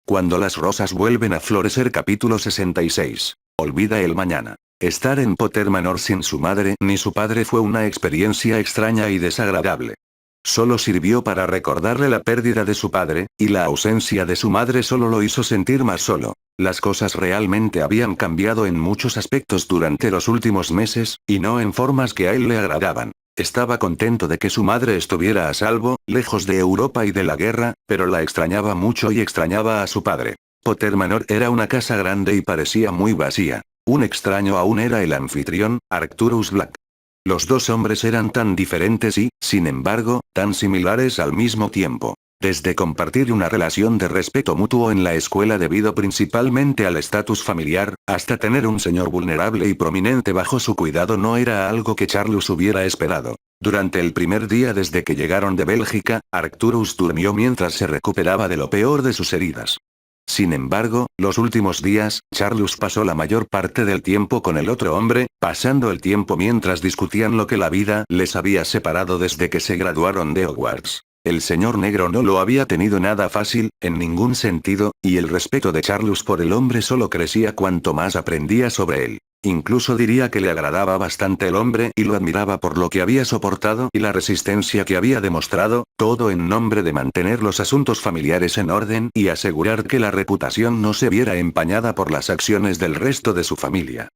Cuando las rosas vuelven a florecer capítulo 66. Olvida el mañana. Estar en Potter Manor sin su madre ni su padre fue una experiencia extraña y desagradable. Solo sirvió para recordarle la pérdida de su padre, y la ausencia de su madre solo lo hizo sentir más solo. Las cosas realmente habían cambiado en muchos aspectos durante los últimos meses, y no en formas que a él le agradaban. Estaba contento de que su madre estuviera a salvo, lejos de Europa y de la guerra, pero la extrañaba mucho y extrañaba a su padre. Potter Manor era una casa grande y parecía muy vacía. Un extraño aún era el anfitrión, Arcturus Black. Los dos hombres eran tan diferentes y, sin embargo, tan similares al mismo tiempo. Desde compartir una relación de respeto mutuo en la escuela debido principalmente al estatus familiar, hasta tener un señor vulnerable y prominente bajo su cuidado no era algo que Charles hubiera esperado. Durante el primer día desde que llegaron de Bélgica, Arcturus durmió mientras se recuperaba de lo peor de sus heridas. Sin embargo, los últimos días, Charles pasó la mayor parte del tiempo con el otro hombre, pasando el tiempo mientras discutían lo que la vida les había separado desde que se graduaron de Hogwarts. El señor negro no lo había tenido nada fácil, en ningún sentido, y el respeto de Charles por el hombre solo crecía cuanto más aprendía sobre él. Incluso diría que le agradaba bastante el hombre y lo admiraba por lo que había soportado y la resistencia que había demostrado, todo en nombre de mantener los asuntos familiares en orden y asegurar que la reputación no se viera empañada por las acciones del resto de su familia.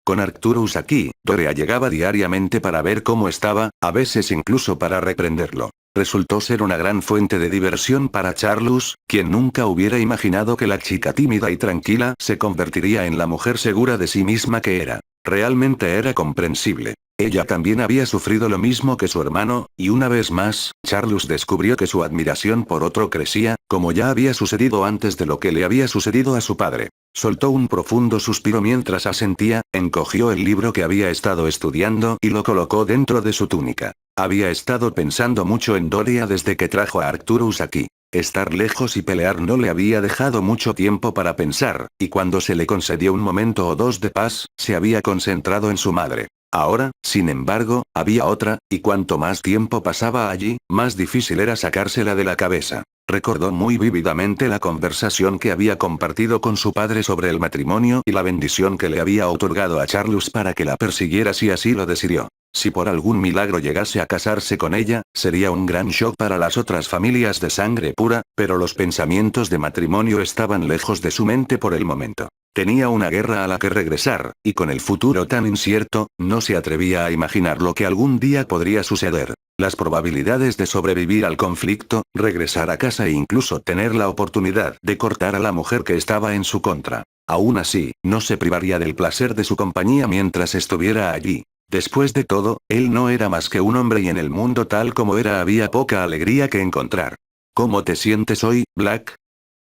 Con Arcturus aquí, Dorea llegaba diariamente para ver cómo estaba, a veces incluso para reprenderlo. Resultó ser una gran fuente de diversión para Charles, quien nunca hubiera imaginado que la chica tímida y tranquila se convertiría en la mujer segura de sí misma que era. Realmente era comprensible. Ella también había sufrido lo mismo que su hermano, y una vez más, Charles descubrió que su admiración por otro crecía, como ya había sucedido antes de lo que le había sucedido a su padre. Soltó un profundo suspiro mientras asentía, encogió el libro que había estado estudiando y lo colocó dentro de su túnica. Había estado pensando mucho en Dorea desde que trajo a Arcturus aquí. Estar lejos y pelear no le había dejado mucho tiempo para pensar, y cuando se le concedió un momento o dos de paz, se había concentrado en su madre. Ahora, sin embargo, había otra, y cuanto más tiempo pasaba allí, más difícil era sacársela de la cabeza. Recordó muy vívidamente la conversación que había compartido con su padre sobre el matrimonio y la bendición que le había otorgado a Charles para que la persiguiera si así lo decidió. Si por algún milagro llegase a casarse con ella, sería un gran shock para las otras familias de sangre pura, pero los pensamientos de matrimonio estaban lejos de su mente por el momento. Tenía una guerra a la que regresar, y con el futuro tan incierto, no se atrevía a imaginar lo que algún día podría suceder. Las probabilidades de sobrevivir al conflicto, regresar a casa e incluso tener la oportunidad de cortar a la mujer que estaba en su contra. Aún así, no se privaría del placer de su compañía mientras estuviera allí. Después de todo, él no era más que un hombre y en el mundo tal como era había poca alegría que encontrar. ¿Cómo te sientes hoy, Black?,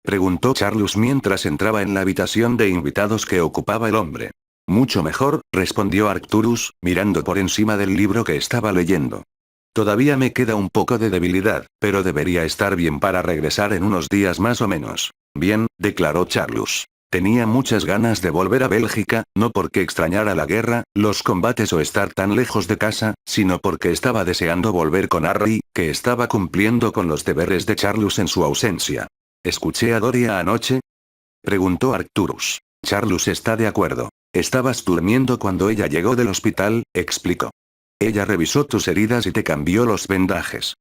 preguntó Charles mientras entraba en la habitación de invitados que ocupaba el hombre. Mucho mejor, respondió Arcturus, mirando por encima del libro que estaba leyendo. Todavía me queda un poco de debilidad, pero debería estar bien para regresar en unos días más o menos. Bien, declaró Charles. Tenía muchas ganas de volver a Bélgica, no porque extrañara la guerra, los combates o estar tan lejos de casa, sino porque estaba deseando volver con Harry, que estaba cumpliendo con los deberes de Charles en su ausencia. ¿Escuché a Dorea anoche?, preguntó Arcturus. Charles está de acuerdo. Estabas durmiendo cuando ella llegó del hospital, explicó. Ella revisó tus heridas y te cambió los vendajes.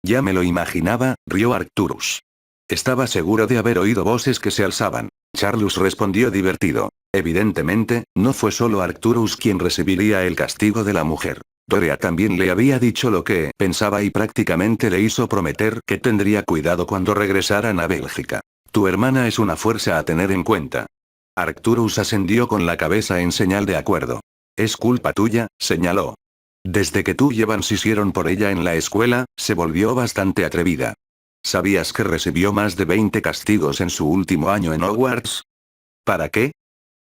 Ya me lo imaginaba, rió Arcturus. Estaba seguro de haber oído voces que se alzaban. Charles respondió divertido. Evidentemente, no fue solo Arcturus quien recibiría el castigo de la mujer. Dorea también le había dicho lo que pensaba y prácticamente le hizo prometer que tendría cuidado cuando regresaran a Bélgica. Tu hermana es una fuerza a tener en cuenta. Arcturus asendió con la cabeza en señal de acuerdo. Es culpa tuya, señaló. Desde que tú y Evans hicieron por ella en la escuela, se volvió bastante atrevida. ¿Sabías que recibió más de 20 castigos en su último año en Hogwarts? ¿Para qué?,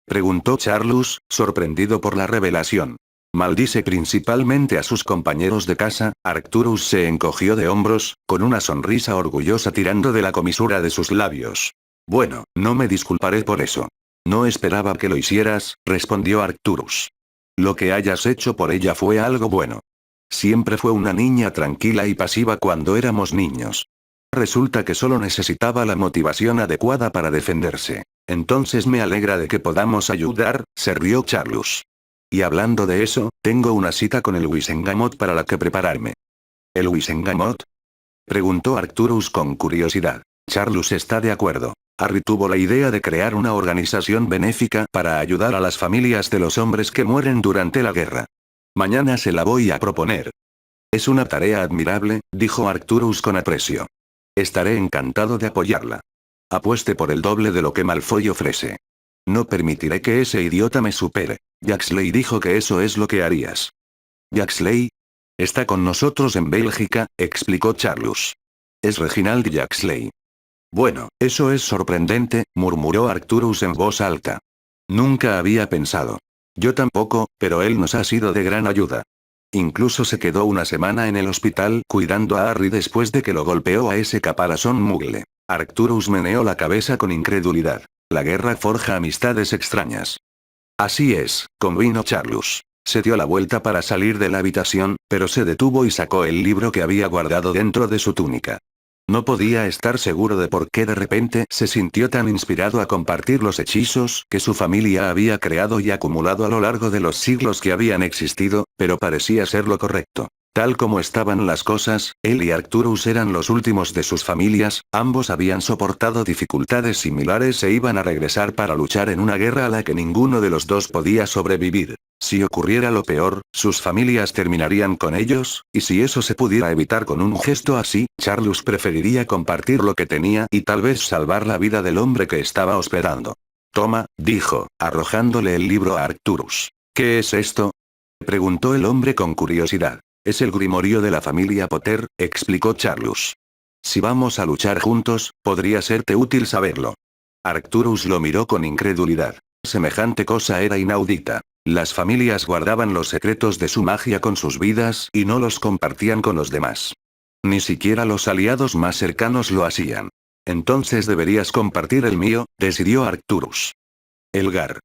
preguntó Charles, sorprendido por la revelación. Maldice principalmente a sus compañeros de casa. Arcturus se encogió de hombros, con una sonrisa orgullosa tirando de la comisura de sus labios. Bueno, no me disculparé por eso. No esperaba que lo hicieras, respondió Arcturus. Lo que hayas hecho por ella fue algo bueno. Siempre fue una niña tranquila y pasiva cuando éramos niños. Resulta que solo necesitaba la motivación adecuada para defenderse. Entonces me alegra de que podamos ayudar, se rió Charlus. Y hablando de eso, tengo una cita con el Wisengamot para la que prepararme. ¿El Wisengamot? Preguntó Arcturus con curiosidad. Charlus está de acuerdo. Harry tuvo la idea de crear una organización benéfica para ayudar a las familias de los hombres que mueren durante la guerra. Mañana se la voy a proponer. Es una tarea admirable, dijo Arcturus con aprecio. Estaré encantado de apoyarla. Apueste por el doble de lo que Malfoy ofrece. No permitiré que ese idiota me supere. Jaxley dijo que eso es lo que harías. ¿Jaxley? Está con nosotros en Bélgica, explicó Charlus. Es Reginald Jaxley. Bueno, eso es sorprendente, murmuró Arcturus en voz alta. Nunca había pensado. Yo tampoco, pero él nos ha sido de gran ayuda. Incluso se quedó una semana en el hospital cuidando a Harry después de que lo golpeó a ese caparazón mugle. Arcturus meneó la cabeza con incredulidad. La guerra forja amistades extrañas. Así es, convino Charlus. Se dio la vuelta para salir de la habitación, pero se detuvo y sacó el libro que había guardado dentro de su túnica. No podía estar seguro de por qué de repente se sintió tan inspirado a compartir los hechizos que su familia había creado y acumulado a lo largo de los siglos que habían existido, pero parecía ser lo correcto. Tal como estaban las cosas, él y Arcturus eran los últimos de sus familias, ambos habían soportado dificultades similares e iban a regresar para luchar en una guerra a la que ninguno de los dos podía sobrevivir. Si ocurriera lo peor, sus familias terminarían con ellos, y si eso se pudiera evitar con un gesto así, Charlus preferiría compartir lo que tenía y tal vez salvar la vida del hombre que estaba hospedando. Toma, dijo, arrojándole el libro a Arcturus. ¿Qué es esto? Preguntó el hombre con curiosidad. Es el grimorio de la familia Potter, explicó Charlus. Si vamos a luchar juntos, podría serte útil saberlo. Arcturus lo miró con incredulidad. Semejante cosa era inaudita. Las familias guardaban los secretos de su magia con sus vidas y no los compartían con los demás. Ni siquiera los aliados más cercanos lo hacían. Entonces deberías compartir el mío, decidió Arcturus. Elgar.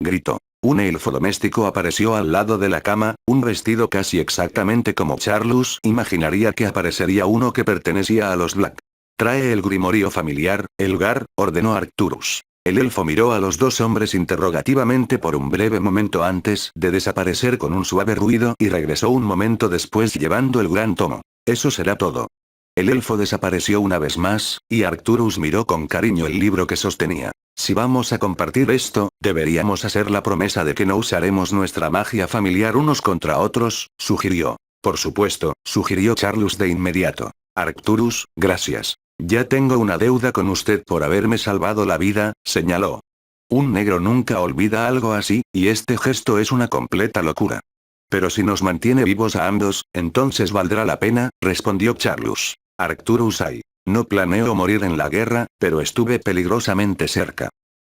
Gritó. Un elfo doméstico apareció al lado de la cama, un vestido casi exactamente como Charlus imaginaría que aparecería uno que pertenecía a los Black. Trae el grimorio familiar, Elgar, ordenó Arcturus. El elfo miró a los dos hombres interrogativamente por un breve momento antes de desaparecer con un suave ruido y regresó un momento después llevando el gran tomo. Eso será todo. El elfo desapareció una vez más, y Arcturus miró con cariño el libro que sostenía. Si vamos a compartir esto, deberíamos hacer la promesa de que no usaremos nuestra magia familiar unos contra otros, sugirió. Por supuesto, sugirió Charlus de inmediato. Arcturus, gracias. Ya tengo una deuda con usted por haberme salvado la vida, señaló. Un negro nunca olvida algo así, y este gesto es una completa locura. Pero si nos mantiene vivos a ambos, entonces valdrá la pena, respondió Charlus. Arcturus ay. No planeo morir en la guerra, pero estuve peligrosamente cerca.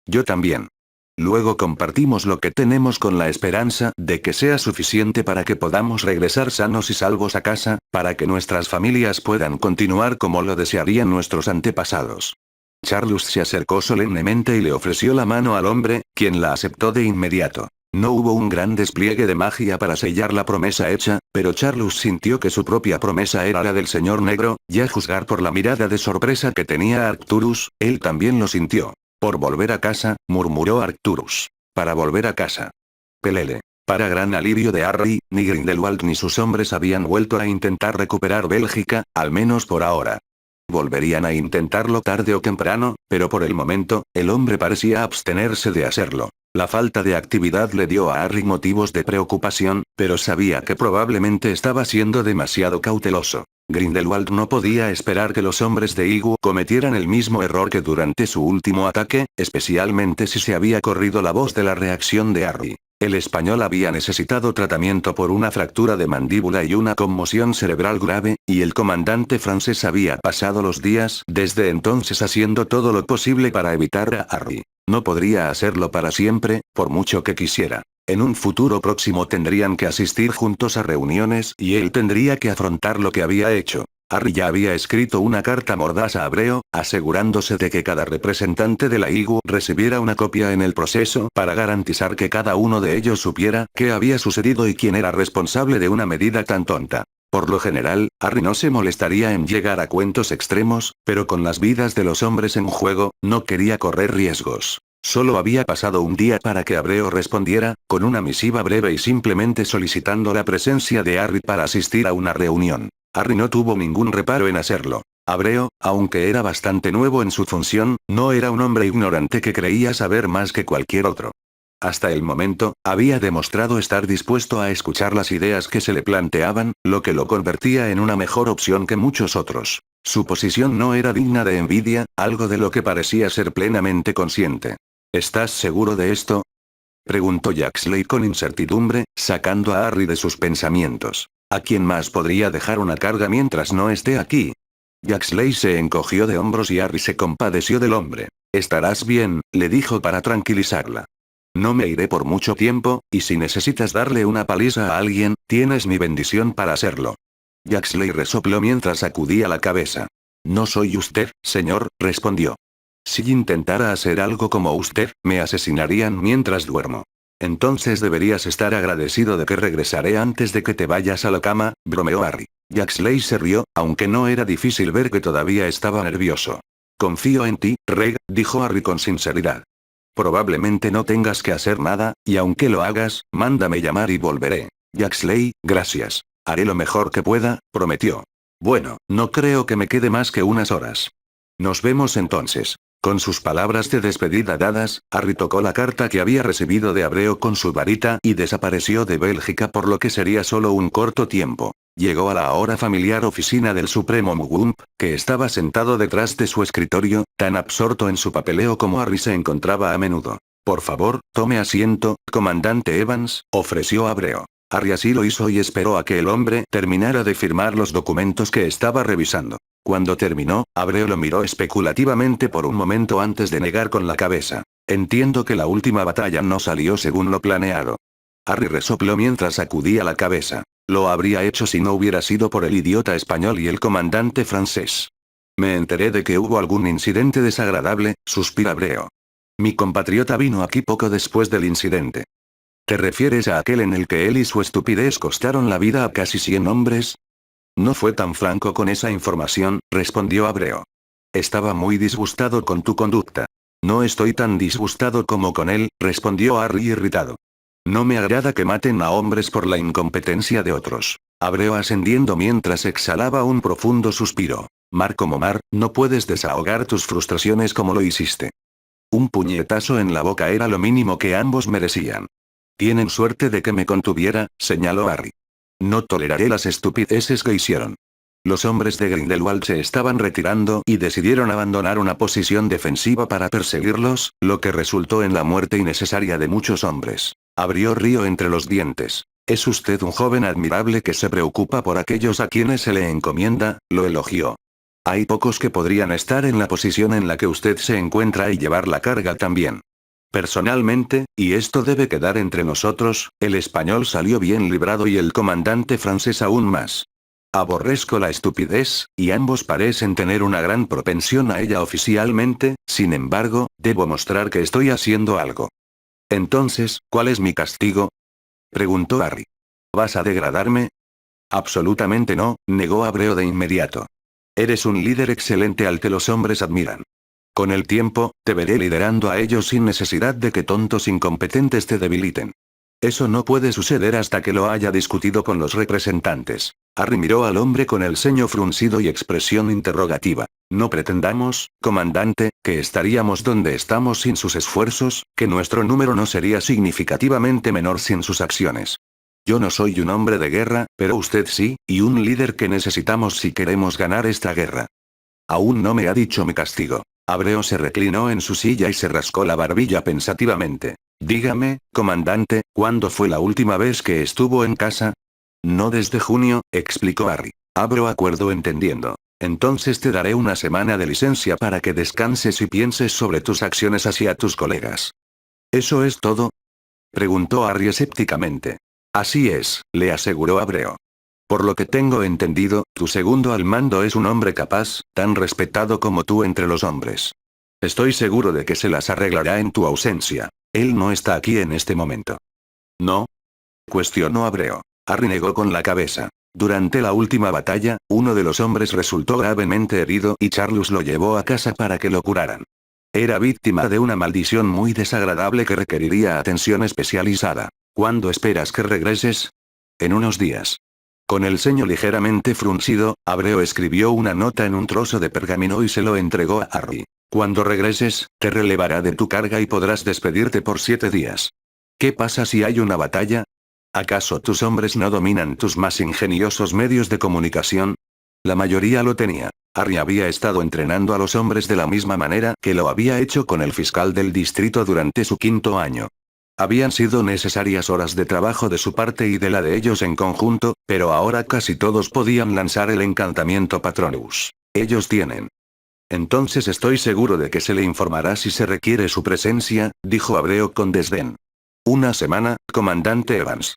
Yo también. Luego compartimos lo que tenemos con la esperanza de que sea suficiente para que podamos regresar sanos y salvos a casa, para que nuestras familias puedan continuar como lo desearían nuestros antepasados. Charlus se acercó solemnemente y le ofreció la mano al hombre, quien la aceptó de inmediato. No hubo un gran despliegue de magia para sellar la promesa hecha, pero Charlus sintió que su propia promesa era la del señor negro, y a juzgar por la mirada de sorpresa que tenía Arcturus, él también lo sintió. Por volver a casa, murmuró Arcturus. Para volver a casa. Pelele. Para gran alivio de Harry, ni Grindelwald ni sus hombres habían vuelto a intentar recuperar Bélgica, al menos por ahora. Volverían a intentarlo tarde o temprano, pero por el momento, el hombre parecía abstenerse de hacerlo. La falta de actividad le dio a Harry motivos de preocupación, pero sabía que probablemente estaba siendo demasiado cauteloso. Grindelwald no podía esperar que los hombres de Igu cometieran el mismo error que durante su último ataque, especialmente si se había corrido la voz de la reacción de Harry. El español había necesitado tratamiento por una fractura de mandíbula y una conmoción cerebral grave, y el comandante francés había pasado los días desde entonces haciendo todo lo posible para evitar a Harry. No podría hacerlo para siempre, por mucho que quisiera. En un futuro próximo tendrían que asistir juntos a reuniones y él tendría que afrontar lo que había hecho. Harry ya había escrito una carta mordaz a Abreo, asegurándose de que cada representante de la IGU recibiera una copia en el proceso para garantizar que cada uno de ellos supiera qué había sucedido y quién era responsable de una medida tan tonta. Por lo general, Harry no se molestaría en llegar a cuentos extremos, pero con las vidas de los hombres en juego, no quería correr riesgos. Solo había pasado un día para que Abreo respondiera, con una misiva breve y simplemente solicitando la presencia de Harry para asistir a una reunión. Harry no tuvo ningún reparo en hacerlo. Abreo, aunque era bastante nuevo en su función, no era un hombre ignorante que creía saber más que cualquier otro. Hasta el momento, había demostrado estar dispuesto a escuchar las ideas que se le planteaban, lo que lo convertía en una mejor opción que muchos otros. Su posición no era digna de envidia, algo de lo que parecía ser plenamente consciente. ¿Estás seguro de esto?, preguntó Jaxley con incertidumbre, sacando a Harry de sus pensamientos. ¿A quién más podría dejar una carga mientras no esté aquí? Jaxley se encogió de hombros y Harry se compadeció del hombre. Estarás bien, le dijo para tranquilizarla. No me iré por mucho tiempo, y si necesitas darle una paliza a alguien, tienes mi bendición para hacerlo. Jaxley resopló mientras sacudía la cabeza. No soy usted, señor, respondió. Si intentara hacer algo como usted, me asesinarían mientras duermo. Entonces deberías estar agradecido de que regresaré antes de que te vayas a la cama, bromeó Harry. Jaxley se rió, aunque no era difícil ver que todavía estaba nervioso. Confío en ti, Reg, dijo Harry con sinceridad. Probablemente no tengas que hacer nada, y aunque lo hagas, mándame llamar y volveré. Jaxley, gracias. Haré lo mejor que pueda, prometió. Bueno, no creo que me quede más que unas horas. Nos vemos entonces. Con sus palabras de despedida dadas, Harry tocó la carta que había recibido de Abreo con su varita y desapareció de Bélgica por lo que sería solo un corto tiempo. Llegó a la ahora familiar oficina del Supremo Mugwump, que estaba sentado detrás de su escritorio, tan absorto en su papeleo como Harry se encontraba a menudo. Por favor, tome asiento, comandante Evans, ofreció Abreo. Harry así lo hizo y esperó a que el hombre terminara de firmar los documentos que estaba revisando. Cuando terminó, Abreo lo miró especulativamente por un momento antes de negar con la cabeza. Entiendo que la última batalla no salió según lo planeado. Harry resopló mientras sacudía la cabeza. Lo habría hecho si no hubiera sido por el idiota español y el comandante francés. Me enteré de que hubo algún incidente desagradable, suspira Abreo. Mi compatriota vino aquí poco después del incidente. ¿Te refieres a aquel en el que él y su estupidez costaron la vida a casi 100 hombres? No fue tan franco con esa información, respondió Abreo. Estaba muy disgustado con tu conducta. No estoy tan disgustado como con él, respondió Harry irritado. No me agrada que maten a hombres por la incompetencia de otros. Abreo ascendiendo mientras exhalaba un profundo suspiro. Mar como mar, no puedes desahogar tus frustraciones como lo hiciste. Un puñetazo en la boca era lo mínimo que ambos merecían. Tienen suerte de que me contuviera, señaló Harry. No toleraré las estupideces que hicieron. Los hombres de Grindelwald se estaban retirando y decidieron abandonar una posición defensiva para perseguirlos, lo que resultó en la muerte innecesaria de muchos hombres. Abrió río entre los dientes. Es usted un joven admirable que se preocupa por aquellos a quienes se le encomienda, lo elogió. Hay pocos que podrían estar en la posición en la que usted se encuentra y llevar la carga también. Personalmente, y esto debe quedar entre nosotros, el español salió bien librado y el comandante francés aún más. Aborrezco la estupidez, y ambos parecen tener una gran propensión a ella oficialmente, sin embargo, debo mostrar que estoy haciendo algo. Entonces, ¿cuál es mi castigo?, preguntó Harry. ¿Vas a degradarme? Absolutamente no, negó Abreo de inmediato. Eres un líder excelente al que los hombres admiran. Con el tiempo, te veré liderando a ellos sin necesidad de que tontos incompetentes te debiliten. Eso no puede suceder hasta que lo haya discutido con los representantes. Harry miró al hombre con el ceño fruncido y expresión interrogativa. No pretendamos, comandante, que estaríamos donde estamos sin sus esfuerzos, que nuestro número no sería significativamente menor sin sus acciones. Yo no soy un hombre de guerra, pero usted sí, y un líder que necesitamos si queremos ganar esta guerra. Aún no me ha dicho mi castigo. Abreo se reclinó en su silla y se rascó la barbilla pensativamente. Dígame, comandante, ¿cuándo fue la última vez que estuvo en casa? No desde junio, explicó Harry. Abro acuerdo entendiendo. Entonces te daré una semana de licencia para que descanses y pienses sobre tus acciones hacia tus colegas. ¿Eso es todo?, preguntó Harry escépticamente. Así es, le aseguró Abreo. Por lo que tengo entendido, tu segundo al mando es un hombre capaz, tan respetado como tú entre los hombres. Estoy seguro de que se las arreglará en tu ausencia. Él no está aquí en este momento. ¿No?, cuestionó Abreo. Harry negó con la cabeza. Durante la última batalla, uno de los hombres resultó gravemente herido y Charles lo llevó a casa para que lo curaran. Era víctima de una maldición muy desagradable que requeriría atención especializada. ¿Cuándo esperas que regreses? En unos días. Con el ceño ligeramente fruncido, Abreu escribió una nota en un trozo de pergamino y se lo entregó a Harry. Cuando regreses, te relevará de tu carga y podrás despedirte por 7 días. ¿Qué pasa si hay una batalla? ¿Acaso tus hombres no dominan tus más ingeniosos medios de comunicación? La mayoría lo tenía. Harry había estado entrenando a los hombres de la misma manera que lo había hecho con el fiscal del distrito durante su 5.º año. Habían sido necesarias horas de trabajo de su parte y de la de ellos en conjunto, pero ahora casi todos podían lanzar el encantamiento Patronus. Ellos tienen. Entonces estoy seguro de que se le informará si se requiere su presencia, dijo Abreu con desdén. Una semana, comandante Evans.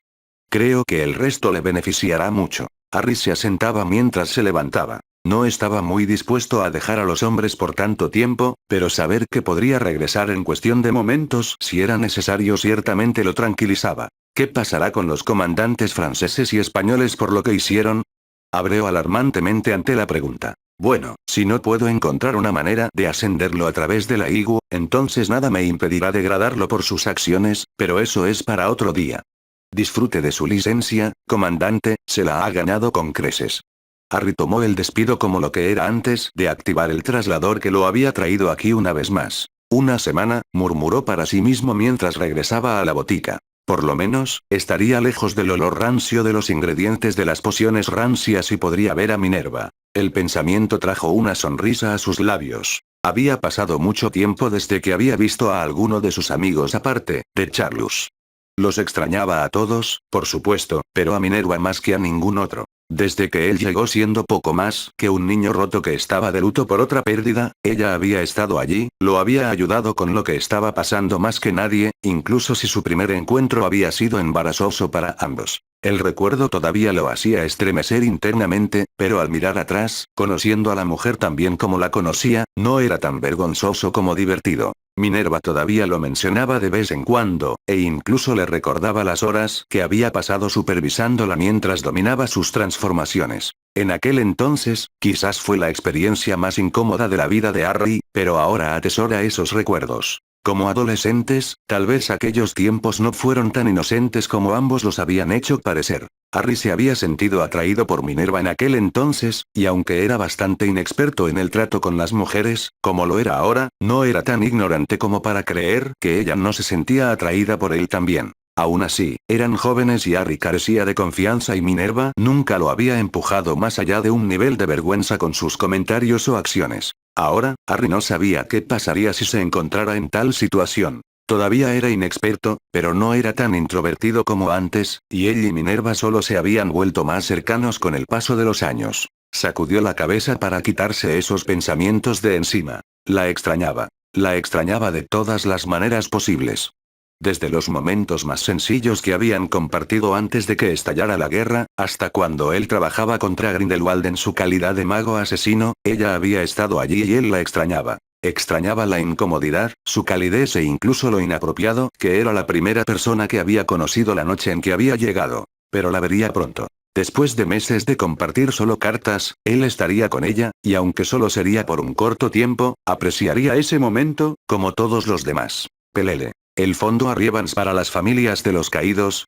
Creo que el resto le beneficiará mucho. Harry se asentaba mientras se levantaba. No estaba muy dispuesto a dejar a los hombres por tanto tiempo, pero saber que podría regresar en cuestión de momentos si era necesario ciertamente lo tranquilizaba. ¿Qué pasará con los comandantes franceses y españoles por lo que hicieron? Abrió alarmantemente ante la pregunta. Bueno, si no puedo encontrar una manera de ascenderlo a través de la IGU, entonces nada me impedirá degradarlo por sus acciones, pero eso es para otro día. Disfrute de su licencia, comandante, se la ha ganado con creces. Harry tomó el despido como lo que era antes de activar el traslador que lo había traído aquí una vez más. Una semana, murmuró para sí mismo mientras regresaba a la botica. Por lo menos, estaría lejos del olor rancio de los ingredientes de las pociones rancias y podría ver a Minerva. El pensamiento trajo una sonrisa a sus labios. Había pasado mucho tiempo desde que había visto a alguno de sus amigos aparte de Charles. Los extrañaba a todos, por supuesto, pero a Minerva más que a ningún otro. Desde que él llegó siendo poco más que un niño roto que estaba de luto por otra pérdida, ella había estado allí, lo había ayudado con lo que estaba pasando más que nadie, incluso si su primer encuentro había sido embarazoso para ambos. El recuerdo todavía lo hacía estremecer internamente, pero al mirar atrás, conociendo a la mujer tan bien como la conocía, no era tan vergonzoso como divertido. Minerva todavía lo mencionaba de vez en cuando, e incluso le recordaba las horas que había pasado supervisándola mientras dominaba sus transformaciones. En aquel entonces, quizás fue la experiencia más incómoda de la vida de Harry, pero ahora atesora esos recuerdos. Como adolescentes, tal vez aquellos tiempos no fueron tan inocentes como ambos los habían hecho parecer. Harry se había sentido atraído por Minerva en aquel entonces, y aunque era bastante inexperto en el trato con las mujeres, como lo era ahora, no era tan ignorante como para creer que ella no se sentía atraída por él también. Aún así, eran jóvenes y Harry carecía de confianza y Minerva nunca lo había empujado más allá de un nivel de vergüenza con sus comentarios o acciones. Ahora, Harry no sabía qué pasaría si se encontrara en tal situación. Todavía era inexperto, pero no era tan introvertido como antes, y él y Minerva solo se habían vuelto más cercanos con el paso de los años. Sacudió la cabeza para quitarse esos pensamientos de encima. La extrañaba. La extrañaba de todas las maneras posibles. Desde los momentos más sencillos que habían compartido antes de que estallara la guerra, hasta cuando él trabajaba contra Grindelwald en su calidad de mago asesino, ella había estado allí y él la extrañaba. Extrañaba la incomodidad, su calidez e incluso lo inapropiado que era la primera persona que había conocido la noche en que había llegado. Pero la vería pronto. Después de meses de compartir solo cartas, él estaría con ella, y aunque solo sería por un corto tiempo, apreciaría ese momento, como todos los demás. Pelele. ¿El fondo Harry Evans para las familias de los caídos?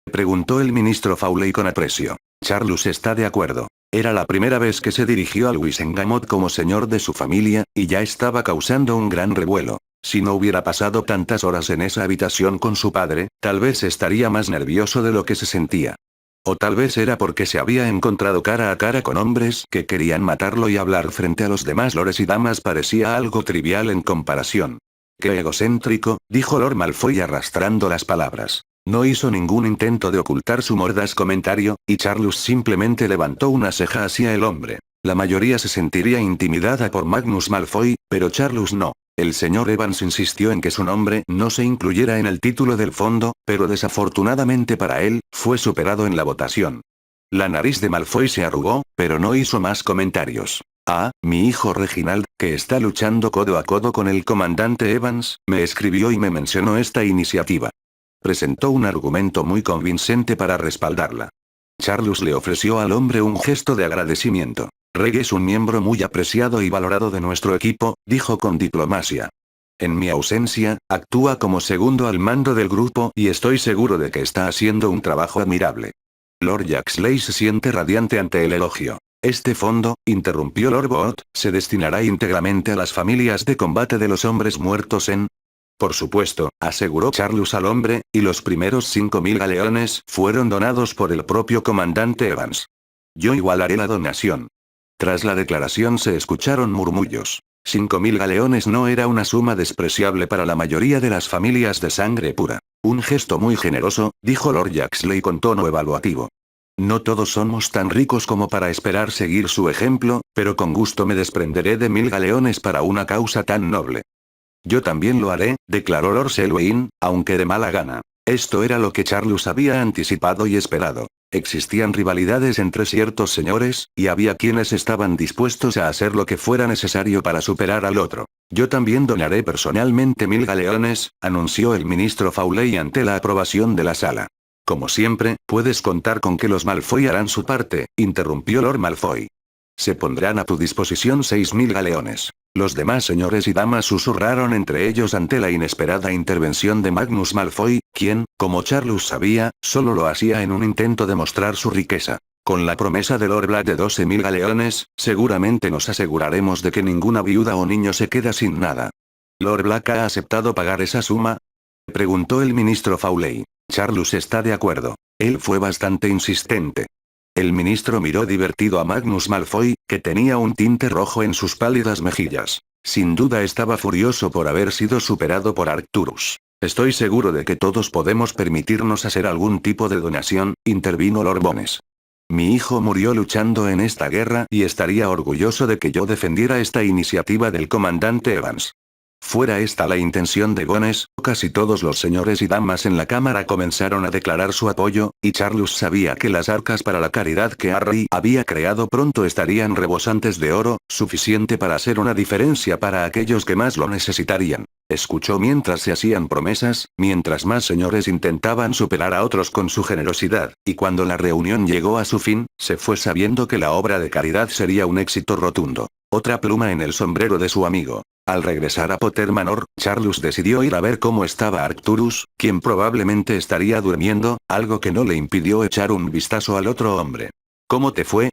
Preguntó el ministro Fawley con aprecio. Charles está de acuerdo. Era la primera vez que se dirigió a Wisengamot como señor de su familia, y ya estaba causando un gran revuelo. Si no hubiera pasado tantas horas en esa habitación con su padre, tal vez estaría más nervioso de lo que se sentía. O tal vez era porque se había encontrado cara a cara con hombres que querían matarlo y hablar frente a los demás lores y damas parecía algo trivial en comparación. «Qué egocéntrico», dijo Lord Malfoy arrastrando las palabras. No hizo ningún intento de ocultar su mordaz comentario, y Charles simplemente levantó una ceja hacia el hombre. La mayoría se sentiría intimidada por Magnus Malfoy, pero Charles no. El señor Evans insistió en que su nombre no se incluyera en el título del fondo, pero desafortunadamente para él, fue superado en la votación. La nariz de Malfoy se arrugó, pero no hizo más comentarios. Ah, mi hijo Reginald, que está luchando codo a codo con el comandante Evans, me escribió y me mencionó esta iniciativa. Presentó un argumento muy convincente para respaldarla. Charles le ofreció al hombre un gesto de agradecimiento. Reg es un miembro muy apreciado y valorado de nuestro equipo, dijo con diplomacia. En mi ausencia, actúa como segundo al mando del grupo y estoy seguro de que está haciendo un trabajo admirable. Lord Jaxley se siente radiante ante el elogio. Este fondo, interrumpió Lord Bot, se destinará íntegramente a las familias de combate de los hombres muertos en... Por supuesto, aseguró Charles al hombre, y los primeros 5.000 galeones fueron donados por el propio comandante Evans. Yo igualaré la donación. Tras la declaración se escucharon murmullos. 5.000 galeones no era una suma despreciable para la mayoría de las familias de sangre pura. Un gesto muy generoso, dijo Lord Jaxley con tono evaluativo. No todos somos tan ricos como para esperar seguir su ejemplo, pero con gusto me desprenderé de 1.000 galeones para una causa tan noble. Yo también lo haré, declaró Lord Selwyn, aunque de mala gana. Esto era lo que Charles había anticipado y esperado. Existían rivalidades entre ciertos señores, y había quienes estaban dispuestos a hacer lo que fuera necesario para superar al otro. Yo también donaré personalmente 1.000 galeones, anunció el ministro Fawley ante la aprobación de la sala. Como siempre, puedes contar con que los Malfoy harán su parte, interrumpió Lord Malfoy. Se pondrán a tu disposición 6.000 galeones. Los demás señores y damas susurraron entre ellos ante la inesperada intervención de Magnus Malfoy, quien, como Charles sabía, solo lo hacía en un intento de mostrar su riqueza. Con la promesa de Lord Black de 12.000 galeones, seguramente nos aseguraremos de que ninguna viuda o niño se queda sin nada. ¿Lord Black ha aceptado pagar esa suma?, preguntó el ministro Fawley. Charles está de acuerdo. Él fue bastante insistente. El ministro miró divertido a Magnus Malfoy, que tenía un tinte rojo en sus pálidas mejillas. Sin duda estaba furioso por haber sido superado por Arcturus. Estoy seguro de que todos podemos permitirnos hacer algún tipo de donación, intervino Lord Bones. Mi hijo murió luchando en esta guerra y estaría orgulloso de que yo defendiera esta iniciativa del comandante Evans. Fuera esta la intención de Bones, casi todos los señores y damas en la cámara comenzaron a declarar su apoyo, y Charles sabía que las arcas para la caridad que Harry había creado pronto estarían rebosantes de oro, suficiente para hacer una diferencia para aquellos que más lo necesitarían. Escuchó mientras se hacían promesas, mientras más señores intentaban superar a otros con su generosidad, y cuando la reunión llegó a su fin, se fue sabiendo que la obra de caridad sería un éxito rotundo. Otra pluma en el sombrero de su amigo. Al regresar a Potter Manor, Charles decidió ir a ver cómo estaba Arcturus, quien probablemente estaría durmiendo, algo que no le impidió echar un vistazo al otro hombre. ¿Cómo te fue?,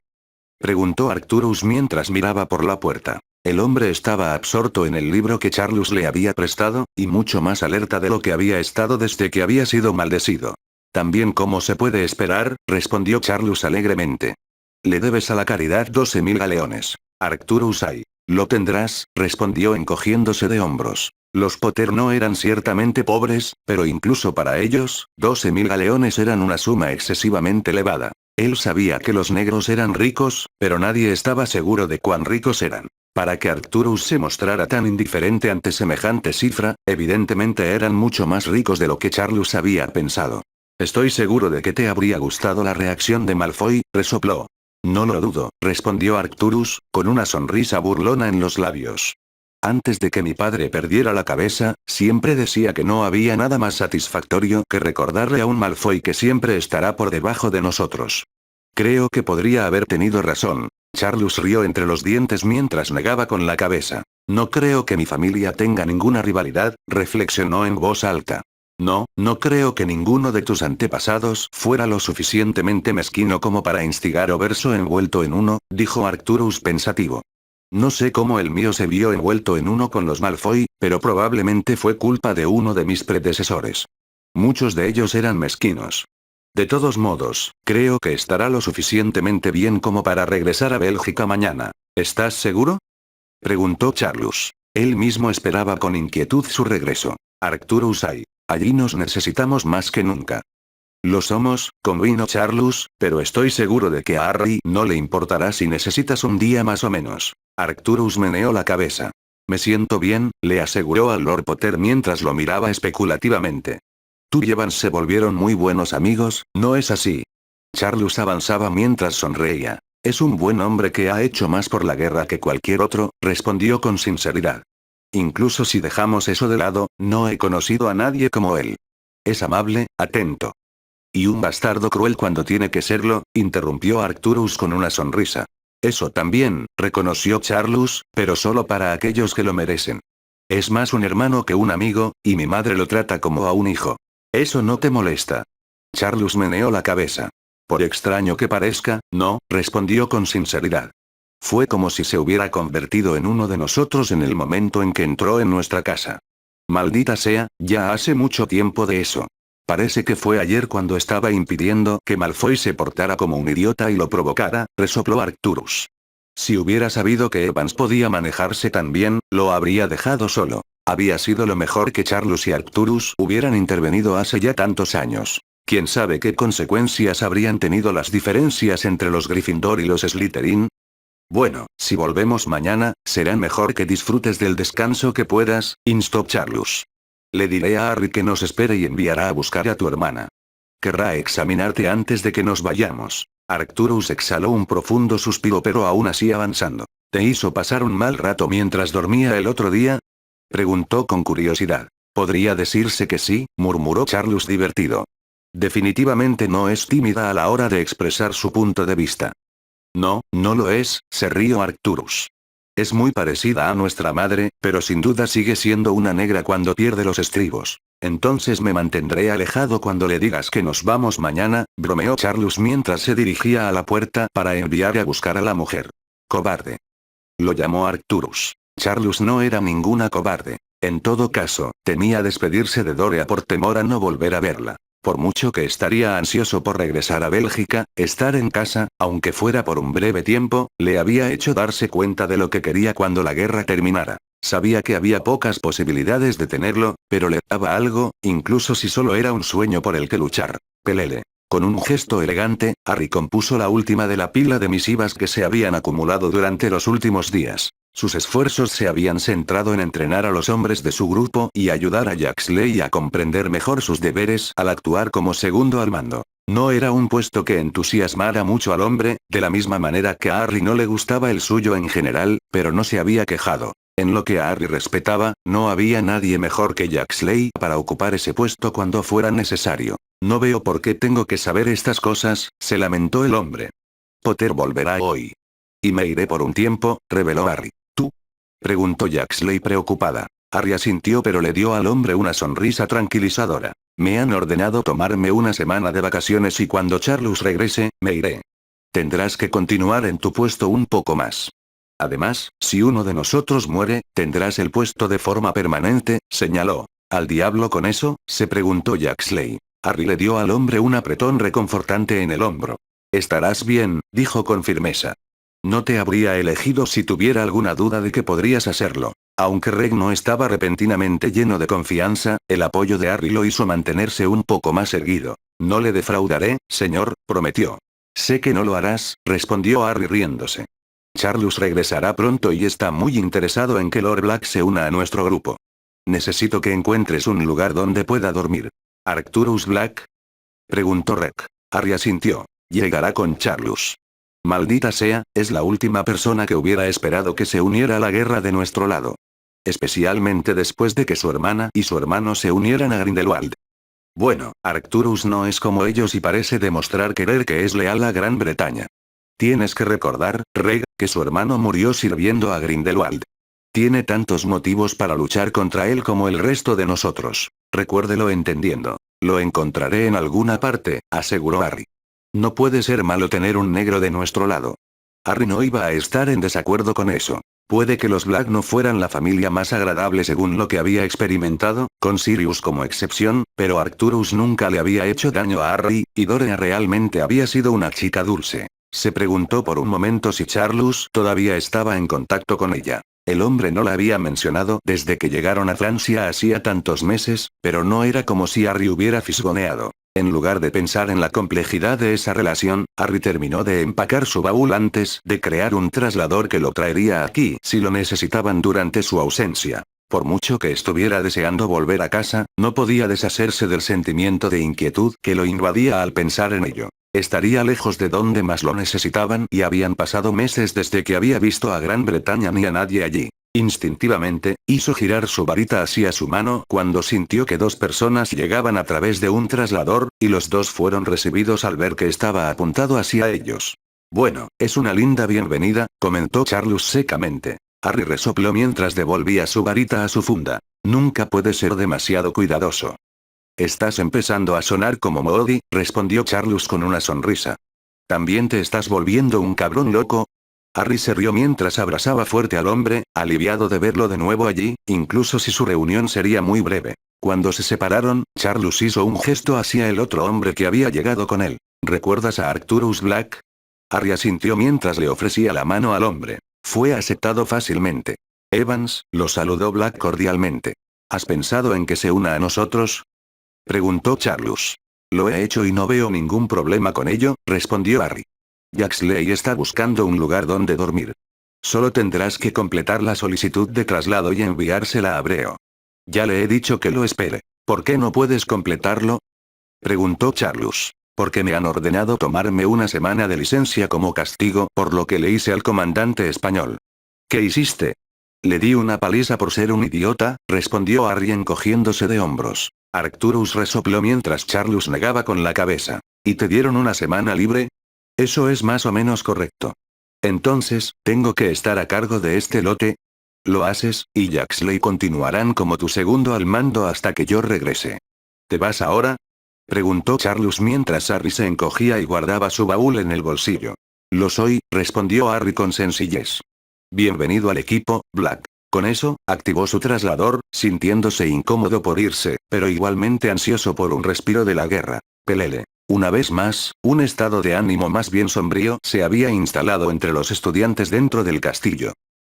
preguntó Arcturus mientras miraba por la puerta. El hombre estaba absorto en el libro que Charles le había prestado, y mucho más alerta de lo que había estado desde que había sido maldecido. También como se puede esperar, respondió Charles alegremente. Le debes a la caridad 12.000 galeones. Arcturus ay. Lo tendrás, respondió encogiéndose de hombros. Los Potter no eran ciertamente pobres, pero incluso para ellos, 12.000 galeones eran una suma excesivamente elevada. Él sabía que los negros eran ricos, pero nadie estaba seguro de cuán ricos eran. Para que Arcturus se mostrara tan indiferente ante semejante cifra, evidentemente eran mucho más ricos de lo que Charles había pensado. Estoy seguro de que te habría gustado la reacción de Malfoy, resopló. No lo dudo, respondió Arcturus, con una sonrisa burlona en los labios. Antes de que mi padre perdiera la cabeza, siempre decía que no había nada más satisfactorio que recordarle a un Malfoy que siempre estará por debajo de nosotros. Creo que podría haber tenido razón. Charles rió entre los dientes mientras negaba con la cabeza. No creo que mi familia tenga ninguna rivalidad, reflexionó en voz alta. No, no creo que ninguno de tus antepasados fuera lo suficientemente mezquino como para instigar o verso envuelto en uno, dijo Arcturus pensativo. No sé cómo el mío se vio envuelto en uno con los Malfoy, pero probablemente fue culpa de uno de mis predecesores. Muchos de ellos eran mezquinos. De todos modos, creo que estará lo suficientemente bien como para regresar a Bélgica mañana. ¿Estás seguro?, preguntó Charles. Él mismo esperaba con inquietud su regreso. Arcturus ay. Allí nos necesitamos más que nunca. Lo somos, convino Charles, pero estoy seguro de que a Harry no le importará si necesitas un día más o menos. Arcturus meneó la cabeza. Me siento bien, le aseguró al Lord Potter mientras lo miraba especulativamente. Tú y Evans se volvieron muy buenos amigos, ¿no es así? Charles avanzaba mientras sonreía. Es un buen hombre que ha hecho más por la guerra que cualquier otro, respondió con sinceridad. Incluso si dejamos eso de lado, no he conocido a nadie como él. Es amable, atento. Y un bastardo cruel cuando tiene que serlo, interrumpió Arcturus con una sonrisa. Eso también, reconoció Charlus, pero solo para aquellos que lo merecen. Es más un hermano que un amigo, y mi madre lo trata como a un hijo. ¿Eso no te molesta? Charlus meneó la cabeza. Por extraño que parezca, no, respondió con sinceridad. Fue como si se hubiera convertido en uno de nosotros en el momento en que entró en nuestra casa. Maldita sea, ya hace mucho tiempo de eso. Parece que fue ayer cuando estaba impidiendo que Malfoy se portara como un idiota y lo provocara, resopló Arcturus. Si hubiera sabido que Evans podía manejarse tan bien, lo habría dejado solo. Había sido lo mejor que Charlus y Arcturus hubieran intervenido hace ya tantos años. ¿Quién sabe qué consecuencias habrían tenido las diferencias entre los Gryffindor y los Slytherin? Bueno, si volvemos mañana, será mejor que disfrutes del descanso que puedas, instó Charlus. Le diré a Harry que nos espere y enviará a buscar a tu hermana. Querrá examinarte antes de que nos vayamos. Arcturus exhaló un profundo suspiro pero aún así avanzando. ¿Te hizo pasar un mal rato mientras dormía el otro día? Preguntó con curiosidad. Podría decirse que sí, murmuró Charlus divertido. Definitivamente no es tímida a la hora de expresar su punto de vista. No, no lo es, se rió Arcturus. Es muy parecida a nuestra madre, pero sin duda sigue siendo una negra cuando pierde los estribos. Entonces me mantendré alejado cuando le digas que nos vamos mañana, bromeó Charlus mientras se dirigía a la puerta para enviar a buscar a la mujer. Cobarde. Lo llamó Arcturus. Charlus no era ninguna cobarde. En todo caso, temía despedirse de Dorea por temor a no volver a verla. Por mucho que estaría ansioso por regresar a Bélgica, estar en casa, aunque fuera por un breve tiempo, le había hecho darse cuenta de lo que quería cuando la guerra terminara. Sabía que había pocas posibilidades de tenerlo, pero le daba algo, incluso si solo era un sueño por el que luchar. Pelele. Con un gesto elegante, Harry compuso la última de la pila de misivas que se habían acumulado durante los últimos días. Sus esfuerzos se habían centrado en entrenar a los hombres de su grupo y ayudar a Jaxley a comprender mejor sus deberes al actuar como segundo al mando. No era un puesto que entusiasmara mucho al hombre, de la misma manera que a Harry no le gustaba el suyo en general, pero no se había quejado. En lo que a Harry respetaba, no había nadie mejor que Jaxley para ocupar ese puesto cuando fuera necesario. No veo por qué tengo que saber estas cosas, se lamentó el hombre. Potter volverá hoy. Y me iré por un tiempo, reveló Harry. ¿Tú? Preguntó Jaxley preocupada. Harry asintió pero le dio al hombre una sonrisa tranquilizadora. Me han ordenado tomarme una semana de vacaciones y cuando Charlus regrese, me iré. Tendrás que continuar en tu puesto un poco más. Además, si uno de nosotros muere, tendrás el puesto de forma permanente, señaló. ¿Al diablo con eso?, se preguntó Jaxley. Harry le dio al hombre un apretón reconfortante en el hombro. Estarás bien, dijo con firmeza. No te habría elegido si tuviera alguna duda de que podrías hacerlo. Aunque Reg no estaba repentinamente lleno de confianza, el apoyo de Harry lo hizo mantenerse un poco más erguido. No le defraudaré, señor, prometió. Sé que no lo harás, respondió Harry riéndose. Charlus regresará pronto y está muy interesado en que Lord Black se una a nuestro grupo. Necesito que encuentres un lugar donde pueda dormir. ¿Arcturus Black? Preguntó Reg. Harry asintió. Llegará con Charlus. Maldita sea, es la última persona que hubiera esperado que se uniera a la guerra de nuestro lado. Especialmente después de que su hermana y su hermano se unieran a Grindelwald. Bueno, Arcturus no es como ellos y parece demostrar querer que es leal a Gran Bretaña. Tienes que recordar, Reg, que su hermano murió sirviendo a Grindelwald. Tiene tantos motivos para luchar contra él como el resto de nosotros. Recuérdelo entendiendo. Lo encontraré en alguna parte, aseguró Harry. No puede ser malo tener un negro de nuestro lado. Harry no iba a estar en desacuerdo con eso. Puede que los Black no fueran la familia más agradable según lo que había experimentado, con Sirius como excepción, pero Arcturus nunca le había hecho daño a Harry, y Dorea realmente había sido una chica dulce. Se preguntó por un momento si Charlus todavía estaba en contacto con ella. El hombre no la había mencionado desde que llegaron a Francia hacía tantos meses, pero no era como si Harry hubiera fisgoneado. En lugar de pensar en la complejidad de esa relación, Harry terminó de empacar su baúl antes de crear un traslador que lo traería aquí si lo necesitaban durante su ausencia. Por mucho que estuviera deseando volver a casa, no podía deshacerse del sentimiento de inquietud que lo invadía al pensar en ello. Estaría lejos de donde más lo necesitaban y habían pasado meses desde que había visto a Gran Bretaña ni a nadie allí. Instintivamente, hizo girar su varita hacia su mano cuando sintió que dos personas llegaban a través de un traslador, y los dos fueron recibidos al ver que estaba apuntado hacia ellos. Bueno, es una linda bienvenida, comentó Charles secamente. Harry resopló mientras devolvía su varita a su funda. Nunca puede ser demasiado cuidadoso. Estás empezando a sonar como Moody, respondió Charles con una sonrisa. ¿También te estás volviendo un cabrón loco? Harry se rió mientras abrazaba fuerte al hombre, aliviado de verlo de nuevo allí, incluso si su reunión sería muy breve. Cuando se separaron, Charles hizo un gesto hacia el otro hombre que había llegado con él. ¿Recuerdas a Arcturus Black? Harry asintió mientras le ofrecía la mano al hombre. Fue aceptado fácilmente. Evans, lo saludó Black cordialmente. ¿Has pensado en que se una a nosotros? Preguntó Charles. Lo he hecho y no veo ningún problema con ello, respondió Harry. Jaxley está buscando un lugar donde dormir. Solo tendrás que completar la solicitud de traslado y enviársela a Breo. Ya le he dicho que lo espere. ¿Por qué no puedes completarlo? Preguntó Charles. Porque me han ordenado tomarme una semana de licencia como castigo por lo que le hice al comandante español. ¿Qué hiciste? Le di una paliza por ser un idiota, respondió Harry encogiéndose de hombros. Arcturus resopló mientras Charles negaba con la cabeza. ¿Y te dieron una semana libre? Eso es más o menos correcto. Entonces, ¿tengo que estar a cargo de este lote? Lo haces, y Jaxley continuarán como tu segundo al mando hasta que yo regrese. ¿Te vas ahora? Preguntó Charles mientras Harry se encogía y guardaba su baúl en el bolsillo. Lo soy, respondió Harry con sencillez. Bienvenido al equipo, Black. Con eso, activó su traslador, sintiéndose incómodo por irse, pero igualmente ansioso por un respiro de la guerra. Pelele. Una vez más, un estado de ánimo más bien sombrío se había instalado entre los estudiantes dentro del castillo.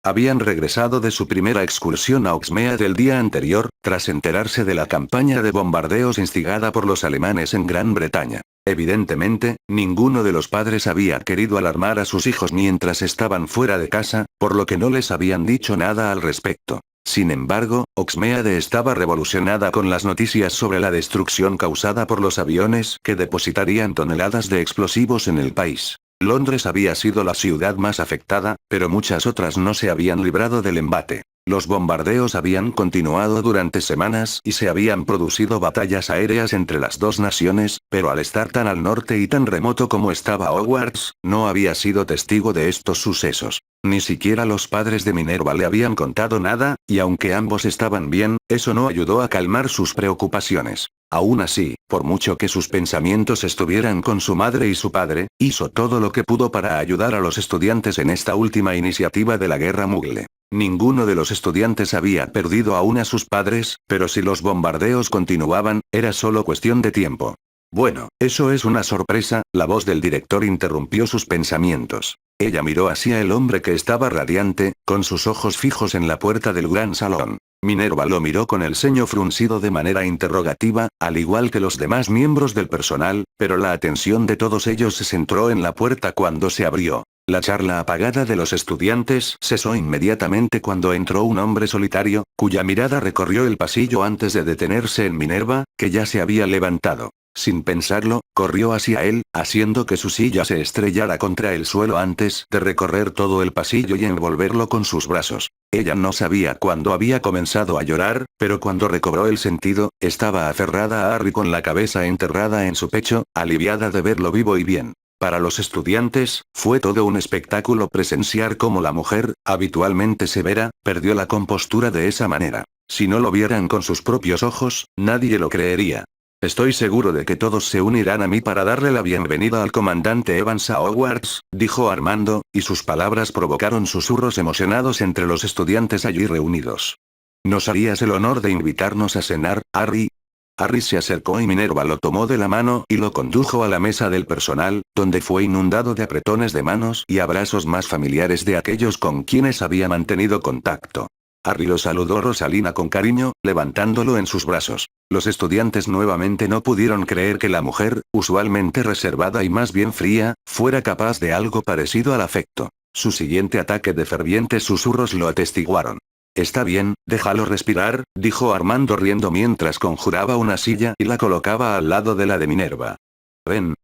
Habían regresado de su primera excursión a Oxmea del día anterior, tras enterarse de la campaña de bombardeos instigada por los alemanes en Gran Bretaña. Evidentemente, ninguno de los padres había querido alarmar a sus hijos mientras estaban fuera de casa, por lo que no les habían dicho nada al respecto. Sin embargo, Oxmeade estaba revolucionada con las noticias sobre la destrucción causada por los aviones que depositarían toneladas de explosivos en el país. Londres había sido la ciudad más afectada, pero muchas otras no se habían librado del embate. Los bombardeos habían continuado durante semanas y se habían producido batallas aéreas entre las dos naciones, pero al estar tan al norte y tan remoto como estaba Hogwarts, no había sido testigo de estos sucesos. Ni siquiera los padres de Minerva le habían contado nada, y aunque ambos estaban bien, eso no ayudó a calmar sus preocupaciones. Aún así, por mucho que sus pensamientos estuvieran con su madre y su padre, hizo todo lo que pudo para ayudar a los estudiantes en esta última iniciativa de la guerra Muggle. Ninguno de los estudiantes había perdido aún a sus padres, pero si los bombardeos continuaban, era solo cuestión de tiempo. Bueno, eso es una sorpresa, la voz del director interrumpió sus pensamientos. Ella miró hacia el hombre que estaba radiante, con sus ojos fijos en la puerta del gran salón. Minerva lo miró con el ceño fruncido de manera interrogativa, al igual que los demás miembros del personal, pero la atención de todos ellos se centró en la puerta cuando se abrió. La charla apagada de los estudiantes cesó inmediatamente cuando entró un hombre solitario, cuya mirada recorrió el pasillo antes de detenerse en Minerva, que ya se había levantado. Sin pensarlo, corrió hacia él, haciendo que su silla se estrellara contra el suelo antes de recorrer todo el pasillo y envolverlo con sus brazos. Ella no sabía cuándo había comenzado a llorar, pero cuando recobró el sentido, estaba aferrada a Harry con la cabeza enterrada en su pecho, aliviada de verlo vivo y bien. Para los estudiantes, fue todo un espectáculo presenciar cómo la mujer, habitualmente severa, perdió la compostura de esa manera. Si no lo vieran con sus propios ojos, nadie lo creería. Estoy seguro de que todos se unirán a mí para darle la bienvenida al comandante Evans a Hogwarts, dijo Armando, y sus palabras provocaron susurros emocionados entre los estudiantes allí reunidos. ¿Nos harías el honor de invitarnos a cenar, Harry? Harry se acercó y Minerva lo tomó de la mano y lo condujo a la mesa del personal, donde fue inundado de apretones de manos y abrazos más familiares de aquellos con quienes había mantenido contacto. Harry lo saludó Rosalina con cariño, levantándolo en sus brazos. Los estudiantes nuevamente no pudieron creer que la mujer, usualmente reservada y más bien fría, fuera capaz de algo parecido al afecto. Su siguiente ataque de fervientes susurros lo atestiguaron. Está bien, déjalo respirar, dijo Armando riendo mientras conjuraba una silla y la colocaba al lado de la de Minerva. Ven,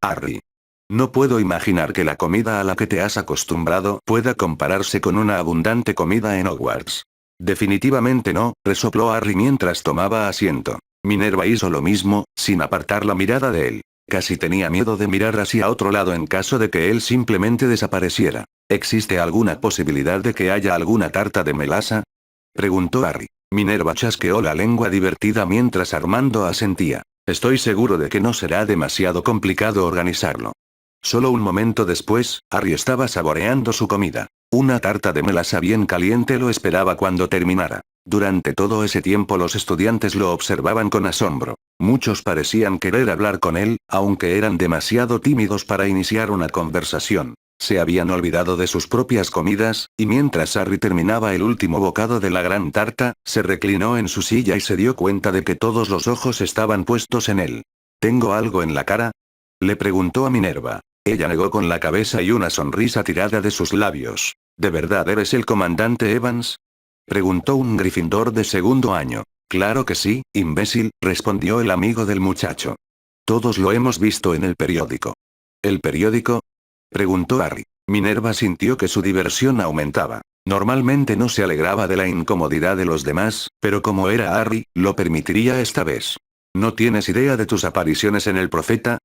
Harry. No puedo imaginar que la comida a la que te has acostumbrado pueda compararse con una abundante comida en Hogwarts. Definitivamente no, resopló Harry mientras tomaba asiento. Minerva hizo lo mismo, sin apartar la mirada de él. Casi tenía miedo de mirar hacia otro lado en caso de que él simplemente desapareciera. ¿Existe alguna posibilidad de que haya alguna tarta de melaza? Preguntó Harry. Minerva chasqueó la lengua divertida mientras Armando asentía. Estoy seguro de que no será demasiado complicado organizarlo. Solo un momento después, Harry estaba saboreando su comida. Una tarta de melaza bien caliente lo esperaba cuando terminara. Durante todo ese tiempo los estudiantes lo observaban con asombro. Muchos parecían querer hablar con él, aunque eran demasiado tímidos para iniciar una conversación. Se habían olvidado de sus propias comidas, y mientras Harry terminaba el último bocado de la gran tarta, se reclinó en su silla y se dio cuenta de que todos los ojos estaban puestos en él. ¿Tengo algo en la cara? Le preguntó a Minerva. Ella negó con la cabeza y una sonrisa tirada de sus labios. ¿De verdad eres el comandante Evans? Preguntó un Gryffindor de segundo año. Claro que sí, imbécil, respondió el amigo del muchacho. Todos lo hemos visto en el periódico. ¿El periódico? Preguntó Harry. Minerva sintió que su diversión aumentaba. Normalmente no se alegraba de la incomodidad de los demás, pero como era Harry, lo permitiría esta vez. ¿No tienes idea de tus apariciones en El Profeta?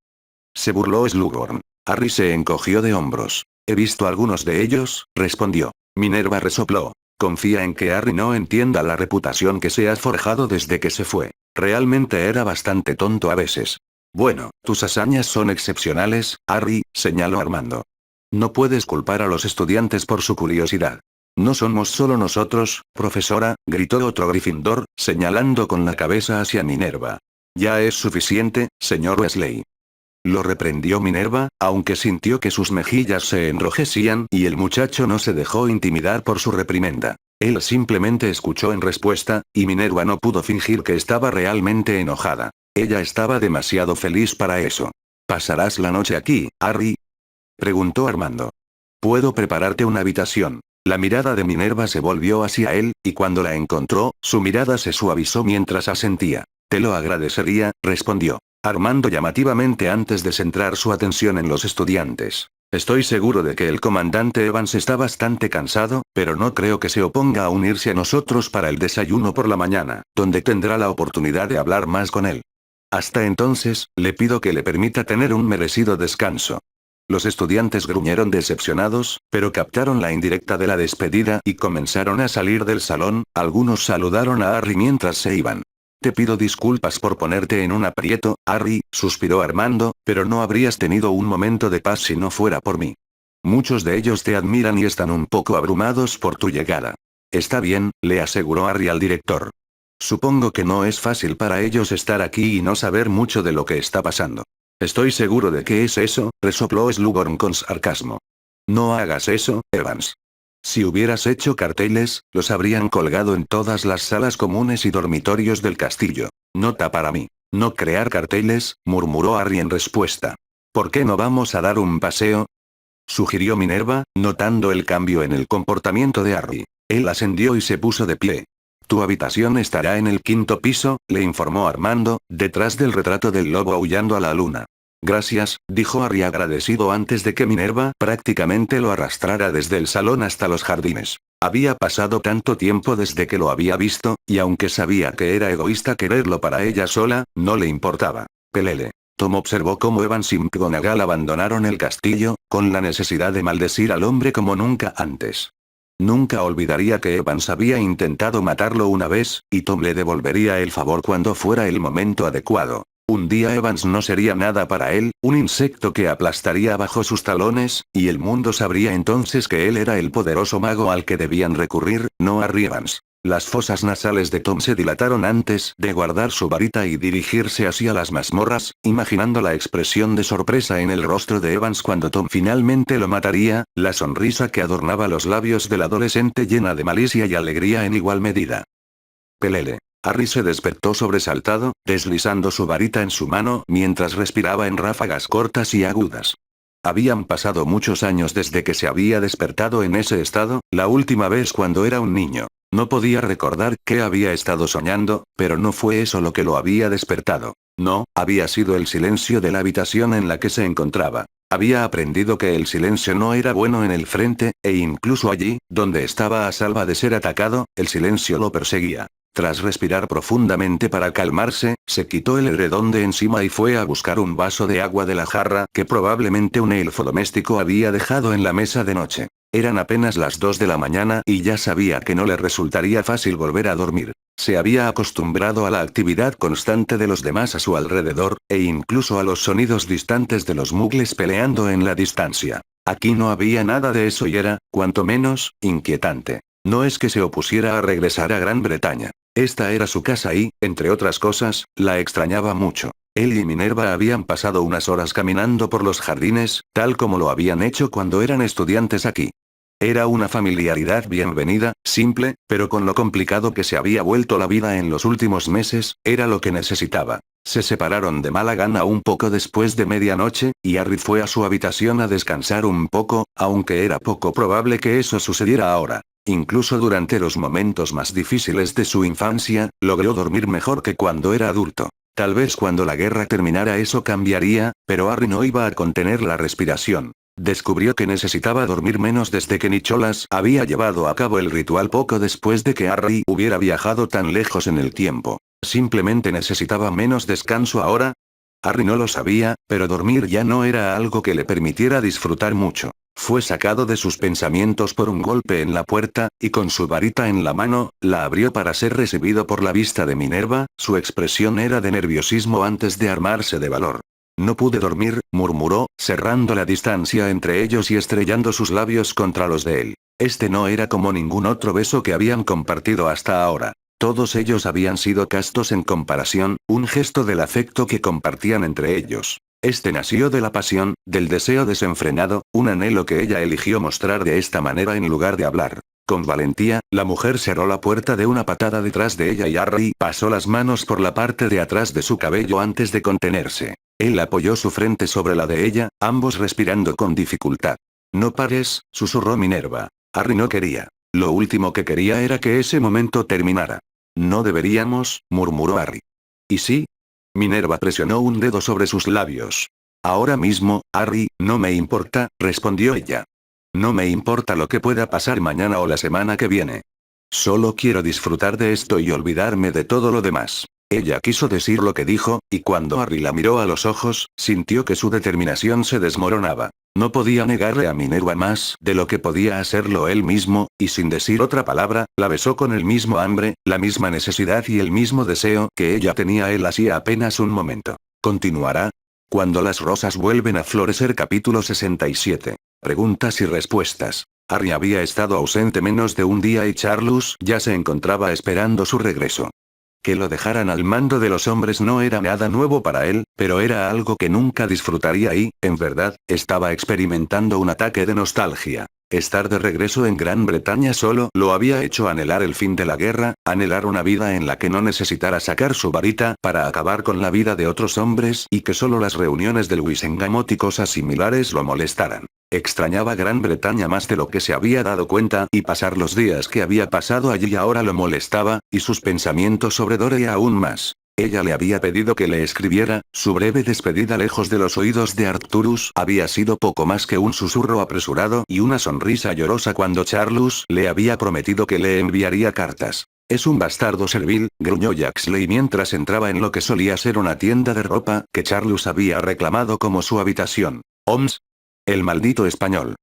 Se burló Slughorn. Harry se encogió de hombros. He visto algunos de ellos, respondió. Minerva resopló. Confía en que Harry no entienda la reputación que se ha forjado desde que se fue. Realmente era bastante tonto a veces. Bueno, tus hazañas son excepcionales, Harry, señaló Armando. No puedes culpar a los estudiantes por su curiosidad. No somos solo nosotros, profesora, gritó otro Gryffindor, señalando con la cabeza hacia Minerva. Ya es suficiente, señor Weasley. Lo reprendió Minerva, aunque sintió que sus mejillas se enrojecían y el muchacho no se dejó intimidar por su reprimenda. Él simplemente escuchó en respuesta, y Minerva no pudo fingir que estaba realmente enojada. Ella estaba demasiado feliz para eso. ¿Pasarás la noche aquí, Harry? Preguntó Armando. Puedo prepararte una habitación. La mirada de Minerva se volvió hacia él, y cuando la encontró, su mirada se suavizó mientras asentía. Te lo agradecería, respondió Armando llamativamente antes de centrar su atención en los estudiantes. Estoy seguro de que el comandante Evans está bastante cansado, pero no creo que se oponga a unirse a nosotros para el desayuno por la mañana, donde tendrá la oportunidad de hablar más con él. Hasta entonces, le pido que le permita tener un merecido descanso. Los estudiantes gruñeron decepcionados, pero captaron la indirecta de la despedida y comenzaron a salir del salón. Algunos saludaron a Harry mientras se iban. Te pido disculpas por ponerte en un aprieto, Harry, suspiró Armando, pero no habrías tenido un momento de paz si no fuera por mí. Muchos de ellos te admiran y están un poco abrumados por tu llegada. Está bien, le aseguró Harry al director. Supongo que no es fácil para ellos estar aquí y no saber mucho de lo que está pasando. Estoy seguro de que es eso, resopló Slughorn con sarcasmo. No hagas eso, Evans. Si hubieras hecho carteles, los habrían colgado en todas las salas comunes y dormitorios del castillo. Nota para mí. No crear carteles, murmuró Harry en respuesta. ¿Por qué no vamos a dar un paseo? Sugirió Minerva, notando el cambio en el comportamiento de Harry. Él ascendió y se puso de pie. Tu habitación estará en el 5.º piso, le informó Armando, detrás del retrato del lobo aullando a la luna. Gracias, dijo Harry agradecido antes de que Minerva prácticamente lo arrastrara desde el salón hasta los jardines. Había pasado tanto tiempo desde que lo había visto, y aunque sabía que era egoísta quererlo para ella sola, no le importaba. Pelele. Tom observó cómo Evans y McGonagall abandonaron el castillo, con la necesidad de maldecir al hombre como nunca antes. Nunca olvidaría que Evans había intentado matarlo una vez, y Tom le devolvería el favor cuando fuera el momento adecuado. Un día Evans no sería nada para él, un insecto que aplastaría bajo sus talones, y el mundo sabría entonces que él era el poderoso mago al que debían recurrir, no Harry Evans. Las fosas nasales de Tom se dilataron antes de guardar su varita y dirigirse hacia las mazmorras, imaginando la expresión de sorpresa en el rostro de Evans cuando Tom finalmente lo mataría, la sonrisa que adornaba los labios del adolescente llena de malicia y alegría en igual medida. Pelele. Harry se despertó sobresaltado, deslizando su varita en su mano mientras respiraba en ráfagas cortas y agudas. Habían pasado muchos años desde que se había despertado en ese estado, la última vez cuando era un niño. No podía recordar qué había estado soñando, pero no fue eso lo que lo había despertado. No, había sido el silencio de la habitación en la que se encontraba. Había aprendido que el silencio no era bueno en el frente, e incluso allí, donde estaba a salvo de ser atacado, el silencio lo perseguía. Tras respirar profundamente para calmarse, se quitó el edredón de encima y fue a buscar un vaso de agua de la jarra que probablemente un elfo doméstico había dejado en la mesa de noche. Eran apenas las 2 de la mañana y ya sabía que no le resultaría fácil volver a dormir. Se había acostumbrado a la actividad constante de los demás a su alrededor, e incluso a los sonidos distantes de los mugles peleando en la distancia. Aquí no había nada de eso y era, cuanto menos, inquietante. No es que se opusiera a regresar a Gran Bretaña. Esta era su casa y, entre otras cosas, la extrañaba mucho. Él y Minerva habían pasado unas horas caminando por los jardines, tal como lo habían hecho cuando eran estudiantes aquí. Era una familiaridad bienvenida, simple, pero con lo complicado que se había vuelto la vida en los últimos meses, era lo que necesitaba. Se separaron de mala gana un poco después de medianoche, y Harry fue a su habitación a descansar un poco, aunque era poco probable que eso sucediera ahora. Incluso durante los momentos más difíciles de su infancia, logró dormir mejor que cuando era adulto. Tal vez cuando la guerra terminara eso cambiaría, pero Harry no iba a contener la respiración. Descubrió que necesitaba dormir menos desde que Nicholas había llevado a cabo el ritual poco después de que Harry hubiera viajado tan lejos en el tiempo. Simplemente necesitaba menos descanso ahora. Harry no lo sabía, pero dormir ya no era algo que le permitiera disfrutar mucho. Fue sacado de sus pensamientos por un golpe en la puerta, y con su varita en la mano, la abrió para ser recibido por la vista de Minerva. Su expresión era de nerviosismo antes de armarse de valor. No pude dormir, murmuró, cerrando la distancia entre ellos y estrellando sus labios contra los de él. Este no era como ningún otro beso que habían compartido hasta ahora. Todos ellos habían sido castos en comparación, un gesto del afecto que compartían entre ellos. Este nació de la pasión, del deseo desenfrenado, un anhelo que ella eligió mostrar de esta manera en lugar de hablar. Con valentía, la mujer cerró la puerta de una patada detrás de ella y Harry pasó las manos por la parte de atrás de su cabello antes de contenerse. Él apoyó su frente sobre la de ella, ambos respirando con dificultad. No pares, susurró Minerva. Harry no quería. Lo último que quería era que ese momento terminara. No deberíamos, murmuró Harry. ¿Y sí? Minerva presionó un dedo sobre sus labios. Ahora mismo, Harry, no me importa, respondió ella. No me importa lo que pueda pasar mañana o la semana que viene. Solo quiero disfrutar de esto y olvidarme de todo lo demás. Ella quiso decir lo que dijo, y cuando Harry la miró a los ojos, sintió que su determinación se desmoronaba. No podía negarle a Minerva más de lo que podía hacerlo él mismo, y sin decir otra palabra, la besó con el mismo hambre, la misma necesidad y el mismo deseo que ella tenía él hacía apenas un momento. ¿Continuará? Cuando las rosas vuelven a florecer capítulo 67. Preguntas y respuestas. Harry había estado ausente menos de un día y Charles ya se encontraba esperando su regreso. Que lo dejaran al mando de los hombres no era nada nuevo para él, pero era algo que nunca disfrutaría y, en verdad, estaba experimentando un ataque de nostalgia. Estar de regreso en Gran Bretaña solo lo había hecho anhelar el fin de la guerra, anhelar una vida en la que no necesitara sacar su varita para acabar con la vida de otros hombres y que solo las reuniones del Wisengamot y cosas similares lo molestaran. Extrañaba Gran Bretaña más de lo que se había dado cuenta y pasar los días que había pasado allí ahora lo molestaba, y sus pensamientos sobre Dore aún más. Ella le había pedido que le escribiera, su breve despedida lejos de los oídos de Arcturus había sido poco más que un susurro apresurado y una sonrisa llorosa cuando Charles le había prometido que le enviaría cartas. Es un bastardo servil, gruñó Jaxley mientras entraba en lo que solía ser una tienda de ropa que Charles había reclamado como su habitación. «Oms. El maldito español».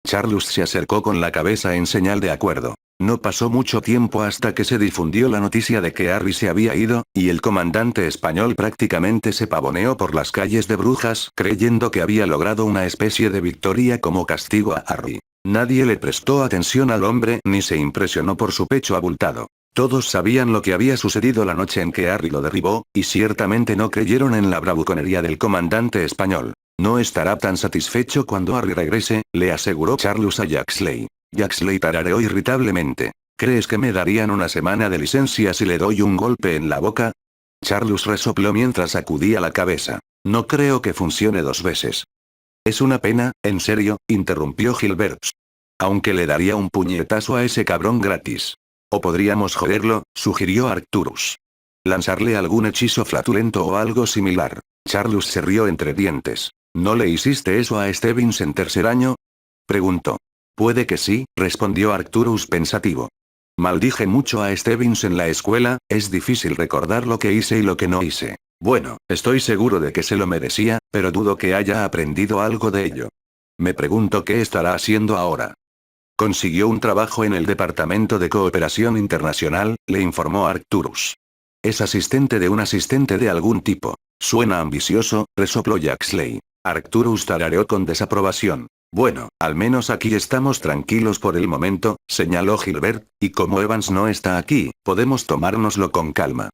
Charles se acercó con la cabeza en señal de acuerdo. No pasó mucho tiempo hasta que se difundió la noticia de que Harry se había ido, y el comandante español prácticamente se pavoneó por las calles de Brujas creyendo que había logrado una especie de victoria como castigo a Harry. Nadie le prestó atención al hombre ni se impresionó por su pecho abultado. Todos sabían lo que había sucedido la noche en que Harry lo derribó, y ciertamente no creyeron en la bravuconería del comandante español. No estará tan satisfecho cuando Harry regrese, le aseguró Charles a Jaxley. Jaxley tarareó irritablemente. ¿Crees que me darían una semana de licencia si le doy un golpe en la boca? Charles resopló mientras sacudía la cabeza. No creo que funcione dos veces. Es una pena, en serio, interrumpió Gilbert. Aunque le daría un puñetazo a ese cabrón gratis. O podríamos joderlo, sugirió Arcturus. Lanzarle algún hechizo flatulento o algo similar. Charles se rió entre dientes. ¿No le hiciste eso a Stebbins en tercer año? Preguntó. Puede que sí, respondió Arcturus pensativo. Maldije mucho a Stebbins en la escuela, es difícil recordar lo que hice y lo que no hice. Bueno, estoy seguro de que se lo merecía, pero dudo que haya aprendido algo de ello. Me pregunto qué estará haciendo ahora. Consiguió un trabajo en el Departamento de Cooperación Internacional, le informó Arcturus. Es asistente de un asistente de algún tipo. Suena ambicioso, resopló Jaxley. Arcturus tarareó con desaprobación. Bueno, al menos aquí estamos tranquilos por el momento, señaló Gilbert, y como Evans no está aquí, podemos tomárnoslo con calma.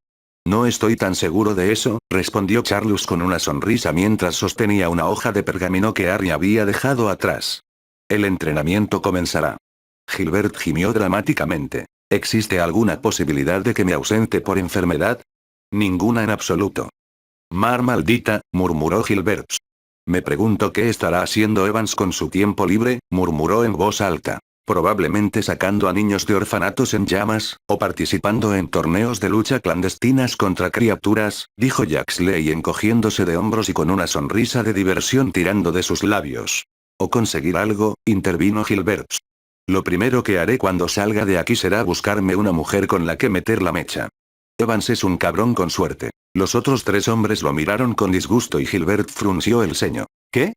No estoy tan seguro de eso, respondió Charles con una sonrisa mientras sostenía una hoja de pergamino que Harry había dejado atrás. El entrenamiento comenzará. Gilbert gimió dramáticamente. ¿Existe alguna posibilidad de que me ausente por enfermedad? Ninguna en absoluto. Mar maldita, murmuró Gilbert. Me pregunto qué estará haciendo Evans con su tiempo libre, murmuró en voz alta. Probablemente sacando a niños de orfanatos en llamas, o participando en torneos de lucha clandestinas contra criaturas, dijo Jaxley encogiéndose de hombros y con una sonrisa de diversión tirando de sus labios. O conseguir algo, intervino Gilbert. Lo primero que haré cuando salga de aquí será buscarme una mujer con la que meter la mecha. Evans es un cabrón con suerte. Los otros tres hombres lo miraron con disgusto y Gilbert frunció el ceño. ¿Qué?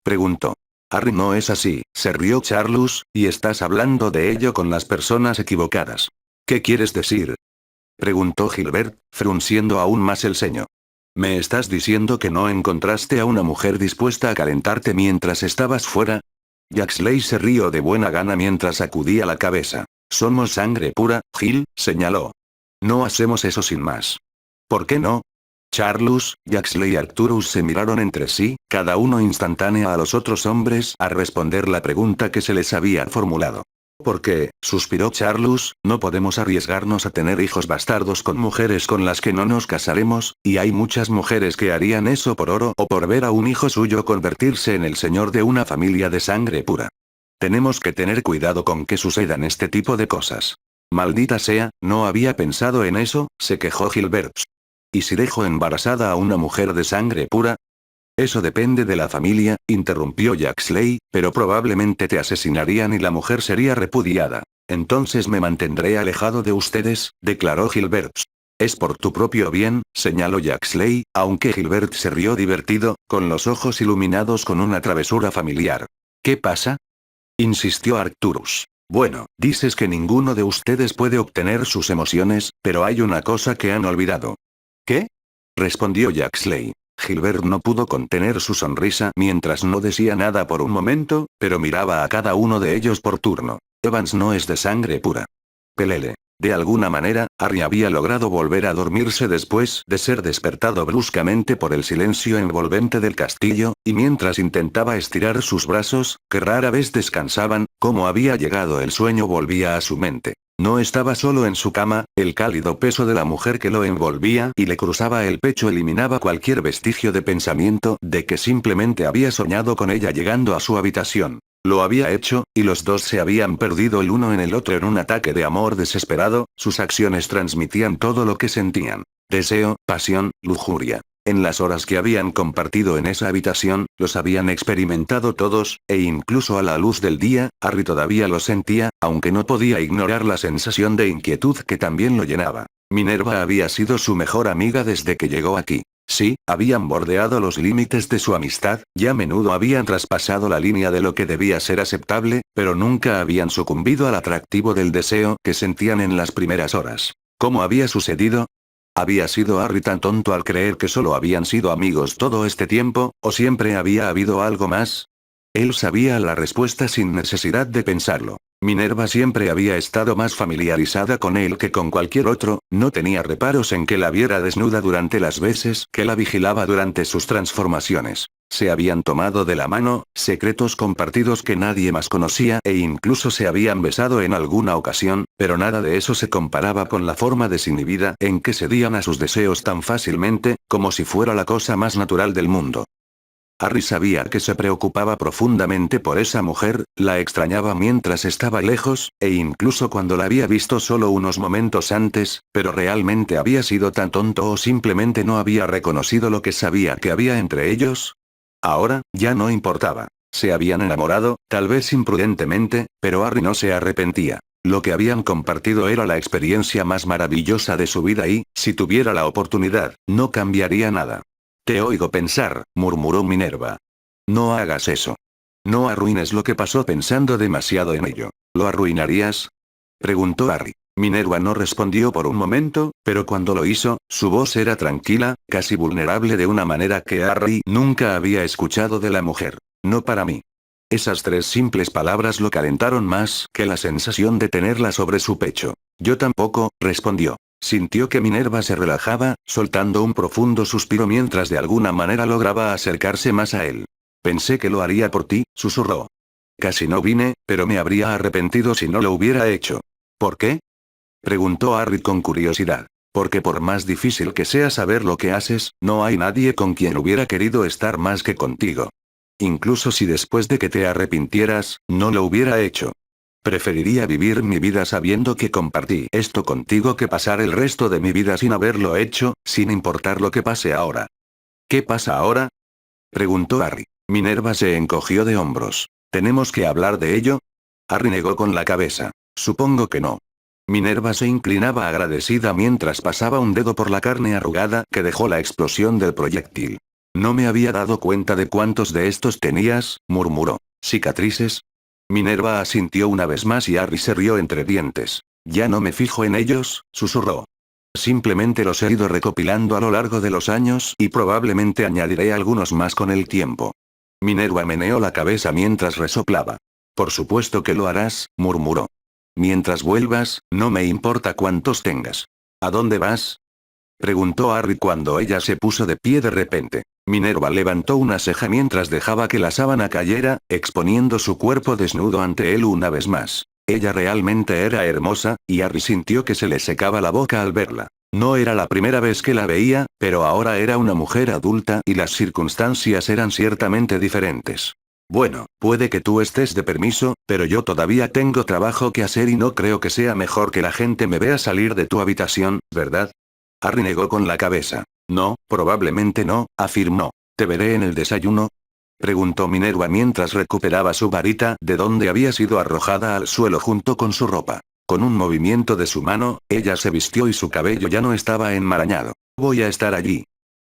Preguntó. Harry, no es así, se rió Charles, y estás hablando de ello con las personas equivocadas. ¿Qué quieres decir? Preguntó Gilbert, frunciendo aún más el ceño. ¿Me estás diciendo que no encontraste a una mujer dispuesta a calentarte mientras estabas fuera? Jaxley se rió de buena gana mientras sacudía la cabeza. Somos sangre pura, Gil, señaló. No hacemos eso sin más. ¿Por qué no? Charles, Jaxley y Arcturus se miraron entre sí, cada uno instantánea a los otros hombres a responder la pregunta que se les había formulado. Porque, suspiró Charles, no podemos arriesgarnos a tener hijos bastardos con mujeres con las que no nos casaremos, y hay muchas mujeres que harían eso por oro o por ver a un hijo suyo convertirse en el señor de una familia de sangre pura. Tenemos que tener cuidado con que sucedan este tipo de cosas. Maldita sea, no había pensado en eso, se quejó Gilbert. ¿Y si dejo embarazada a una mujer de sangre pura? Eso depende de la familia, interrumpió Jaxley, pero probablemente te asesinarían y la mujer sería repudiada. Entonces me mantendré alejado de ustedes, declaró Gilbert. Es por tu propio bien, señaló Jaxley, aunque Gilbert se rió divertido, con los ojos iluminados con una travesura familiar. ¿Qué pasa? Insistió Arcturus. Bueno, dices que ninguno de ustedes puede obtener sus emociones, pero hay una cosa que han olvidado. ¿Qué? Respondió Jaxley. Gilbert no pudo contener su sonrisa mientras no decía nada por un momento, pero miraba a cada uno de ellos por turno. Evans no es de sangre pura. Pelele. De alguna manera, Harry había logrado volver a dormirse después de ser despertado bruscamente por el silencio envolvente del castillo, y mientras intentaba estirar sus brazos, que rara vez descansaban, como había llegado el sueño volvía a su mente. No estaba solo en su cama, el cálido peso de la mujer que lo envolvía y le cruzaba el pecho eliminaba cualquier vestigio de pensamiento de que simplemente había soñado con ella llegando a su habitación. Lo había hecho, y los dos se habían perdido el uno en el otro en un ataque de amor desesperado, sus acciones transmitían todo lo que sentían. Deseo, pasión, lujuria. En las horas que habían compartido en esa habitación, los habían experimentado todos, e incluso a la luz del día, Harry todavía lo sentía, aunque no podía ignorar la sensación de inquietud que también lo llenaba. Minerva había sido su mejor amiga desde que llegó aquí. Sí, habían bordeado los límites de su amistad, y a menudo habían traspasado la línea de lo que debía ser aceptable, pero nunca habían sucumbido al atractivo del deseo que sentían en las primeras horas. ¿Cómo había sucedido? ¿Había sido Harry tan tonto al creer que solo habían sido amigos todo este tiempo, o siempre había habido algo más? Él sabía la respuesta sin necesidad de pensarlo. Minerva siempre había estado más familiarizada con él que con cualquier otro, no tenía reparos en que la viera desnuda durante las veces que la vigilaba durante sus transformaciones. Se habían tomado de la mano, secretos compartidos que nadie más conocía e incluso se habían besado en alguna ocasión, pero nada de eso se comparaba con la forma desinhibida en que cedían a sus deseos tan fácilmente, como si fuera la cosa más natural del mundo. Harry sabía que se preocupaba profundamente por esa mujer, la extrañaba mientras estaba lejos, e incluso cuando la había visto solo unos momentos antes, pero realmente había sido tan tonto o simplemente no había reconocido lo que sabía que había entre ellos. Ahora, ya no importaba. Se habían enamorado, tal vez imprudentemente, pero Harry no se arrepentía. Lo que habían compartido era la experiencia más maravillosa de su vida y, si tuviera la oportunidad, no cambiaría nada. Te oigo pensar, murmuró Minerva. No hagas eso. No arruines lo que pasó pensando demasiado en ello. ¿Lo arruinarías? Preguntó Harry. Minerva no respondió por un momento, pero cuando lo hizo, su voz era tranquila, casi vulnerable de una manera que Harry nunca había escuchado de la mujer. No para mí. Esas 3 simples palabras lo calentaron más que la sensación de tenerla sobre su pecho. Yo tampoco, respondió. Sintió que Minerva se relajaba, soltando un profundo suspiro mientras de alguna manera lograba acercarse más a él. Pensé que lo haría por ti, susurró. Casi no vine, pero me habría arrepentido si no lo hubiera hecho. ¿Por qué? Preguntó Harry con curiosidad. Porque por más difícil que sea saber lo que haces, no hay nadie con quien hubiera querido estar más que contigo. Incluso si después de que te arrepintieras, no lo hubiera hecho. Preferiría vivir mi vida sabiendo que compartí esto contigo que pasar el resto de mi vida sin haberlo hecho, sin importar lo que pase ahora. ¿Qué pasa ahora? Preguntó Harry. Minerva se encogió de hombros. ¿Tenemos que hablar de ello? Harry negó con la cabeza. Supongo que no. Minerva se inclinaba agradecida mientras pasaba un dedo por la carne arrugada que dejó la explosión del proyectil. No me había dado cuenta de cuántos de estos tenías, murmuró. ¿Cicatrices? Minerva asintió una vez más y Harry se rió entre dientes. Ya no me fijo en ellos, susurró. Simplemente los he ido recopilando a lo largo de los años y probablemente añadiré algunos más con el tiempo. Minerva meneó la cabeza mientras resoplaba. Por supuesto que lo harás, murmuró. Mientras vuelvas, no me importa cuántos tengas. ¿A dónde vas? Preguntó Harry cuando ella se puso de pie de repente. Minerva levantó una ceja mientras dejaba que la sábana cayera, exponiendo su cuerpo desnudo ante él una vez más. Ella realmente era hermosa, y Harry sintió que se le secaba la boca al verla. No era la primera vez que la veía, pero ahora era una mujer adulta y las circunstancias eran ciertamente diferentes. Bueno, puede que tú estés de permiso, pero yo todavía tengo trabajo que hacer y no creo que sea mejor que la gente me vea salir de tu habitación, ¿verdad? Harry negó con la cabeza. No, probablemente no, afirmó. ¿Te veré en el desayuno? Preguntó Minerva mientras recuperaba su varita de donde había sido arrojada al suelo junto con su ropa. Con un movimiento de su mano, ella se vistió y su cabello ya no estaba enmarañado. Voy a estar allí.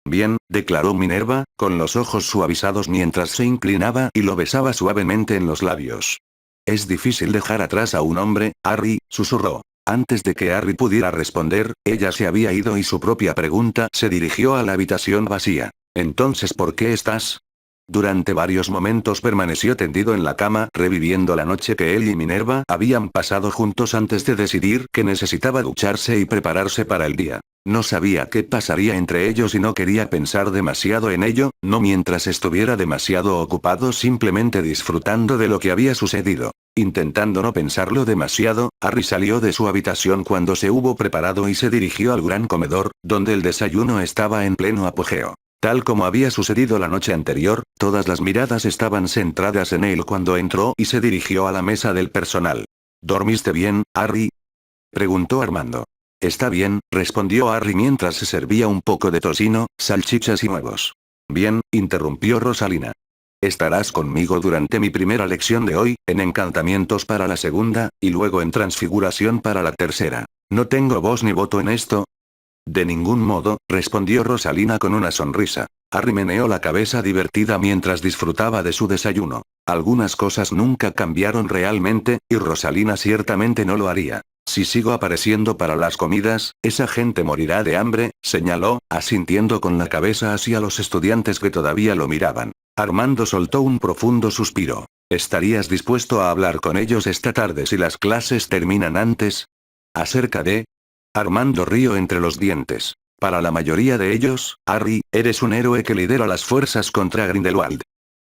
Bien, declaró Minerva, con los ojos suavizados mientras se inclinaba y lo besaba suavemente en los labios. Es difícil dejar atrás a un hombre, Harry, susurró. Antes de que Harry pudiera responder, ella se había ido y su propia pregunta se dirigió a la habitación vacía. Entonces, ¿por qué estás? Durante varios momentos permaneció tendido en la cama, reviviendo la noche que él y Minerva habían pasado juntos antes de decidir que necesitaba ducharse y prepararse para el día. No sabía qué pasaría entre ellos y no quería pensar demasiado en ello, no mientras estuviera demasiado ocupado simplemente disfrutando de lo que había sucedido. Intentando no pensarlo demasiado, Harry salió de su habitación cuando se hubo preparado y se dirigió al gran comedor, donde el desayuno estaba en pleno apogeo. Tal como había sucedido la noche anterior, todas las miradas estaban centradas en él cuando entró y se dirigió a la mesa del personal. ¿Dormiste bien, Harry? Preguntó Armando. Está bien, respondió Harry mientras se servía un poco de tocino, salchichas y huevos. Bien, interrumpió Rosalina. Estarás conmigo durante mi primera lección de hoy, en encantamientos para la segunda, y luego en transfiguración para la tercera. ¿No tengo voz ni voto en esto? De ningún modo, respondió Rosalina con una sonrisa. Harry meneó la cabeza divertida mientras disfrutaba de su desayuno. Algunas cosas nunca cambiaron realmente, y Rosalina ciertamente no lo haría. Si sigo apareciendo para las comidas, esa gente morirá de hambre, señaló, asintiendo con la cabeza hacia los estudiantes que todavía lo miraban. Armando soltó un profundo suspiro. ¿Estarías dispuesto a hablar con ellos esta tarde si las clases terminan antes? ¿Acerca de? Armando rió entre los dientes. Para la mayoría de ellos, Harry, eres un héroe que lidera las fuerzas contra Grindelwald.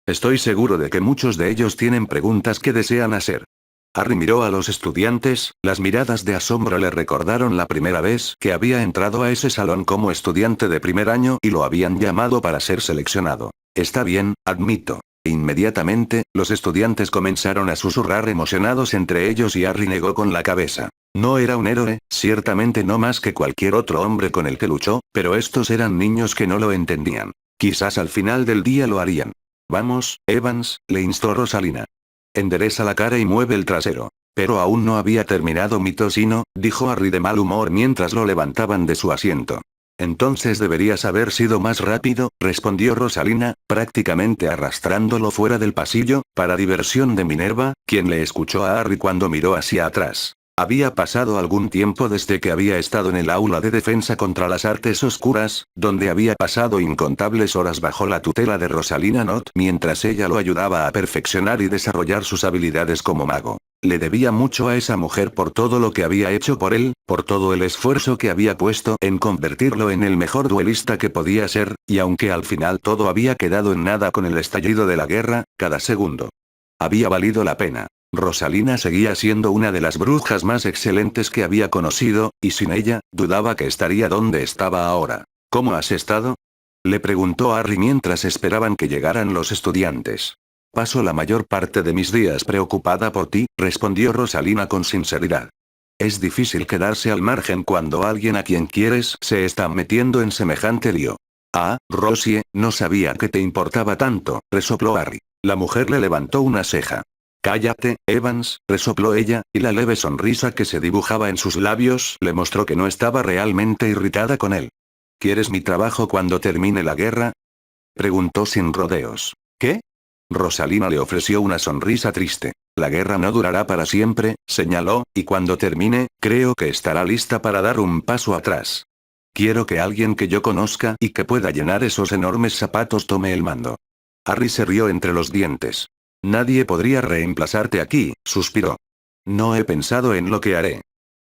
Estoy seguro de que muchos de ellos tienen preguntas que desean hacer. Harry miró a los estudiantes, las miradas de asombro le recordaron la primera vez que había entrado a ese salón como estudiante de primer año y lo habían llamado para ser seleccionado. Está bien, admito. Inmediatamente, los estudiantes comenzaron a susurrar emocionados entre ellos y Harry negó con la cabeza. No era un héroe, ciertamente no más que cualquier otro hombre con el que luchó, pero estos eran niños que no lo entendían. Quizás al final del día lo harían. Vamos, Evans, le instó Rosalina. Endereza la cara y mueve el trasero. Pero aún no había terminado mi tocino, dijo Harry de mal humor mientras lo levantaban de su asiento. Entonces deberías haber sido más rápido, respondió Rosalina, prácticamente arrastrándolo fuera del pasillo, para diversión de Minerva, quien le escuchó a Harry cuando miró hacia atrás. Había pasado algún tiempo desde que había estado en el aula de defensa contra las artes oscuras, donde había pasado incontables horas bajo la tutela de Rosalina Knott mientras ella lo ayudaba a perfeccionar y desarrollar sus habilidades como mago. Le debía mucho a esa mujer por todo lo que había hecho por él, por todo el esfuerzo que había puesto en convertirlo en el mejor duelista que podía ser, y aunque al final todo había quedado en nada con el estallido de la guerra, cada segundo había valido la pena. Rosalina seguía siendo una de las brujas más excelentes que había conocido, y sin ella, dudaba que estaría donde estaba ahora. ¿Cómo has estado?, le preguntó Harry mientras esperaban que llegaran los estudiantes. Paso la mayor parte de mis días preocupada por ti, respondió Rosalina con sinceridad. Es difícil quedarse al margen cuando alguien a quien quieres se está metiendo en semejante lío. Ah, Rosie, no sabía que te importaba tanto, resopló Harry. La mujer le levantó una ceja. Cállate, Evans, resopló ella, y la leve sonrisa que se dibujaba en sus labios le mostró que no estaba realmente irritada con él. ¿Quieres mi trabajo cuando termine la guerra?, preguntó sin rodeos. ¿Qué? Rosalina le ofreció una sonrisa triste. La guerra no durará para siempre, señaló, y cuando termine, creo que estará lista para dar un paso atrás. Quiero que alguien que yo conozca y que pueda llenar esos enormes zapatos tome el mando. Harry se rió entre los dientes. Nadie podría reemplazarte aquí, suspiró. No he pensado en lo que haré.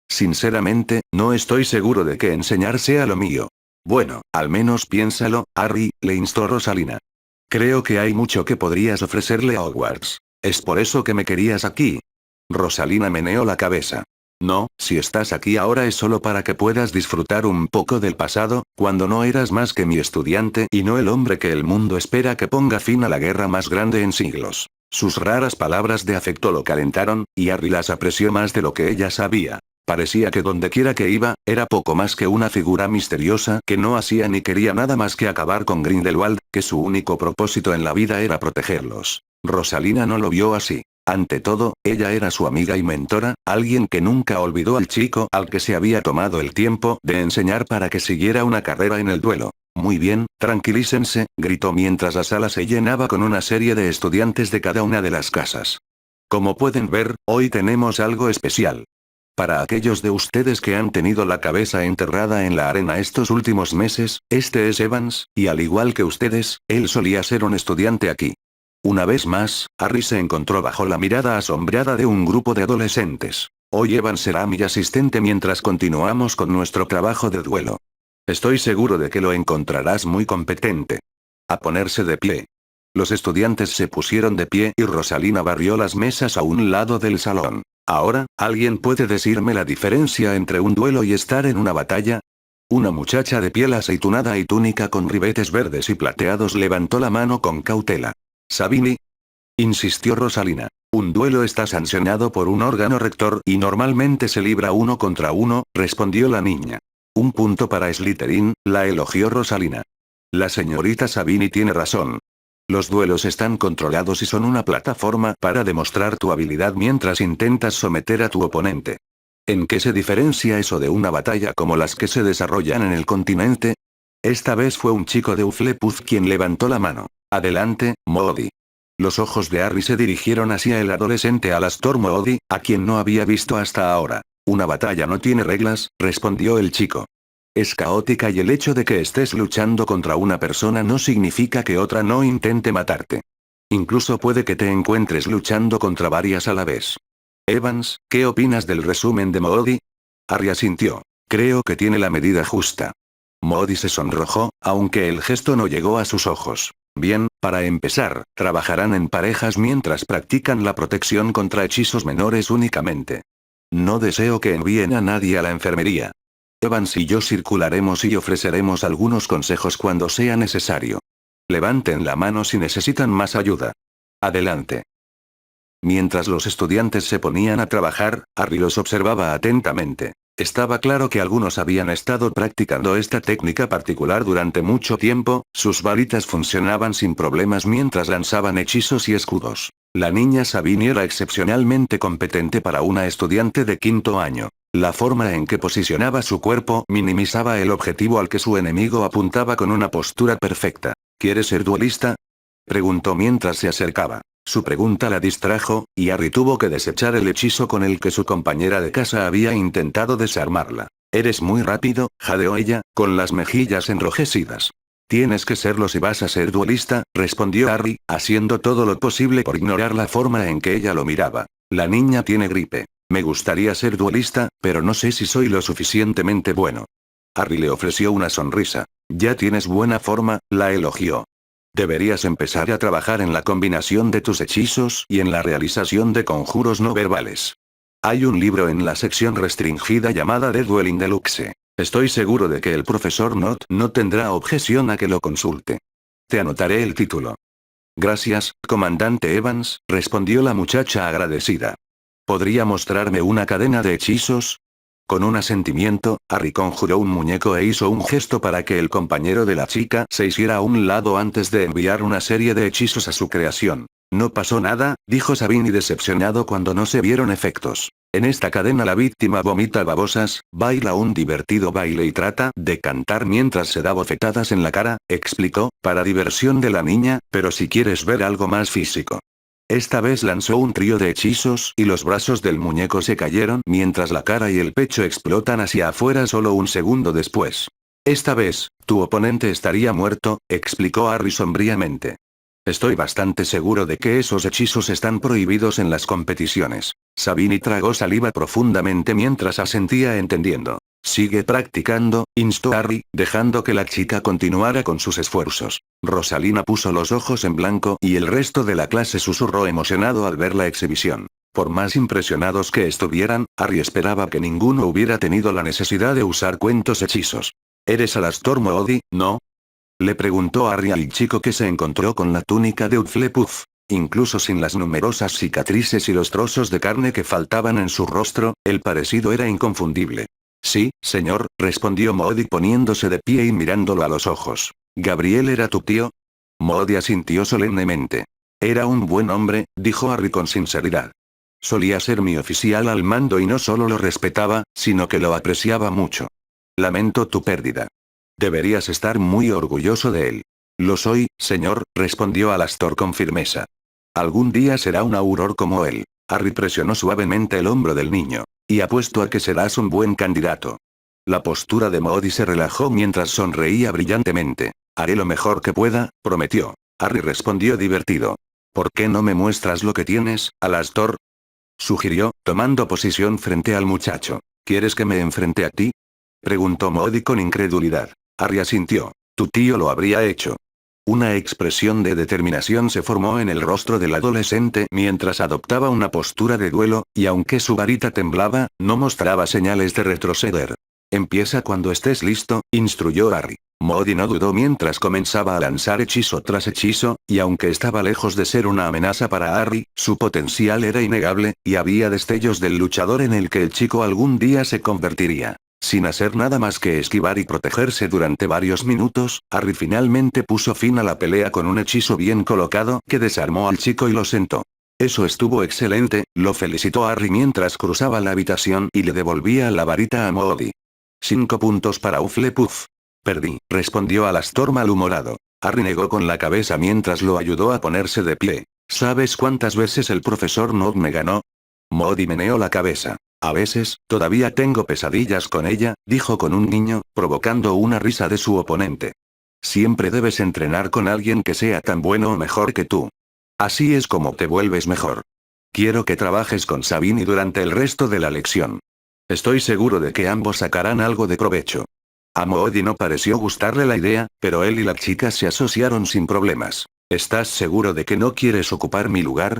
Sinceramente, no estoy seguro de que enseñar sea lo mío. Bueno, al menos piénsalo, Harry, le instó Rosalina. Creo que hay mucho que podrías ofrecerle a Hogwarts. ¿Es por eso que me querías aquí? Rosalina meneó la cabeza. No, si estás aquí ahora es solo para que puedas disfrutar un poco del pasado, cuando no eras más que mi estudiante y no el hombre que el mundo espera que ponga fin a la guerra más grande en siglos. Sus raras palabras de afecto lo calentaron, y Harry las apreció más de lo que ella sabía. Parecía que dondequiera que iba, era poco más que una figura misteriosa que no hacía ni quería nada más que acabar con Grindelwald, que su único propósito en la vida era protegerlos. Rosalina no lo vio así. Ante todo, ella era su amiga y mentora, alguien que nunca olvidó al chico al que se había tomado el tiempo de enseñar para que siguiera una carrera en el duelo. Muy bien, tranquilícense, gritó mientras la sala se llenaba con una serie de estudiantes de cada una de las casas. Como pueden ver, hoy tenemos algo especial. Para aquellos de ustedes que han tenido la cabeza enterrada en la arena estos últimos meses, este es Evans, y al igual que ustedes, él solía ser un estudiante aquí. Una vez más, Harry se encontró bajo la mirada asombrada de un grupo de adolescentes. Hoy Evans será mi asistente mientras continuamos con nuestro trabajo de duelo. Estoy seguro de que lo encontrarás muy competente. A ponerse de pie. Los estudiantes se pusieron de pie y Rosalina barrió las mesas a un lado del salón. Ahora, ¿alguien puede decirme la diferencia entre un duelo y estar en una batalla? Una muchacha de piel aceitunada y túnica con ribetes verdes y plateados levantó la mano con cautela. ¿Sabini?, insistió Rosalina. Un duelo está sancionado por un órgano rector y normalmente se libra uno contra uno, respondió la niña. Un punto para Slytherin, la elogió Rosalina. La señorita Sabini tiene razón. Los duelos están controlados y son una plataforma para demostrar tu habilidad mientras intentas someter a tu oponente. ¿En qué se diferencia eso de una batalla como las que se desarrollan en el continente? Esta vez fue un chico de Hufflepuff quien levantó la mano. Adelante, Moody. Los ojos de Harry se dirigieron hacia el adolescente Alastor Moody, a quien no había visto hasta ahora. Una batalla no tiene reglas, respondió el chico. Es caótica y el hecho de que estés luchando contra una persona no significa que otra no intente matarte. Incluso puede que te encuentres luchando contra varias a la vez. Evans, ¿qué opinas del resumen de Moody? Harry asintió. Creo que tiene la medida justa. Moody se sonrojó, aunque el gesto no llegó a sus ojos. Bien, para empezar, trabajarán en parejas mientras practican la protección contra hechizos menores únicamente. No deseo que envíen a nadie a la enfermería. Evans y yo circularemos y ofreceremos algunos consejos cuando sea necesario. Levanten la mano si necesitan más ayuda. Adelante. Mientras los estudiantes se ponían a trabajar, Harry los observaba atentamente. Estaba claro que algunos habían estado practicando esta técnica particular durante mucho tiempo, sus varitas funcionaban sin problemas mientras lanzaban hechizos y escudos. La niña Sabine era excepcionalmente competente para una estudiante de quinto año. La forma en que posicionaba su cuerpo minimizaba el objetivo al que su enemigo apuntaba con una postura perfecta. ¿Quieres ser duelista?, preguntó mientras se acercaba. Su pregunta la distrajo, y Harry tuvo que desechar el hechizo con el que su compañera de casa había intentado desarmarla. Eres muy rápido, jadeó ella, con las mejillas enrojecidas. Tienes que serlo si vas a ser duelista, respondió Harry, haciendo todo lo posible por ignorar la forma en que ella lo miraba. La niña tiene gripe. Me gustaría ser duelista, pero no sé si soy lo suficientemente bueno. Harry le ofreció una sonrisa. Ya tienes buena forma, la elogió. Deberías empezar a trabajar en la combinación de tus hechizos y en la realización de conjuros no verbales. Hay un libro en la sección restringida llamada The Dueling Deluxe. Estoy seguro de que el profesor Nott no tendrá objeción a que lo consulte. Te anotaré el título. Gracias, comandante Evans, respondió la muchacha agradecida. ¿Podría mostrarme una cadena de hechizos? Con un asentimiento, Harry conjuró un muñeco e hizo un gesto para que el compañero de la chica se hiciera a un lado antes de enviar una serie de hechizos a su creación. No pasó nada, dijo Sabine decepcionado cuando no se vieron efectos. En esta cadena la víctima vomita babosas, baila un divertido baile y trata de cantar mientras se da bofetadas en la cara, explicó, para diversión de la niña, pero si quieres ver algo más físico. Esta vez lanzó un trío de hechizos y los brazos del muñeco se cayeron mientras la cara y el pecho explotan hacia afuera solo un segundo después. Esta vez, tu oponente estaría muerto, explicó Harry sombríamente. Estoy bastante seguro de que esos hechizos están prohibidos en las competiciones. Sabine tragó saliva profundamente mientras asentía entendiendo. Sigue practicando, instó Harry, dejando que la chica continuara con sus esfuerzos. Rosalina puso los ojos en blanco y el resto de la clase susurró emocionado al ver la exhibición. Por más impresionados que estuvieran, Harry esperaba que ninguno hubiera tenido la necesidad de usar cuentos hechizos. ¿Eres Alastor Moody, no?, le preguntó Harry al chico que se encontró con la túnica de Hufflepuff. Incluso sin las numerosas cicatrices y los trozos de carne que faltaban en su rostro, el parecido era inconfundible. Sí, señor, respondió Moody poniéndose de pie y mirándolo a los ojos. ¿Gabriel era tu tío? Moody asintió solemnemente. Era un buen hombre, dijo Harry con sinceridad. Solía ser mi oficial al mando y no solo lo respetaba, sino que lo apreciaba mucho. Lamento tu pérdida. Deberías estar muy orgulloso de él. Lo soy, señor, respondió Alastor con firmeza. Algún día será un auror como él. Harry presionó suavemente el hombro del niño. Y apuesto a que serás un buen candidato. La postura de Moody se relajó mientras sonreía brillantemente. Haré lo mejor que pueda, prometió. Harry respondió divertido. ¿Por qué no me muestras lo que tienes, Alastor?, sugirió, tomando posición frente al muchacho. ¿Quieres que me enfrente a ti?, preguntó Moody con incredulidad. Harry asintió. Tu tío lo habría hecho. Una expresión de determinación se formó en el rostro del adolescente mientras adoptaba una postura de duelo, y aunque su varita temblaba, no mostraba señales de retroceder. Empieza cuando estés listo, instruyó Harry. Moody no dudó mientras comenzaba a lanzar hechizo tras hechizo, y aunque estaba lejos de ser una amenaza para Harry, su potencial era innegable, y había destellos del luchador en el que el chico algún día se convertiría. Sin hacer nada más que esquivar y protegerse durante varios minutos, Harry finalmente puso fin a la pelea con un hechizo bien colocado que desarmó al chico y lo sentó. Eso estuvo excelente, lo felicitó Harry mientras cruzaba la habitación y le devolvía la varita a Moody. 5 puntos para Hufflepuff. Perdí, respondió Alastor malhumorado. Harry negó con la cabeza mientras lo ayudó a ponerse de pie. ¿Sabes cuántas veces el profesor Nott me ganó? Moody meneó la cabeza. A veces, todavía tengo pesadillas con ella, dijo con un guiño, provocando una risa de su oponente. Siempre debes entrenar con alguien que sea tan bueno o mejor que tú. Así es como te vuelves mejor. Quiero que trabajes con Sabine durante el resto de la lección. Estoy seguro de que ambos sacarán algo de provecho. A Moody no pareció gustarle la idea, pero él y la chica se asociaron sin problemas. ¿Estás seguro de que no quieres ocupar mi lugar?,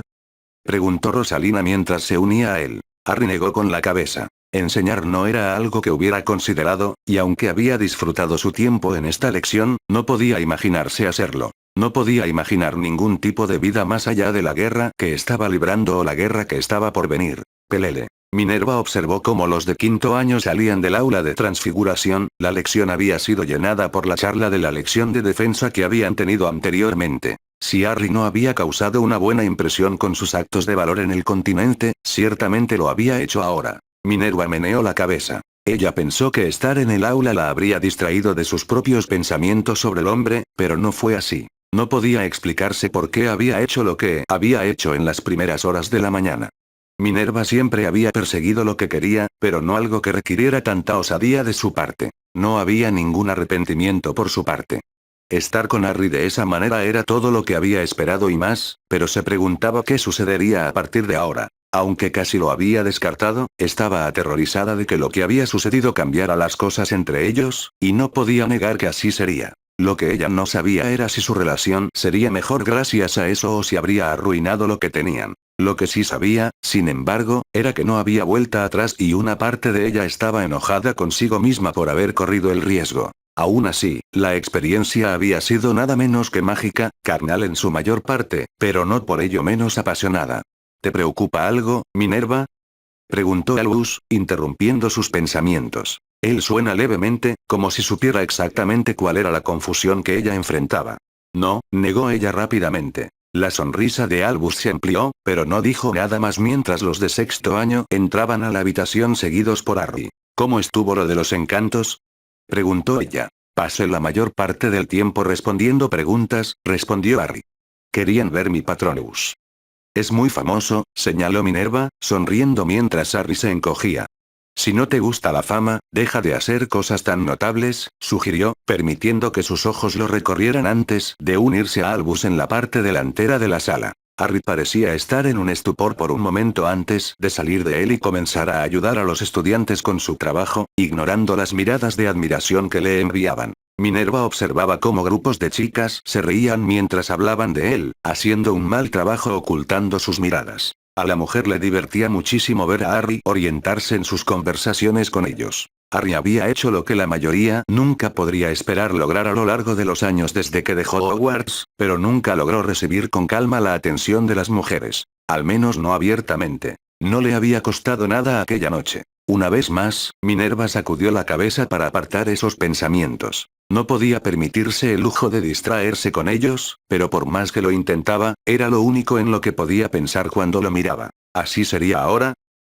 preguntó Rosalina mientras se unía a él. Harry negó con la cabeza. Enseñar no era algo que hubiera considerado, y aunque había disfrutado su tiempo en esta lección, no podía imaginarse hacerlo. No podía imaginar ningún tipo de vida más allá de la guerra que estaba librando o la guerra que estaba por venir. Pelele. Minerva observó cómo los de quinto año salían del aula de transfiguración, la lección había sido llenada por la charla de la lección de defensa que habían tenido anteriormente. Si Harry no había causado una buena impresión con sus actos de valor en el continente, ciertamente lo había hecho ahora. Minerva meneó la cabeza. Ella pensó que estar en el aula la habría distraído de sus propios pensamientos sobre el hombre, pero no fue así. No podía explicarse por qué había hecho lo que había hecho en las primeras horas de la mañana. Minerva siempre había perseguido lo que quería, pero no algo que requiriera tanta osadía de su parte. No había ningún arrepentimiento por su parte. Estar con Harry de esa manera era todo lo que había esperado y más, pero se preguntaba qué sucedería a partir de ahora. Aunque casi lo había descartado, estaba aterrorizada de que lo que había sucedido cambiara las cosas entre ellos, y no podía negar que así sería. Lo que ella no sabía era si su relación sería mejor gracias a eso o si habría arruinado lo que tenían. Lo que sí sabía, sin embargo, era que no había vuelta atrás y una parte de ella estaba enojada consigo misma por haber corrido el riesgo. Aún así, la experiencia había sido nada menos que mágica, carnal en su mayor parte, pero no por ello menos apasionada. ¿Te preocupa algo, Minerva?, preguntó Albus, interrumpiendo sus pensamientos. Él suena levemente, como si supiera exactamente cuál era la confusión que ella enfrentaba. No, negó ella rápidamente. La sonrisa de Albus se amplió, pero no dijo nada más mientras los de sexto año entraban a la habitación seguidos por Harry. ¿Cómo estuvo lo de los encantos?, preguntó ella. Pasé la mayor parte del tiempo respondiendo preguntas, respondió Harry. Querían ver mi Patronus. Es muy famoso, señaló Minerva, sonriendo mientras Harry se encogía. Si no te gusta la fama, deja de hacer cosas tan notables, sugirió, permitiendo que sus ojos lo recorrieran antes de unirse a Albus en la parte delantera de la sala. Harry parecía estar en un estupor por un momento antes de salir de él y comenzar a ayudar a los estudiantes con su trabajo, ignorando las miradas de admiración que le enviaban. Minerva observaba cómo grupos de chicas se reían mientras hablaban de él, haciendo un mal trabajo ocultando sus miradas. A la mujer le divertía muchísimo ver a Harry orientarse en sus conversaciones con ellos. Harry había hecho lo que la mayoría nunca podría esperar lograr a lo largo de los años desde que dejó Hogwarts, pero nunca logró recibir con calma la atención de las mujeres. Al menos no abiertamente. No le había costado nada aquella noche. Una vez más, Minerva sacudió la cabeza para apartar esos pensamientos. No podía permitirse el lujo de distraerse con ellos, pero por más que lo intentaba, era lo único en lo que podía pensar cuando lo miraba. ¿Así sería ahora?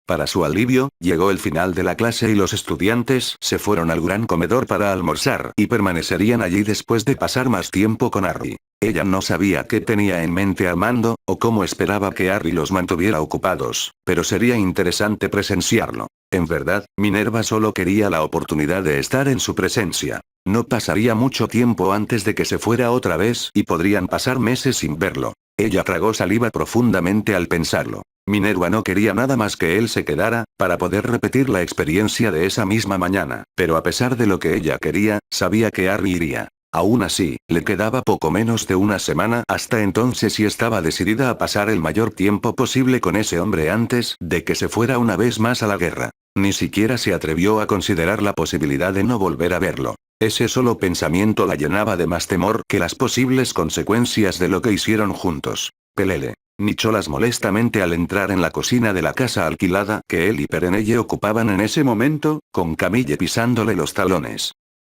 Para su alivio, llegó el final de la clase y los estudiantes se fueron al gran comedor para almorzar y permanecerían allí después de pasar más tiempo con Harry. Ella no sabía qué tenía en mente Armando, o cómo esperaba que Harry los mantuviera ocupados, pero sería interesante presenciarlo. En verdad, Minerva solo quería la oportunidad de estar en su presencia. No pasaría mucho tiempo antes de que se fuera otra vez y podrían pasar meses sin verlo. Ella tragó saliva profundamente al pensarlo. Minerva no quería nada más que él se quedara, para poder repetir la experiencia de esa misma mañana, pero a pesar de lo que ella quería, sabía que Harry iría. Aún así, le quedaba poco menos de una semana hasta entonces y estaba decidida a pasar el mayor tiempo posible con ese hombre antes de que se fuera una vez más a la guerra. Ni siquiera se atrevió a considerar la posibilidad de no volver a verlo. Ese solo pensamiento la llenaba de más temor que las posibles consecuencias de lo que hicieron juntos. Pelele. Nicholas molestamente al entrar en la cocina de la casa alquilada que él y Perenelle ocupaban en ese momento, con Camille pisándole los talones.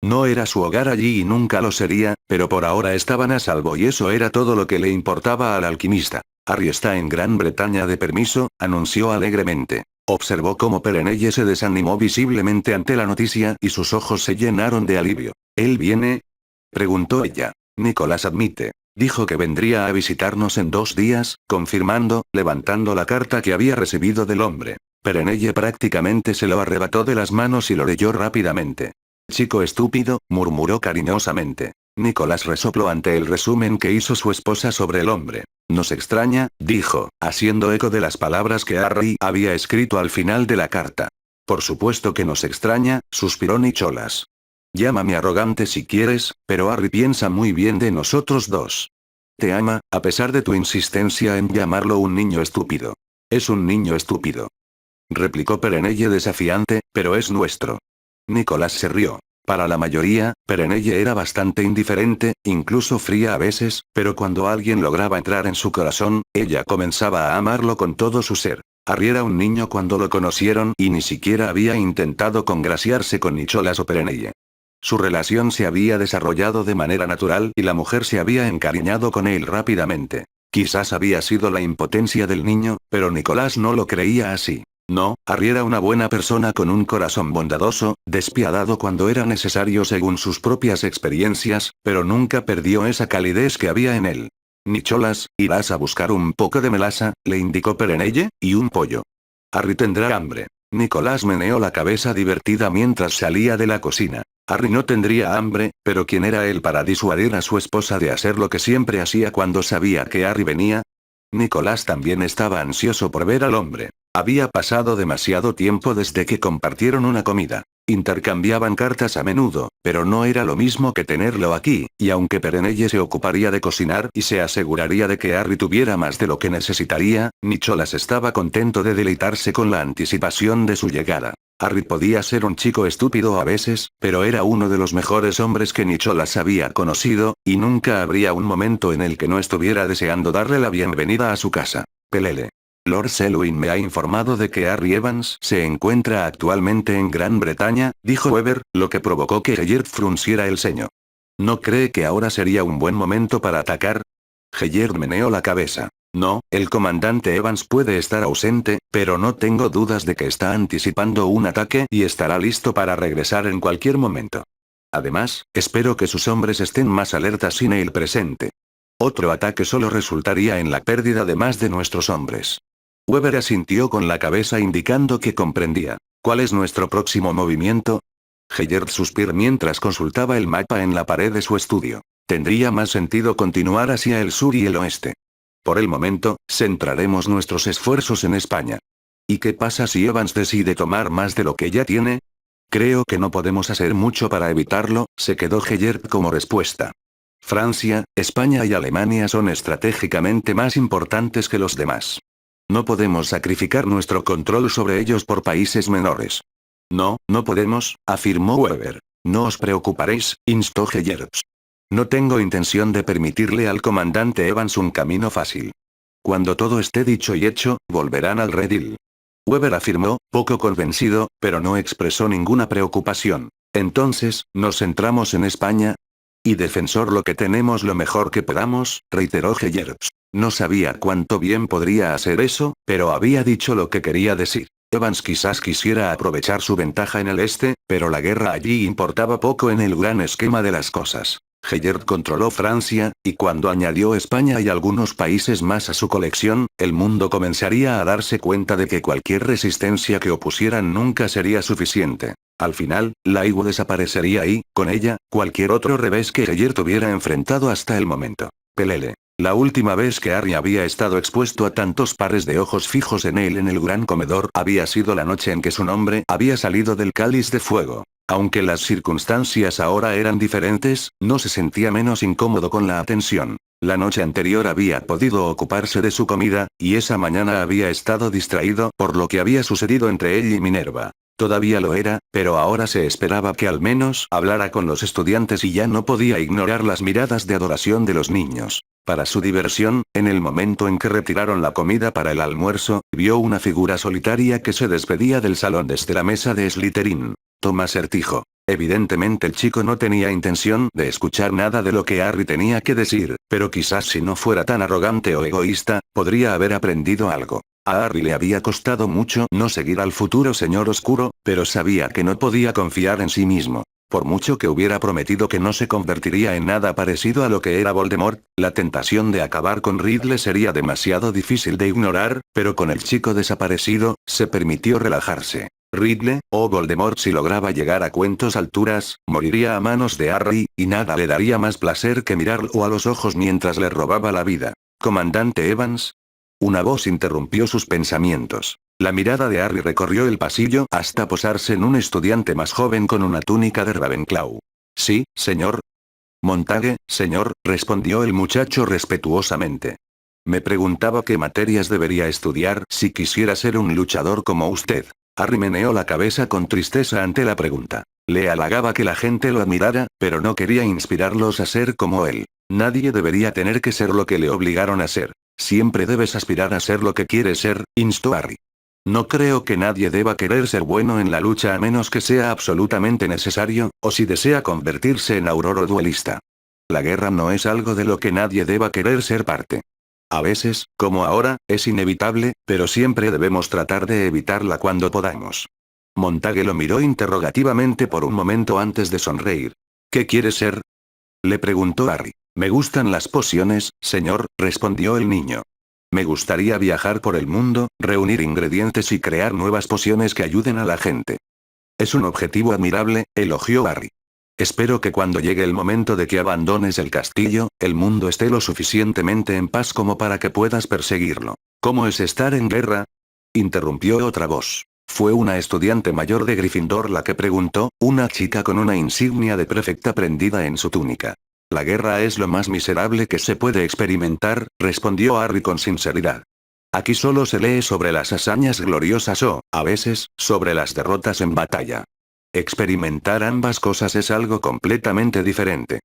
No era su hogar allí y nunca lo sería, pero por ahora estaban a salvo y eso era todo lo que le importaba al alquimista. Harry está en Gran Bretaña de permiso, anunció alegremente. Observó cómo Perenelle se desanimó visiblemente ante la noticia y sus ojos se llenaron de alivio. ¿Él viene?, preguntó ella. Nicholas admite. Dijo que vendría a visitarnos en 2 días, confirmando, levantando la carta que había recibido del hombre. Perenelle prácticamente se lo arrebató de las manos y lo leyó rápidamente. Chico estúpido, murmuró cariñosamente. Nicholas resopló ante el resumen que hizo su esposa sobre el hombre. Nos extraña, dijo, haciendo eco de las palabras que Harry había escrito al final de la carta. Por supuesto que nos extraña, suspiró Nicholas. Llámame arrogante si quieres, pero Harry piensa muy bien de nosotros dos. Te ama, a pesar de tu insistencia en llamarlo un niño estúpido. Es un niño estúpido, replicó Perenelle desafiante, pero es nuestro. Nicholas se rió. Para la mayoría, Perenelle era bastante indiferente, incluso fría a veces, pero cuando alguien lograba entrar en su corazón, ella comenzaba a amarlo con todo su ser. Harry era un niño cuando lo conocieron y ni siquiera había intentado congraciarse con Nicholas o Perenelle. Su relación se había desarrollado de manera natural y la mujer se había encariñado con él rápidamente. Quizás había sido la impotencia del niño, pero Nicolás no lo creía así. No, Harry era una buena persona con un corazón bondadoso, despiadado cuando era necesario según sus propias experiencias, pero nunca perdió esa calidez que había en él. Nicholas, irás a buscar un poco de melaza, le indicó Perenelle, y un pollo. Harry tendrá hambre. Nicolás meneó la cabeza divertida mientras salía de la cocina. Harry no tendría hambre, pero ¿quién era él para disuadir a su esposa de hacer lo que siempre hacía cuando sabía que Harry venía? Nicolás también estaba ansioso por ver al hombre. Había pasado demasiado tiempo desde que compartieron una comida. Intercambiaban cartas a menudo, pero no era lo mismo que tenerlo aquí, y aunque Perenelle se ocuparía de cocinar y se aseguraría de que Harry tuviera más de lo que necesitaría, Nicholas estaba contento de deleitarse con la anticipación de su llegada. Harry podía ser un chico estúpido a veces, pero era uno de los mejores hombres que Nicholas había conocido, y nunca habría un momento en el que no estuviera deseando darle la bienvenida a su casa. Pelele. Lord Selwyn me ha informado de que Harry Evans se encuentra actualmente en Gran Bretaña, dijo Weber, lo que provocó que Heyert frunciera el ceño. ¿No cree que ahora sería un buen momento para atacar? Heyert meneó la cabeza. No, el comandante Evans puede estar ausente, pero no tengo dudas de que está anticipando un ataque y estará listo para regresar en cualquier momento. Además, espero que sus hombres estén más alertas sin él presente. Otro ataque solo resultaría en la pérdida de más de nuestros hombres. Weber asintió con la cabeza indicando que comprendía. ¿Cuál es nuestro próximo movimiento? Heyert suspiró mientras consultaba el mapa en la pared de su estudio. Tendría más sentido continuar hacia el sur y el oeste. Por el momento, centraremos nuestros esfuerzos en España. ¿Y qué pasa si Evans decide tomar más de lo que ya tiene? Creo que no podemos hacer mucho para evitarlo, se quedó Heyert como respuesta. Francia, España y Alemania son estratégicamente más importantes que los demás. No podemos sacrificar nuestro control sobre ellos por países menores. No, no podemos, afirmó Weber. No os preocuparéis, instó Heyert. No tengo intención de permitirle al comandante Evans un camino fácil. Cuando todo esté dicho y hecho, volverán al redil. Weber afirmó, poco convencido, pero no expresó ninguna preocupación. Entonces, ¿nos centramos en España? Y defensor lo que tenemos lo mejor que podamos, reiteró Heyert. No sabía cuánto bien podría hacer eso, pero había dicho lo que quería decir. Evans quizás quisiera aprovechar su ventaja en el este, pero la guerra allí importaba poco en el gran esquema de las cosas. Heyert controló Francia, y cuando añadió España y algunos países más a su colección, el mundo comenzaría a darse cuenta de que cualquier resistencia que opusieran nunca sería suficiente. Al final, la IWA desaparecería y, con ella, cualquier otro revés que Heyert hubiera enfrentado hasta el momento. Pelele. La última vez que Harry había estado expuesto a tantos pares de ojos fijos en él en el gran comedor había sido la noche en que su nombre había salido del cáliz de fuego. Aunque las circunstancias ahora eran diferentes, no se sentía menos incómodo con la atención. La noche anterior había podido ocuparse de su comida, y esa mañana había estado distraído por lo que había sucedido entre él y Minerva. Todavía lo era, pero ahora se esperaba que al menos hablara con los estudiantes y ya no podía ignorar las miradas de adoración de los niños. Para su diversión, en el momento en que retiraron la comida para el almuerzo, vio una figura solitaria que se despedía del salón desde la mesa de Slytherin. Tom Acertijo. Evidentemente el chico no tenía intención de escuchar nada de lo que Harry tenía que decir, pero quizás si no fuera tan arrogante o egoísta, podría haber aprendido algo. A Harry le había costado mucho no seguir al futuro señor oscuro, pero sabía que no podía confiar en sí mismo. Por mucho que hubiera prometido que no se convertiría en nada parecido a lo que era Voldemort, la tentación de acabar con Ridley sería demasiado difícil de ignorar, pero con el chico desaparecido, se permitió relajarse. Ridley, o Voldemort si lograba llegar a cuentos alturas, moriría a manos de Harry, y nada le daría más placer que mirarlo a los ojos mientras le robaba la vida. ¿Comandante Evans? Una voz interrumpió sus pensamientos. La mirada de Harry recorrió el pasillo hasta posarse en un estudiante más joven con una túnica de Ravenclaw. Sí, señor. Montague, señor, respondió el muchacho respetuosamente. Me preguntaba qué materias debería estudiar si quisiera ser un luchador como usted. Harry meneó la cabeza con tristeza ante la pregunta. Le halagaba que la gente lo admirara, pero no quería inspirarlos a ser como él. Nadie debería tener que ser lo que le obligaron a ser. Siempre debes aspirar a ser lo que quieres ser, instó Harry. No creo que nadie deba querer ser bueno en la lucha a menos que sea absolutamente necesario, o si desea convertirse en auroro duelista. La guerra no es algo de lo que nadie deba querer ser parte. A veces, como ahora, es inevitable, pero siempre debemos tratar de evitarla cuando podamos. Montague lo miró interrogativamente por un momento antes de sonreír. ¿Qué quieres ser? Le preguntó Harry. Me gustan las pociones, señor, respondió el niño. Me gustaría viajar por el mundo, reunir ingredientes y crear nuevas pociones que ayuden a la gente. Es un objetivo admirable, elogió Harry. Espero que cuando llegue el momento de que abandones el castillo, el mundo esté lo suficientemente en paz como para que puedas perseguirlo. ¿Cómo es estar en guerra? Interrumpió otra voz. Fue una estudiante mayor de Gryffindor la que preguntó, una chica con una insignia de prefecta prendida en su túnica. La guerra es lo más miserable que se puede experimentar, respondió Harry con sinceridad. Aquí solo se lee sobre las hazañas gloriosas o, a veces, sobre las derrotas en batalla. Experimentar ambas cosas es algo completamente diferente.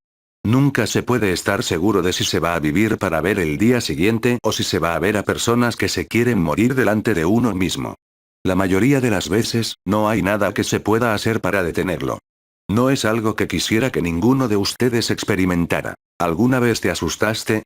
Nunca se puede estar seguro de si se va a vivir para ver el día siguiente o si se va a ver a personas que se quieren morir delante de uno mismo. La mayoría de las veces, no hay nada que se pueda hacer para detenerlo. No es algo que quisiera que ninguno de ustedes experimentara. ¿Alguna vez te asustaste?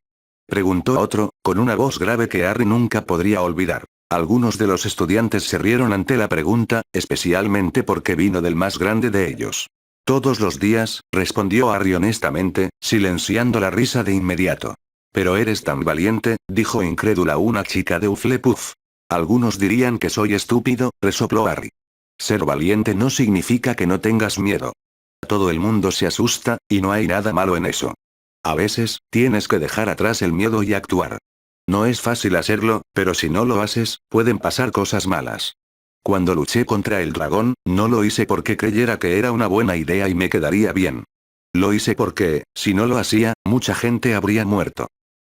Preguntó otro, con una voz grave que Harry nunca podría olvidar. Algunos de los estudiantes se rieron ante la pregunta, especialmente porque vino del más grande de ellos. Todos los días, respondió Harry honestamente, silenciando la risa de inmediato. Pero eres tan valiente, dijo incrédula una chica de Hufflepuff. Algunos dirían que soy estúpido, resopló Harry. Ser valiente no significa que no tengas miedo. Todo el mundo se asusta, y no hay nada malo en eso. A veces, tienes que dejar atrás el miedo y actuar. No es fácil hacerlo, pero si no lo haces, pueden pasar cosas malas. Cuando luché contra el dragón, no lo hice porque creyera que era una buena idea y me quedaría bien. Lo hice porque, si no lo hacía, mucha gente habría muerto.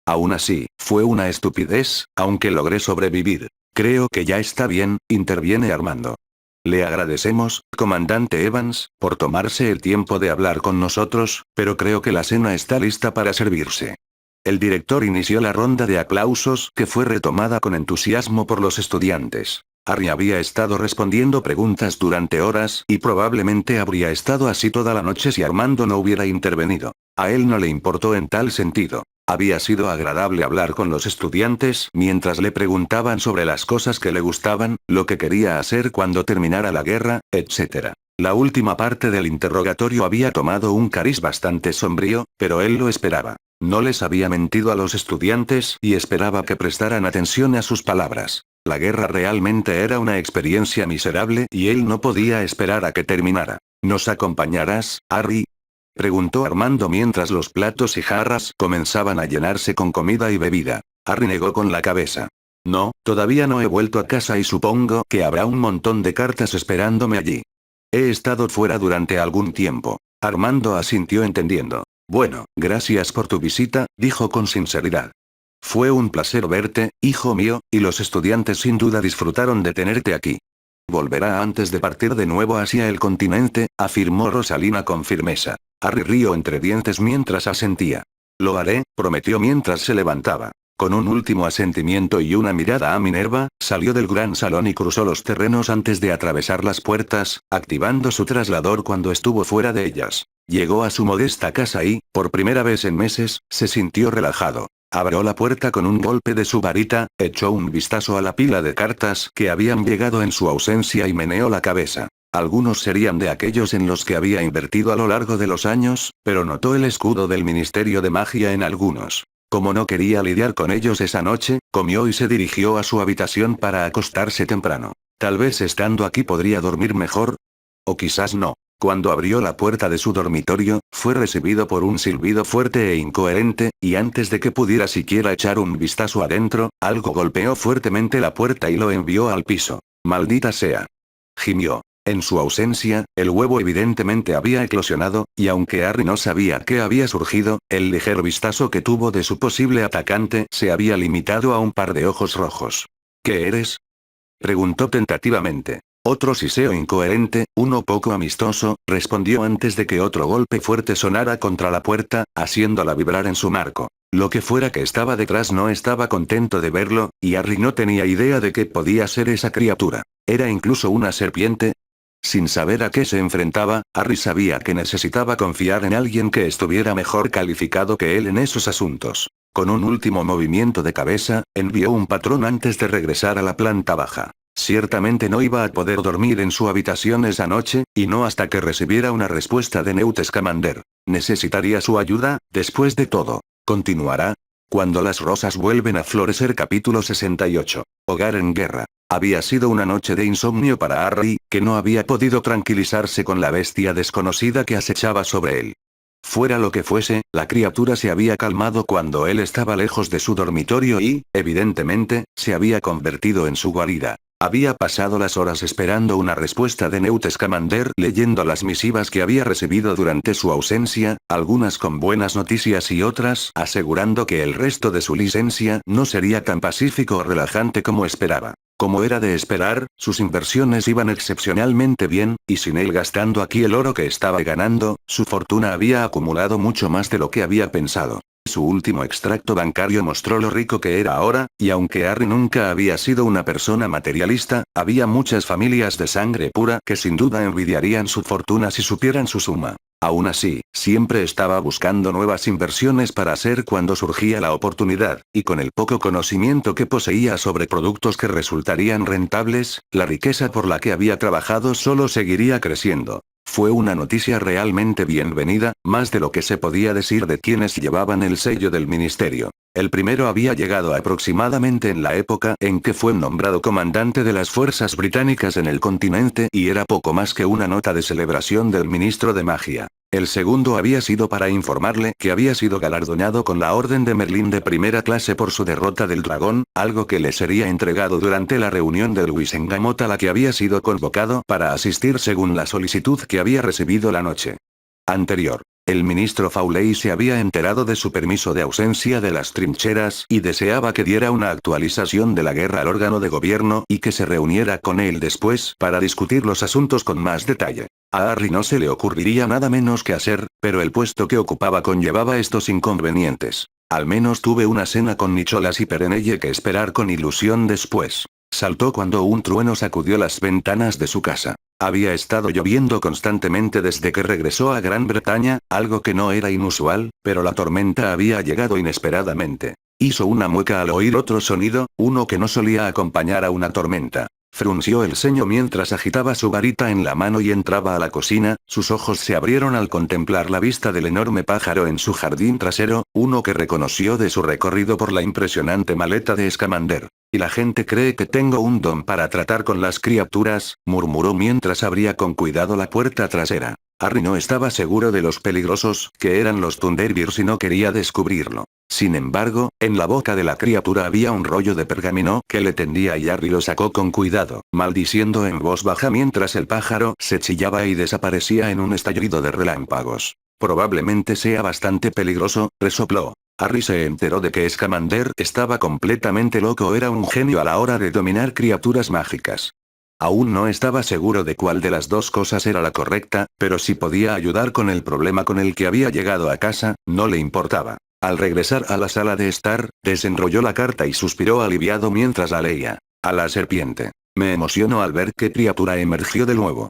Aún así, fue una estupidez, aunque logré sobrevivir. Creo que ya está bien, interviene Armando. Le agradecemos, comandante Evans, por tomarse el tiempo de hablar con nosotros, pero creo que la cena está lista para servirse. El director inició la ronda de aplausos que fue retomada con entusiasmo por los estudiantes. Harry había estado respondiendo preguntas durante horas y probablemente habría estado así toda la noche si Armando no hubiera intervenido. A él no le importó en tal sentido. Había sido agradable hablar con los estudiantes mientras le preguntaban sobre las cosas que le gustaban, lo que quería hacer cuando terminara la guerra, etc. La última parte del interrogatorio había tomado un cariz bastante sombrío, pero él lo esperaba. No les había mentido a los estudiantes y esperaba que prestaran atención a sus palabras. La guerra realmente era una experiencia miserable y él no podía esperar a que terminara. ¿Nos acompañarás, Harry?, preguntó Armando mientras los platos y jarras comenzaban a llenarse con comida y bebida. Harry negó con la cabeza. No, todavía no he vuelto a casa y supongo que habrá un montón de cartas esperándome allí. He estado fuera durante algún tiempo. Armando asintió entendiendo. Bueno, gracias por tu visita, dijo con sinceridad. Fue un placer verte, hijo mío, y los estudiantes sin duda disfrutaron de tenerte aquí. Volverá antes de partir de nuevo hacia el continente, afirmó Rosalina con firmeza. Harry rió entre dientes mientras asentía. Lo haré, prometió mientras se levantaba. Con un último asentimiento y una mirada a Minerva, salió del gran salón y cruzó los terrenos antes de atravesar las puertas, activando su traslador cuando estuvo fuera de ellas. Llegó a su modesta casa y, por primera vez en meses, se sintió relajado. Abrió la puerta con un golpe de su varita, echó un vistazo a la pila de cartas que habían llegado en su ausencia y meneó la cabeza. Algunos serían de aquellos en los que había invertido a lo largo de los años, pero notó el escudo del Ministerio de Magia en algunos. Como no quería lidiar con ellos esa noche, comió y se dirigió a su habitación para acostarse temprano. Tal vez estando aquí podría dormir mejor. O quizás no. Cuando abrió la puerta de su dormitorio, fue recibido por un silbido fuerte e incoherente, y antes de que pudiera siquiera echar un vistazo adentro, algo golpeó fuertemente la puerta y lo envió al piso. ¡Maldita sea!, gimió. En su ausencia, el huevo evidentemente había eclosionado, y aunque Harry no sabía qué había surgido, el ligero vistazo que tuvo de su posible atacante se había limitado a un par de ojos rojos. ¿Qué eres?, preguntó tentativamente. Otro siseo incoherente, uno poco amistoso, respondió antes de que otro golpe fuerte sonara contra la puerta, haciéndola vibrar en su marco. Lo que fuera que estaba detrás no estaba contento de verlo, y Harry no tenía idea de qué podía ser esa criatura. ¿Era incluso una serpiente? Sin saber a qué se enfrentaba, Harry sabía que necesitaba confiar en alguien que estuviera mejor calificado que él en esos asuntos. Con un último movimiento de cabeza, envió un patrón antes de regresar a la planta baja. Ciertamente no iba a poder dormir en su habitación esa noche, y no hasta que recibiera una respuesta de Newt Scamander. Necesitaría su ayuda, después de todo. Continuará. Cuando las rosas vuelven a florecer capítulo 68. Hogar en guerra. Había sido una noche de insomnio para Harry, que no había podido tranquilizarse con la bestia desconocida que acechaba sobre él. Fuera lo que fuese, la criatura se había calmado cuando él estaba lejos de su dormitorio y, evidentemente, se había convertido en su guarida. Había pasado las horas esperando una respuesta de Newt Scamander, leyendo las misivas que había recibido durante su ausencia, algunas con buenas noticias y otras asegurando que el resto de su licencia no sería tan pacífico o relajante como esperaba. Como era de esperar, sus inversiones iban excepcionalmente bien, y sin él gastando aquí el oro que estaba ganando, su fortuna había acumulado mucho más de lo que había pensado. Su último extracto bancario mostró lo rico que era ahora, y aunque Harry nunca había sido una persona materialista, había muchas familias de sangre pura que sin duda envidiarían su fortuna si supieran su suma. Aún así, siempre estaba buscando nuevas inversiones para hacer cuando surgía la oportunidad, y con el poco conocimiento que poseía sobre productos que resultarían rentables, la riqueza por la que había trabajado solo seguiría creciendo. Fue una noticia realmente bienvenida, más de lo que se podía decir de quienes llevaban el sello del ministerio. El primero había llegado aproximadamente en la época en que fue nombrado comandante de las fuerzas británicas en el continente y era poco más que una nota de celebración del ministro de magia. El segundo había sido para informarle que había sido galardonado con la Orden de Merlín de primera clase por su derrota del dragón, algo que le sería entregado durante la reunión del Wisengamot a la que había sido convocado para asistir según la solicitud que había recibido la noche anterior. El ministro Fawley se había enterado de su permiso de ausencia de las trincheras y deseaba que diera una actualización de la guerra al órgano de gobierno y que se reuniera con él después para discutir los asuntos con más detalle. A Harry no se le ocurriría nada menos que hacer, pero el puesto que ocupaba conllevaba estos inconvenientes. Al menos tuve una cena con Nicholas y Perenelle que esperar con ilusión después. Saltó cuando un trueno sacudió las ventanas de su casa. Había estado lloviendo constantemente desde que regresó a Gran Bretaña, algo que no era inusual, pero la tormenta había llegado inesperadamente. Hizo una mueca al oír otro sonido, uno que no solía acompañar a una tormenta. Frunció el ceño mientras agitaba su varita en la mano y entraba a la cocina, sus ojos se abrieron al contemplar la vista del enorme pájaro en su jardín trasero, uno que reconoció de su recorrido por la impresionante maleta de Scamander. Y la gente cree que tengo un don para tratar con las criaturas, murmuró mientras abría con cuidado la puerta trasera. Harry no estaba seguro de los peligrosos que eran los Thunderbirds y no quería descubrirlo. Sin embargo, en la boca de la criatura había un rollo de pergamino que le tendía y Harry lo sacó con cuidado, maldiciendo en voz baja mientras el pájaro se chillaba y desaparecía en un estallido de relámpagos. Probablemente sea bastante peligroso, resopló. Harry se enteró de que Scamander estaba completamente loco o era un genio a la hora de dominar criaturas mágicas. Aún no estaba seguro de cuál de las dos cosas era la correcta, pero si podía ayudar con el problema con el que había llegado a casa, no le importaba. Al regresar a la sala de estar, desenrolló la carta y suspiró aliviado mientras la leía. A la serpiente. Me emocionó al ver qué criatura emergió de nuevo.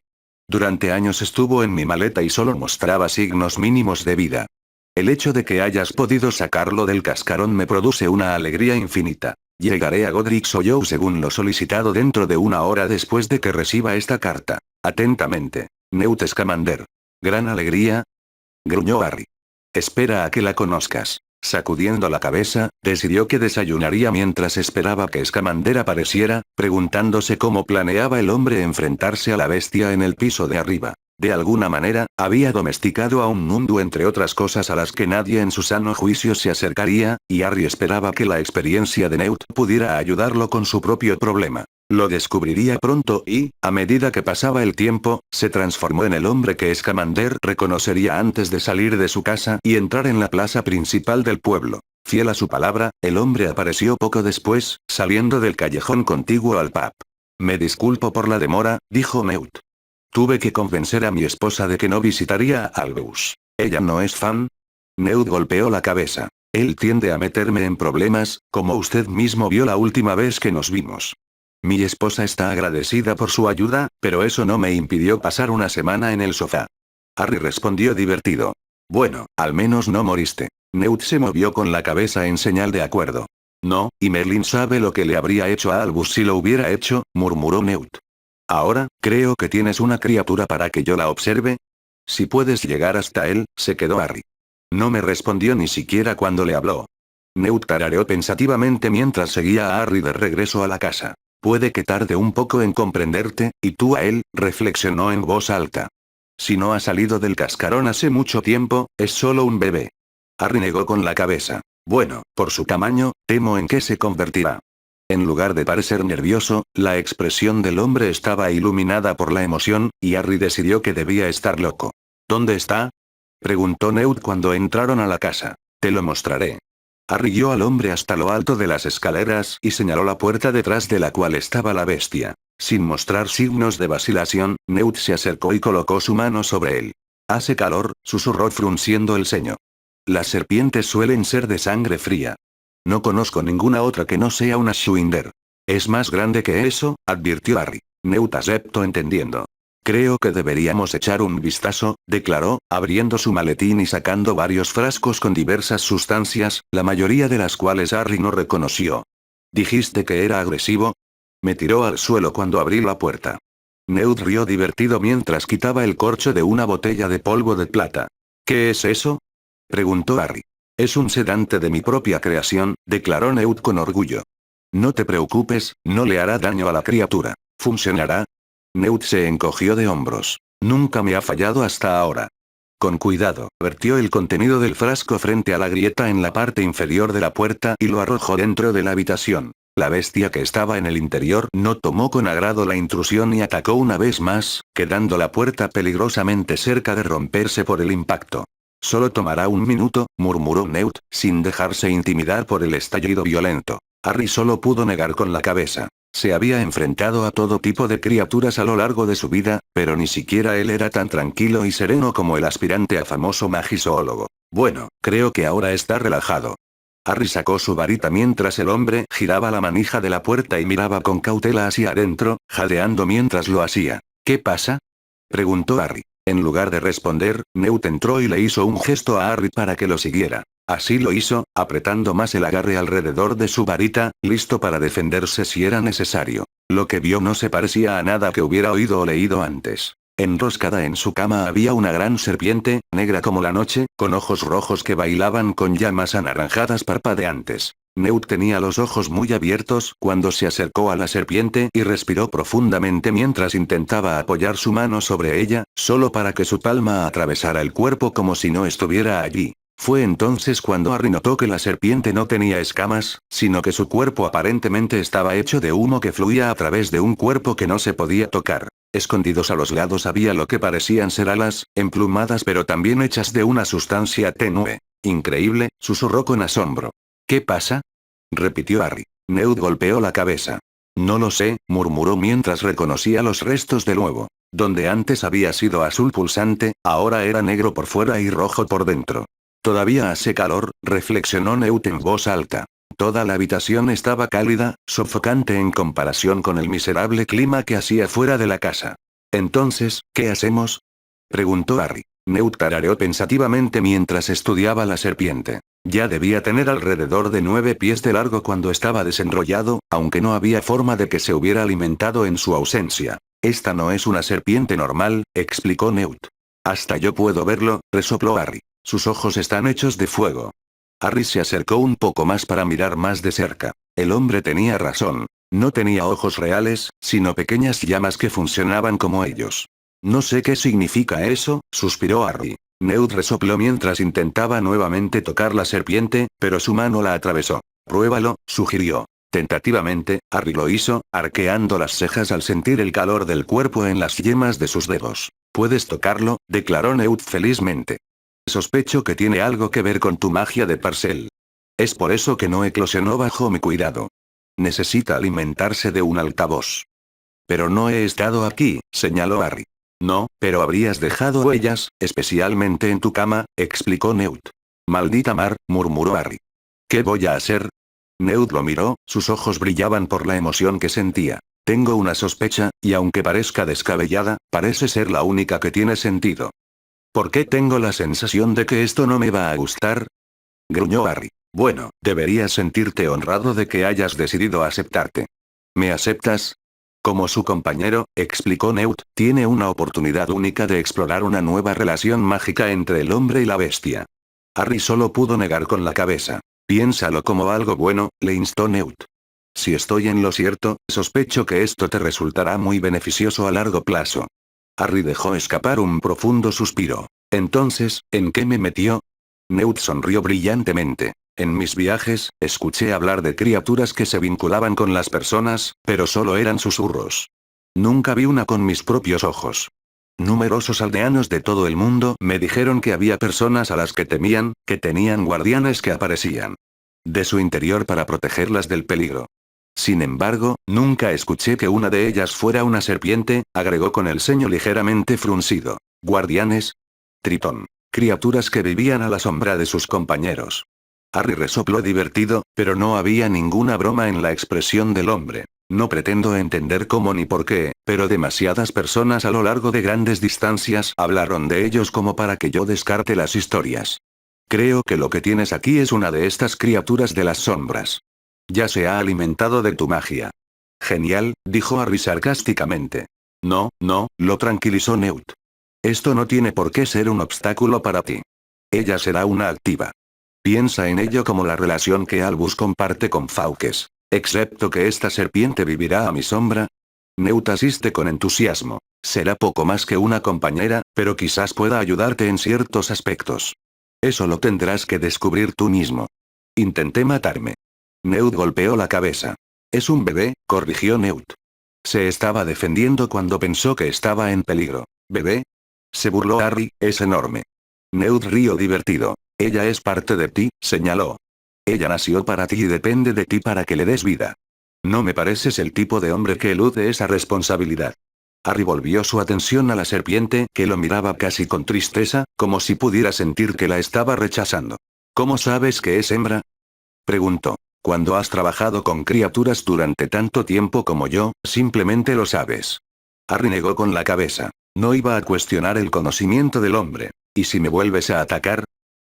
Durante años estuvo en mi maleta y solo mostraba signos mínimos de vida. El hecho de que hayas podido sacarlo del cascarón me produce una alegría infinita. Llegaré a Godric's Hollow según lo solicitado dentro de una hora después de que reciba esta carta. Atentamente. Newt Scamander. ¿Gran alegría? Gruñó Harry. Espera a que la conozcas. Sacudiendo la cabeza, decidió que desayunaría mientras esperaba que Scamander apareciera, preguntándose cómo planeaba el hombre enfrentarse a la bestia en el piso de arriba. De alguna manera, había domesticado a un mundu entre otras cosas a las que nadie en su sano juicio se acercaría, y Harry esperaba que la experiencia de Newt pudiera ayudarlo con su propio problema. Lo descubriría pronto y, a medida que pasaba el tiempo, se transformó en el hombre que Scamander reconocería antes de salir de su casa y entrar en la plaza principal del pueblo. Fiel a su palabra, el hombre apareció poco después, saliendo del callejón contiguo al pub. Me disculpo por la demora, dijo Newt. Tuve que convencer a mi esposa de que no visitaría a Albus. ¿Ella no es fan? Newt golpeó la cabeza. Él tiende a meterme en problemas, como usted mismo vio la última vez que nos vimos. Mi esposa está agradecida por su ayuda, pero eso no me impidió pasar una semana en el sofá. Harry respondió divertido. Bueno, al menos no moriste. Newt se movió con la cabeza en señal de acuerdo. No, y Merlin sabe lo que le habría hecho a Albus si lo hubiera hecho, murmuró Newt. Ahora, creo que tienes una criatura para que yo la observe. Si puedes llegar hasta él, se quedó Harry. No me respondió ni siquiera cuando le habló. Newt tarareó pensativamente mientras seguía a Harry de regreso a la casa. Puede que tarde un poco en comprenderte, y tú a él, reflexionó en voz alta. Si no ha salido del cascarón hace mucho tiempo, es solo un bebé. Harry negó con la cabeza. Bueno, por su tamaño, temo en qué se convertirá. En lugar de parecer nervioso, la expresión del hombre estaba iluminada por la emoción, y Harry decidió que debía estar loco. ¿Dónde está? Preguntó Newt cuando entraron a la casa. Te lo mostraré. Harry guió al hombre hasta lo alto de las escaleras y señaló la puerta detrás de la cual estaba la bestia. Sin mostrar signos de vacilación, Newt se acercó y colocó su mano sobre él. Hace calor, susurró frunciendo el ceño. Las serpientes suelen ser de sangre fría. No conozco ninguna otra que no sea una Schwinder. Es más grande que eso, advirtió Harry. Newt aceptó entendiendo. Creo que deberíamos echar un vistazo, declaró, abriendo su maletín y sacando varios frascos con diversas sustancias, la mayoría de las cuales Harry no reconoció. ¿Dijiste que era agresivo? Me tiró al suelo cuando abrí la puerta. Newt rió divertido mientras quitaba el corcho de una botella de polvo de plata. ¿Qué es eso? Preguntó Harry. Es un sedante de mi propia creación, declaró Newt con orgullo. No te preocupes, no le hará daño a la criatura. ¿Funcionará? Newt se encogió de hombros. Nunca me ha fallado hasta ahora. Con cuidado, vertió el contenido del frasco frente a la grieta en la parte inferior de la puerta y lo arrojó dentro de la habitación. La bestia que estaba en el interior no tomó con agrado la intrusión y atacó una vez más, quedando la puerta peligrosamente cerca de romperse por el impacto. Solo tomará un minuto, murmuró Newt, sin dejarse intimidar por el estallido violento. Harry solo pudo negar con la cabeza. Se había enfrentado a todo tipo de criaturas a lo largo de su vida, pero ni siquiera él era tan tranquilo y sereno como el aspirante a famoso magizoólogo. Bueno, creo que ahora está relajado. Harry sacó su varita mientras el hombre giraba la manija de la puerta y miraba con cautela hacia adentro, jadeando mientras lo hacía. ¿Qué pasa? Preguntó Harry. En lugar de responder, Newt entró y le hizo un gesto a Harry para que lo siguiera. Así lo hizo, apretando más el agarre alrededor de su varita, listo para defenderse si era necesario. Lo que vio no se parecía a nada que hubiera oído o leído antes. Enroscada en su cama había una gran serpiente, negra como la noche, con ojos rojos que bailaban con llamas anaranjadas parpadeantes. Newt tenía los ojos muy abiertos cuando se acercó a la serpiente y respiró profundamente mientras intentaba apoyar su mano sobre ella, solo para que su palma atravesara el cuerpo como si no estuviera allí. Fue entonces cuando Harry notó que la serpiente no tenía escamas, sino que su cuerpo aparentemente estaba hecho de humo que fluía a través de un cuerpo que no se podía tocar. Escondidos a los lados había lo que parecían ser alas, emplumadas pero también hechas de una sustancia tenue. Increíble, susurró con asombro. ¿Qué pasa? Repitió Harry. Newt golpeó la cabeza. No lo sé, murmuró mientras reconocía los restos del huevo. Donde antes había sido azul pulsante, ahora era negro por fuera y rojo por dentro. Todavía hace calor, reflexionó Newt en voz alta. Toda la habitación estaba cálida, sofocante en comparación con el miserable clima que hacía fuera de la casa. Entonces, ¿qué hacemos? Preguntó Harry. Newt tarareó pensativamente mientras estudiaba la serpiente. Ya debía tener alrededor de 9 pies de largo cuando estaba desenrollado, aunque no había forma de que se hubiera alimentado en su ausencia. Esta no es una serpiente normal, explicó Newt. Hasta yo puedo verlo, resopló Harry. Sus ojos están hechos de fuego. Harry se acercó un poco más para mirar más de cerca. El hombre tenía razón. No tenía ojos reales, sino pequeñas llamas que funcionaban como ellos. No sé qué significa eso, suspiró Harry. Newt resopló mientras intentaba nuevamente tocar la serpiente, pero su mano la atravesó. Pruébalo, sugirió. Tentativamente, Harry lo hizo, arqueando las cejas al sentir el calor del cuerpo en las yemas de sus dedos. Puedes tocarlo, declaró Newt felizmente. Sospecho que tiene algo que ver con tu magia de Parcel. Es por eso que no eclosionó bajo mi cuidado. Necesita alimentarse de un altavoz. Pero no he estado aquí, señaló Harry. No, pero habrías dejado huellas, especialmente en tu cama, explicó Newt. Maldita mar, murmuró Harry. ¿Qué voy a hacer? Newt lo miró, sus ojos brillaban por la emoción que sentía. Tengo una sospecha, y aunque parezca descabellada, parece ser la única que tiene sentido. ¿Por qué tengo la sensación de que esto no me va a gustar? Gruñó Harry. Bueno, deberías sentirte honrado de que hayas decidido aceptarte. ¿Me aceptas? Como su compañero, explicó Newt, tiene una oportunidad única de explorar una nueva relación mágica entre el hombre y la bestia. Harry solo pudo negar con la cabeza. Piénsalo como algo bueno, le instó Newt. Si estoy en lo cierto, sospecho que esto te resultará muy beneficioso a largo plazo. Harry dejó escapar un profundo suspiro. Entonces, ¿en qué me metió? Newt sonrió brillantemente. En mis viajes, escuché hablar de criaturas que se vinculaban con las personas, pero solo eran susurros. Nunca vi una con mis propios ojos. Numerosos aldeanos de todo el mundo me dijeron que había personas a las que temían, que tenían guardianes que aparecían de su interior para protegerlas del peligro. Sin embargo, nunca escuché que una de ellas fuera una serpiente, agregó con el ceño ligeramente fruncido. ¿Guardianes? Tritón. Criaturas que vivían a la sombra de sus compañeros. Harry resopló divertido, pero no había ninguna broma en la expresión del hombre. No pretendo entender cómo ni por qué, pero demasiadas personas a lo largo de grandes distancias hablaron de ellos como para que yo descarte las historias. Creo que lo que tienes aquí es una de estas criaturas de las sombras. Ya se ha alimentado de tu magia. Genial, dijo Harry sarcásticamente. No, no, lo tranquilizó Newt. Esto no tiene por qué ser un obstáculo para ti. Ella será una activa. Piensa en ello como la relación que Albus comparte con Fawkes. Excepto que esta serpiente vivirá a mi sombra. Newt asiste con entusiasmo. Será poco más que una compañera, pero quizás pueda ayudarte en ciertos aspectos. Eso lo tendrás que descubrir tú mismo. Intenté matarme. Newt golpeó la cabeza. Es un bebé, corrigió Newt. Se estaba defendiendo cuando pensó que estaba en peligro. ¿Bebé? Se burló Harry, es enorme. Newt rió divertido. Ella es parte de ti, señaló. Ella nació para ti y depende de ti para que le des vida. No me pareces el tipo de hombre que elude esa responsabilidad. Harry volvió su atención a la serpiente, que lo miraba casi con tristeza, como si pudiera sentir que la estaba rechazando. ¿Cómo sabes que es hembra? Preguntó. Cuando has trabajado con criaturas durante tanto tiempo como yo, simplemente lo sabes. Harry negó con la cabeza. No iba a cuestionar el conocimiento del hombre. ¿Y si me vuelves a atacar?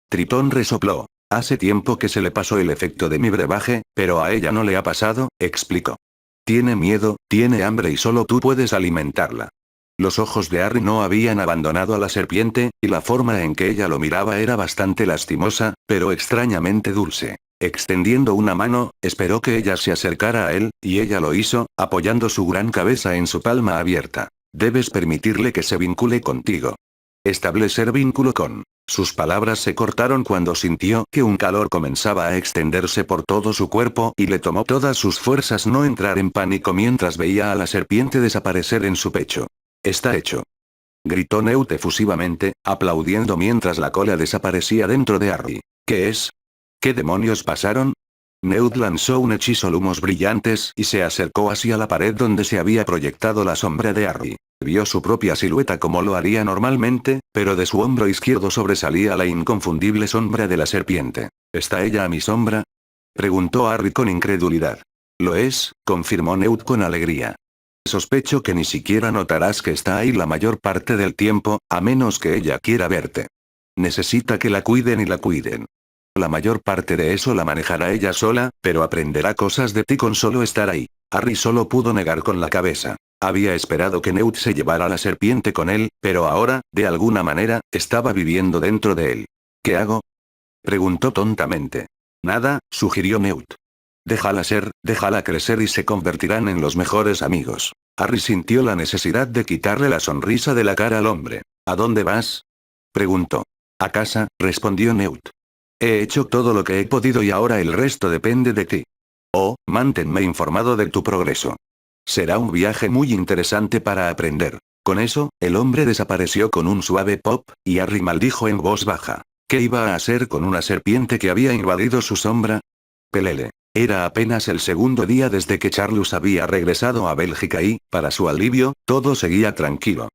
Tritón resopló. Hace tiempo que se le pasó el efecto de mi brebaje, pero a ella no le ha pasado, explicó. Tiene miedo, tiene hambre y solo tú puedes alimentarla. Los ojos de Harry no habían abandonado a la serpiente, y la forma en que ella lo miraba era bastante lastimosa, pero extrañamente dulce. Extendiendo una mano, esperó que ella se acercara a él, y ella lo hizo, apoyando su gran cabeza en su palma abierta. Debes permitirle que se vincule contigo. Establecer vínculo con. Sus palabras se cortaron cuando sintió que un calor comenzaba a extenderse por todo su cuerpo y le tomó todas sus fuerzas no entrar en pánico mientras veía a la serpiente desaparecer en su pecho. Está hecho. Gritó Newt efusivamente, aplaudiendo mientras la cola desaparecía dentro de Harry. ¿Qué es? ¿Qué demonios pasaron? Newt lanzó un hechizo lumos brillantes y se acercó hacia la pared donde se había proyectado la sombra de Harry. Vio su propia silueta como lo haría normalmente, pero de su hombro izquierdo sobresalía la inconfundible sombra de la serpiente. ¿Está ella a mi sombra? Preguntó Harry con incredulidad. Lo es, confirmó Newt con alegría. Sospecho que ni siquiera notarás que está ahí la mayor parte del tiempo, a menos que ella quiera verte. Necesita que la cuiden y la cuiden. La mayor parte de eso la manejará ella sola, pero aprenderá cosas de ti con solo estar ahí. Harry solo pudo negar con la cabeza. Había esperado que Newt se llevara a la serpiente con él, pero ahora, de alguna manera, estaba viviendo dentro de él. ¿Qué hago? Preguntó tontamente. Nada, sugirió Newt. Déjala ser, déjala crecer y se convertirán en los mejores amigos. Harry sintió la necesidad de quitarle la sonrisa de la cara al hombre. ¿A dónde vas? Preguntó. A casa, respondió Newt. He hecho todo lo que he podido y ahora el resto depende de ti. Oh, manténme informado de tu progreso. Será un viaje muy interesante para aprender. Con eso, el hombre desapareció con un suave pop, y Harry maldijo en voz baja. ¿Qué iba a hacer con una serpiente que había invadido su sombra? Pelele. Era apenas el segundo día desde que Charlus había regresado a Bélgica y, para su alivio, todo seguía tranquilo.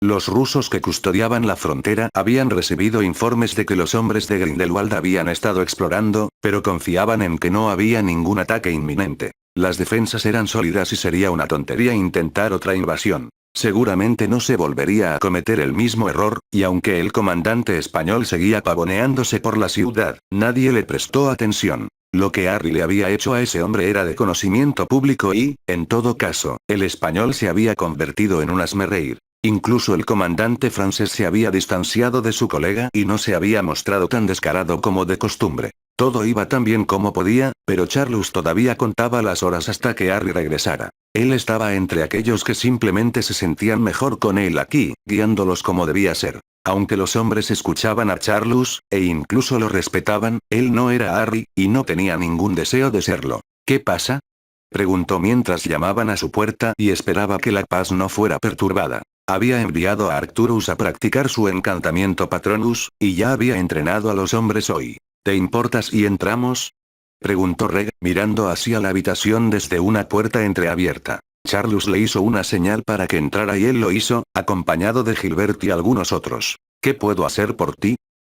Los rusos que custodiaban la frontera habían recibido informes de que los hombres de Grindelwald habían estado explorando, pero confiaban en que no había ningún ataque inminente. Las defensas eran sólidas y sería una tontería intentar otra invasión. Seguramente no se volvería a cometer el mismo error, y aunque el comandante español seguía pavoneándose por la ciudad, nadie le prestó atención. Lo que Harry le había hecho a ese hombre era de conocimiento público y, en todo caso, el español se había convertido en un hazmerreír. Incluso el comandante francés se había distanciado de su colega y no se había mostrado tan descarado como de costumbre. Todo iba tan bien como podía, pero Charlus todavía contaba las horas hasta que Harry regresara. Él estaba entre aquellos que simplemente se sentían mejor con él aquí, guiándolos como debía ser. Aunque los hombres escuchaban a Charlus, e incluso lo respetaban, él no era Harry, y no tenía ningún deseo de serlo. ¿Qué pasa?, preguntó mientras llamaban a su puerta y esperaba que la paz no fuera perturbada. Había enviado a Arcturus a practicar su encantamiento Patronus, y ya había entrenado a los hombres hoy. ¿Te importa si entramos?, preguntó Reg, mirando hacia la habitación desde una puerta entreabierta. Charlus le hizo una señal para que entrara y él lo hizo, acompañado de Gilbert y algunos otros. ¿Qué puedo hacer por ti?,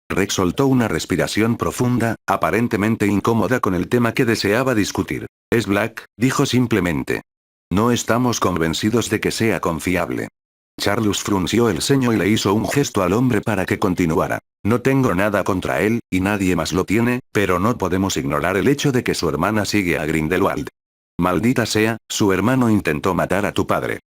Rex soltó una respiración profunda, aparentemente incómoda con el tema que deseaba discutir. Es Black, dijo simplemente. No estamos convencidos de que sea confiable. Charlus frunció el ceño y le hizo un gesto al hombre para que continuara. No tengo nada contra él, y nadie más lo tiene, pero no podemos ignorar el hecho de que su hermana sigue a Grindelwald. Maldita sea, su hermano intentó matar a tu padre.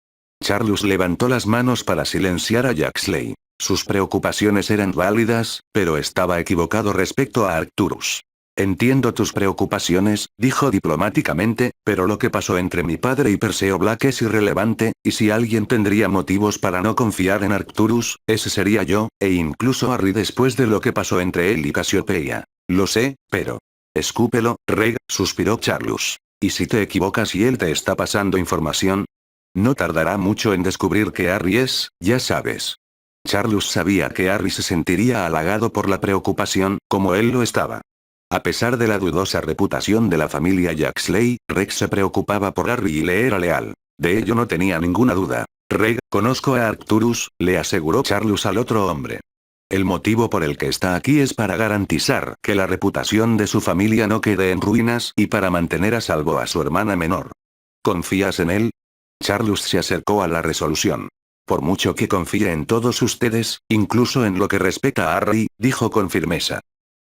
Charlus levantó las manos para silenciar a Jaxley. Sus preocupaciones eran válidas, pero estaba equivocado respecto a Arcturus. Entiendo tus preocupaciones, dijo diplomáticamente, pero lo que pasó entre mi padre y Perseo Black es irrelevante, y si alguien tendría motivos para no confiar en Arcturus, ese sería yo, e incluso Harry después de lo que pasó entre él y Casiopeia. Lo sé, pero... Escúpelo, Reg, suspiró Charlus. ¿Y si te equivocas y él te está pasando información? No tardará mucho en descubrir que Harry es, ya sabes. Charlus sabía que Harry se sentiría halagado por la preocupación, como él lo estaba. A pesar de la dudosa reputación de la familia Jaxley, Rex se preocupaba por Harry y le era leal. De ello no tenía ninguna duda. Reg, conozco a Arcturus, le aseguró Charlus al otro hombre. El motivo por el que está aquí es para garantizar que la reputación de su familia no quede en ruinas y para mantener a salvo a su hermana menor. ¿Confías en él? Charlus se acercó a la resolución. Por mucho que confíe en todos ustedes, incluso en lo que respecta a Harry, dijo con firmeza.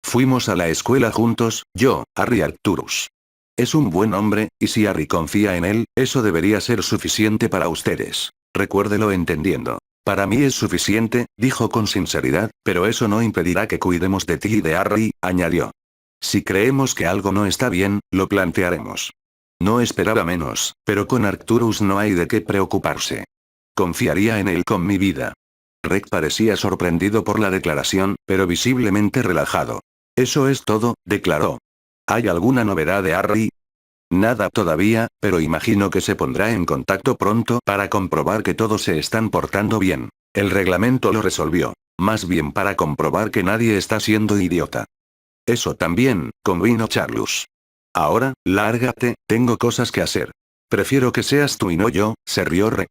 Fuimos a la escuela juntos, yo, Harry Arcturus. Es un buen hombre, y si Harry confía en él, eso debería ser suficiente para ustedes. Recuérdelo entendiendo. Para mí es suficiente, dijo con sinceridad, pero eso no impedirá que cuidemos de ti y de Harry, añadió. Si creemos que algo no está bien, lo plantearemos. No esperaba menos, pero con Arcturus no hay de qué preocuparse. Confiaría en él con mi vida. Reg parecía sorprendido por la declaración, pero visiblemente relajado. Eso es todo, declaró. ¿Hay alguna novedad de Harry? Nada todavía, pero imagino que se pondrá en contacto pronto para comprobar que todos se están portando bien. El reglamento lo resolvió. Más bien para comprobar que nadie está siendo idiota. Eso también, convino Charlus. Ahora, lárgate, tengo cosas que hacer. Prefiero que seas tú y no yo, se rió Reg.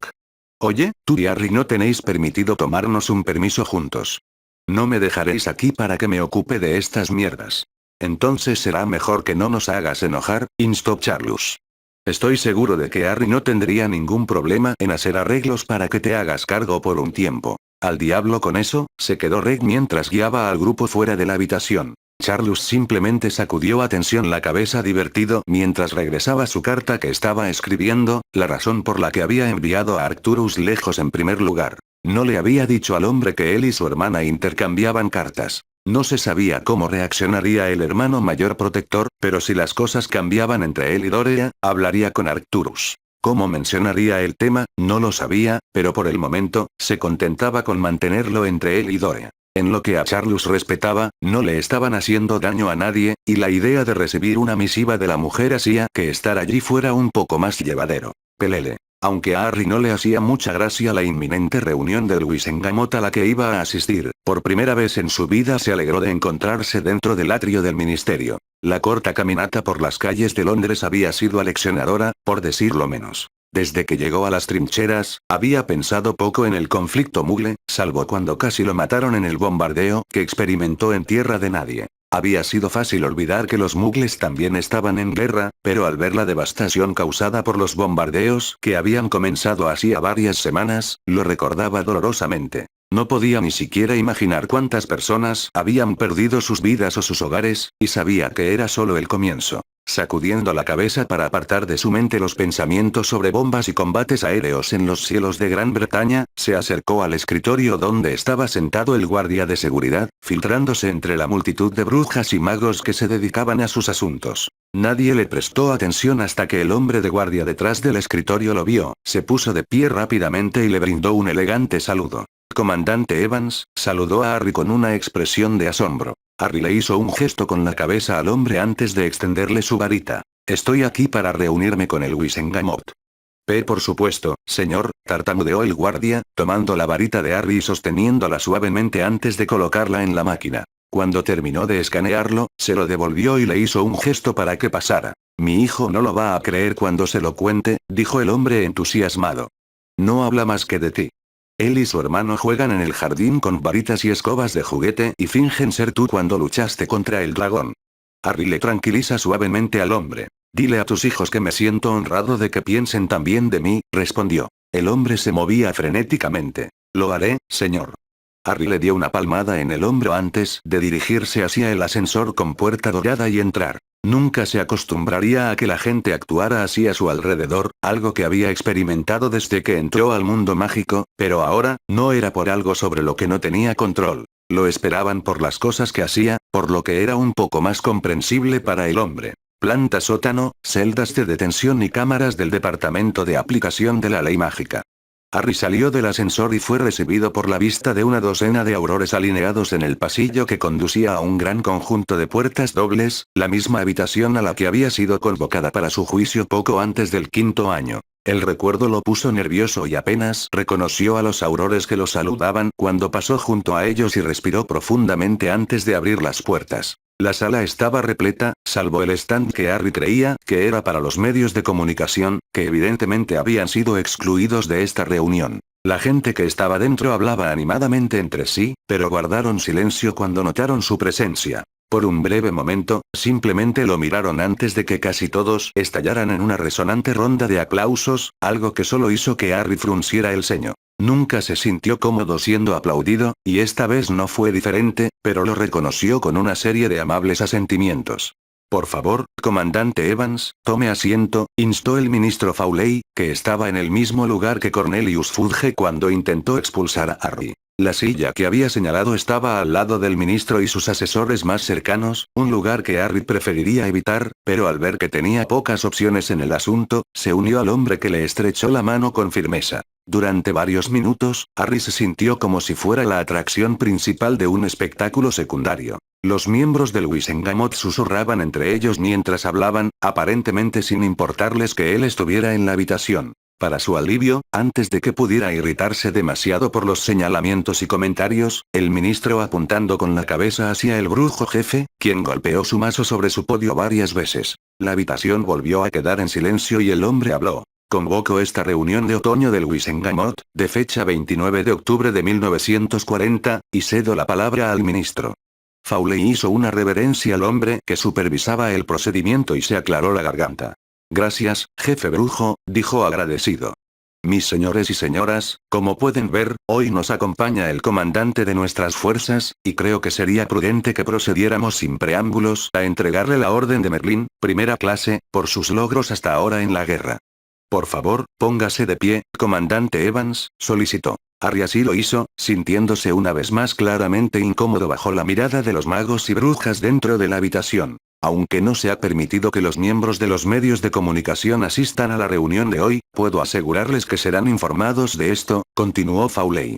Oye, tú y Harry no tenéis permitido tomarnos un permiso juntos. No me dejaréis aquí para que me ocupe de estas mierdas. Entonces será mejor que no nos hagas enojar, instó Charlus. Estoy seguro de que Harry no tendría ningún problema en hacer arreglos para que te hagas cargo por un tiempo. Al diablo con eso, se quedó Reg mientras guiaba al grupo fuera de la habitación. Charlus simplemente sacudió a tensión la cabeza divertido mientras regresaba su carta que estaba escribiendo, la razón por la que había enviado a Arcturus lejos en primer lugar. No le había dicho al hombre que él y su hermana intercambiaban cartas. No se sabía cómo reaccionaría el hermano mayor protector, pero si las cosas cambiaban entre él y Dorea, hablaría con Arcturus. ¿Cómo mencionaría el tema? No lo sabía, pero por el momento, se contentaba con mantenerlo entre él y Dorea. En lo que a Charlus respetaba, no le estaban haciendo daño a nadie, y la idea de recibir una misiva de la mujer hacía que estar allí fuera un poco más llevadero. Pelele. Aunque a Harry no le hacía mucha gracia la inminente reunión del Wisengamot a la que iba a asistir, por primera vez en su vida se alegró de encontrarse dentro del atrio del ministerio. La corta caminata por las calles de Londres había sido aleccionadora, por decirlo menos. Desde que llegó a las trincheras, había pensado poco en el conflicto Mugle, salvo cuando casi lo mataron en el bombardeo que experimentó en tierra de nadie. Había sido fácil olvidar que los Mugles también estaban en guerra, pero al ver la devastación causada por los bombardeos que habían comenzado hacía varias semanas, lo recordaba dolorosamente. No podía ni siquiera imaginar cuántas personas habían perdido sus vidas o sus hogares, y sabía que era solo el comienzo. Sacudiendo la cabeza para apartar de su mente los pensamientos sobre bombas y combates aéreos en los cielos de Gran Bretaña, se acercó al escritorio donde estaba sentado el guardia de seguridad, filtrándose entre la multitud de brujas y magos que se dedicaban a sus asuntos. Nadie le prestó atención hasta que el hombre de guardia detrás del escritorio lo vio, se puso de pie rápidamente y le brindó un elegante saludo. Comandante Evans, saludó a Harry con una expresión de asombro. Harry le hizo un gesto con la cabeza al hombre antes de extenderle su varita. Estoy aquí para reunirme con el Wisengamot. Por supuesto, señor, tartamudeó el guardia, tomando la varita de Harry y sosteniéndola suavemente antes de colocarla en la máquina. Cuando terminó de escanearlo, se lo devolvió y le hizo un gesto para que pasara. Mi hijo no lo va a creer cuando se lo cuente, dijo el hombre entusiasmado. No habla más que de ti. Él y su hermano juegan en el jardín con varitas y escobas de juguete y fingen ser tú cuando luchaste contra el dragón. Harry le tranquiliza suavemente al hombre. Dile a tus hijos que me siento honrado de que piensen tan bien de mí, respondió. El hombre se movía frenéticamente. Lo haré, señor. Harry le dio una palmada en el hombro antes de dirigirse hacia el ascensor con puerta dorada y entrar. Nunca se acostumbraría a que la gente actuara así a su alrededor, algo que había experimentado desde que entró al mundo mágico, pero ahora, no era por algo sobre lo que no tenía control. Lo esperaban por las cosas que hacía, por lo que era un poco más comprensible para el hombre. Planta sótano, celdas de detención y cámaras del departamento de aplicación de la ley mágica. Harry salió del ascensor y fue recibido por la vista de una docena de aurores alineados en el pasillo que conducía a un gran conjunto de puertas dobles, la misma habitación a la que había sido convocada para su juicio poco antes del 5º año. El recuerdo lo puso nervioso y apenas reconoció a los aurores que lo saludaban cuando pasó junto a ellos y respiró profundamente antes de abrir las puertas. La sala estaba repleta, salvo el stand que Harry creía que era para los medios de comunicación, que evidentemente habían sido excluidos de esta reunión. La gente que estaba dentro hablaba animadamente entre sí, pero guardaron silencio cuando notaron su presencia. Por un breve momento, simplemente lo miraron antes de que casi todos estallaran en una resonante ronda de aplausos, algo que solo hizo que Harry frunciera el ceño. Nunca se sintió cómodo siendo aplaudido, y esta vez no fue diferente, pero lo reconoció con una serie de amables asentimientos. Por favor, comandante Evans, tome asiento, instó el ministro Fawley, que estaba en el mismo lugar que Cornelius Fudge cuando intentó expulsar a Harry. La silla que había señalado estaba al lado del ministro y sus asesores más cercanos, un lugar que Harry preferiría evitar, pero al ver que tenía pocas opciones en el asunto, se unió al hombre que le estrechó la mano con firmeza. Durante varios minutos, Harry se sintió como si fuera la atracción principal de un espectáculo secundario. Los miembros del Wisengamot susurraban entre ellos mientras hablaban, aparentemente sin importarles que él estuviera en la habitación. Para su alivio, antes de que pudiera irritarse demasiado por los señalamientos y comentarios, el ministro apuntando con la cabeza hacia el brujo jefe, quien golpeó su mazo sobre su podio varias veces. La habitación volvió a quedar en silencio y el hombre habló. Convoco esta reunión de otoño del Wisengamot, de fecha 29 de octubre de 1940, y cedo la palabra al ministro. Fawley hizo una reverencia al hombre que supervisaba el procedimiento y se aclaró la garganta. Gracias, jefe brujo, dijo agradecido. Mis señores y señoras, como pueden ver, hoy nos acompaña el comandante de nuestras fuerzas, y creo que sería prudente que procediéramos sin preámbulos a entregarle la Orden de Merlín, primera clase, por sus logros hasta ahora en la guerra. Por favor, póngase de pie, comandante Evans, solicitó. Harry así lo hizo, sintiéndose una vez más claramente incómodo bajo la mirada de los magos y brujas dentro de la habitación. Aunque no se ha permitido que los miembros de los medios de comunicación asistan a la reunión de hoy, puedo asegurarles que serán informados de esto, continuó Fawley.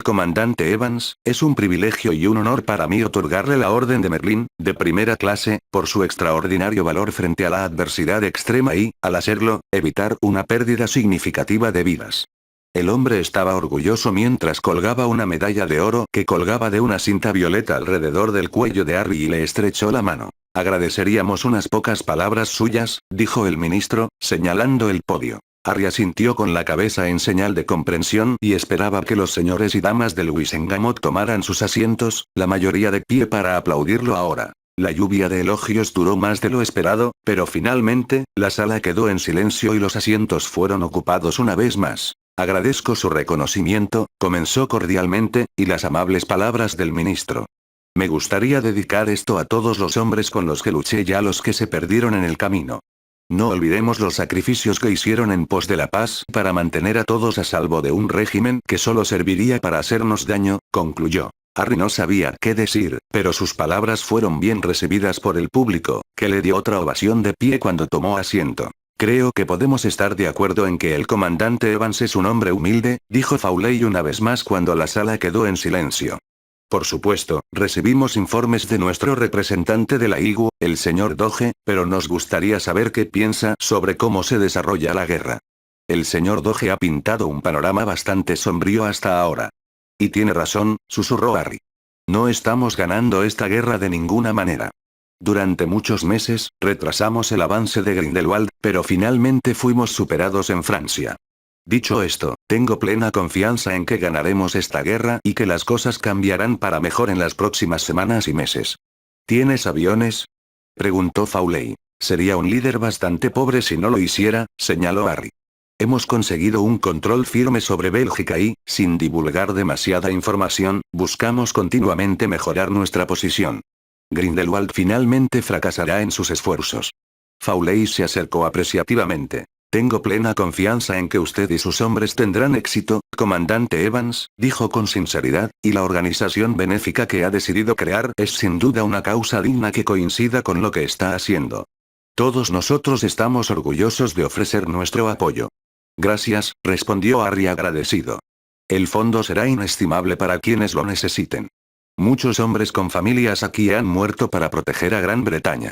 Comandante Evans, es un privilegio y un honor para mí otorgarle la Orden de Merlín, de primera clase, por su extraordinario valor frente a la adversidad extrema y, al hacerlo, evitar una pérdida significativa de vidas. El hombre estaba orgulloso mientras colgaba una medalla de oro que colgaba de una cinta violeta alrededor del cuello de Harry y le estrechó la mano. Agradeceríamos unas pocas palabras suyas, dijo el ministro, señalando el podio. Harry asintió con la cabeza en señal de comprensión y esperaba que los señores y damas del Wisengamot tomaran sus asientos, la mayoría de pie para aplaudirlo ahora. La lluvia de elogios duró más de lo esperado, pero finalmente, la sala quedó en silencio y los asientos fueron ocupados una vez más. Agradezco su reconocimiento, comenzó cordialmente, y las amables palabras del ministro. Me gustaría dedicar esto a todos los hombres con los que luché y a los que se perdieron en el camino. No olvidemos los sacrificios que hicieron en pos de la paz para mantener a todos a salvo de un régimen que solo serviría para hacernos daño, concluyó. Harry no sabía qué decir, pero sus palabras fueron bien recibidas por el público, que le dio otra ovación de pie cuando tomó asiento. Creo que podemos estar de acuerdo en que el comandante Evans es un hombre humilde, dijo Fawley una vez más cuando la sala quedó en silencio. Por supuesto, recibimos informes de nuestro representante de la IGU, el señor Doge, pero nos gustaría saber qué piensa sobre cómo se desarrolla la guerra. El señor Doge ha pintado un panorama bastante sombrío hasta ahora. Y tiene razón, susurró Harry. No estamos ganando esta guerra de ninguna manera. Durante muchos meses, retrasamos el avance de Grindelwald, pero finalmente fuimos superados en Francia. Dicho esto, tengo plena confianza en que ganaremos esta guerra y que las cosas cambiarán para mejor en las próximas semanas y meses. ¿Tienes aviones?, preguntó Fawley. Sería un líder bastante pobre si no lo hiciera, señaló Harry. Hemos conseguido un control firme sobre Bélgica y, sin divulgar demasiada información, buscamos continuamente mejorar nuestra posición. Grindelwald finalmente fracasará en sus esfuerzos. Fawley se acercó apreciativamente. Tengo plena confianza en que usted y sus hombres tendrán éxito, comandante Evans, dijo con sinceridad, y la organización benéfica que ha decidido crear es sin duda una causa digna que coincida con lo que está haciendo. Todos nosotros estamos orgullosos de ofrecer nuestro apoyo. Gracias, respondió Harry agradecido. El fondo será inestimable para quienes lo necesiten. Muchos hombres con familias aquí han muerto para proteger a Gran Bretaña.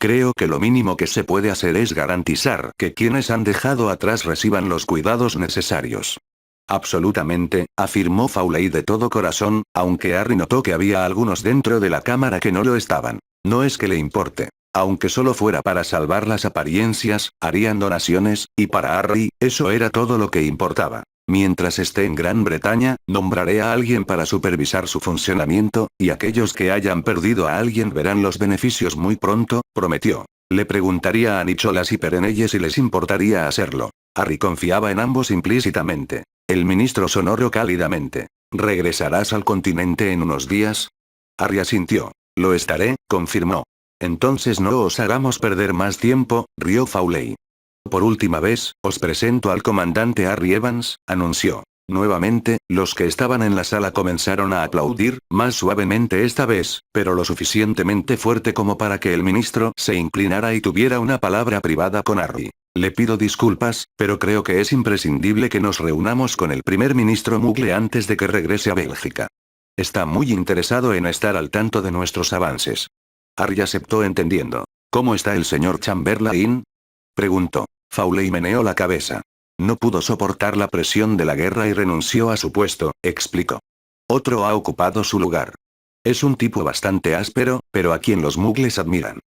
Creo que lo mínimo que se puede hacer es garantizar que quienes han dejado atrás reciban los cuidados necesarios. Absolutamente, afirmó Fawley de todo corazón, aunque Harry notó que había algunos dentro de la cámara que no lo estaban. No es que le importe. Aunque solo fuera para salvar las apariencias, harían donaciones, y para Harry, eso era todo lo que importaba. Mientras esté en Gran Bretaña, nombraré a alguien para supervisar su funcionamiento, y aquellos que hayan perdido a alguien verán los beneficios muy pronto, prometió. Le preguntaría a Nicholas y Perenelle si les importaría hacerlo. Harry confiaba en ambos implícitamente. El ministro sonrió cálidamente. ¿Regresarás al continente en unos días? Harry asintió. Lo estaré, confirmó. Entonces no os hagamos perder más tiempo, rió Fawley. Por última vez, os presento al comandante Harry Evans, anunció. Nuevamente, los que estaban en la sala comenzaron a aplaudir, más suavemente esta vez, pero lo suficientemente fuerte como para que el ministro se inclinara y tuviera una palabra privada con Harry. Le pido disculpas, pero creo que es imprescindible que nos reunamos con el primer ministro Muggle antes de que regrese a Bélgica. Está muy interesado en estar al tanto de nuestros avances. Harry aceptó entendiendo. ¿Cómo está el señor Chamberlain?, preguntó. Fawley meneó la cabeza. No pudo soportar la presión de la guerra y renunció a su puesto, explicó. Otro ha ocupado su lugar. Es un tipo bastante áspero, pero a quien los Muggles admiran.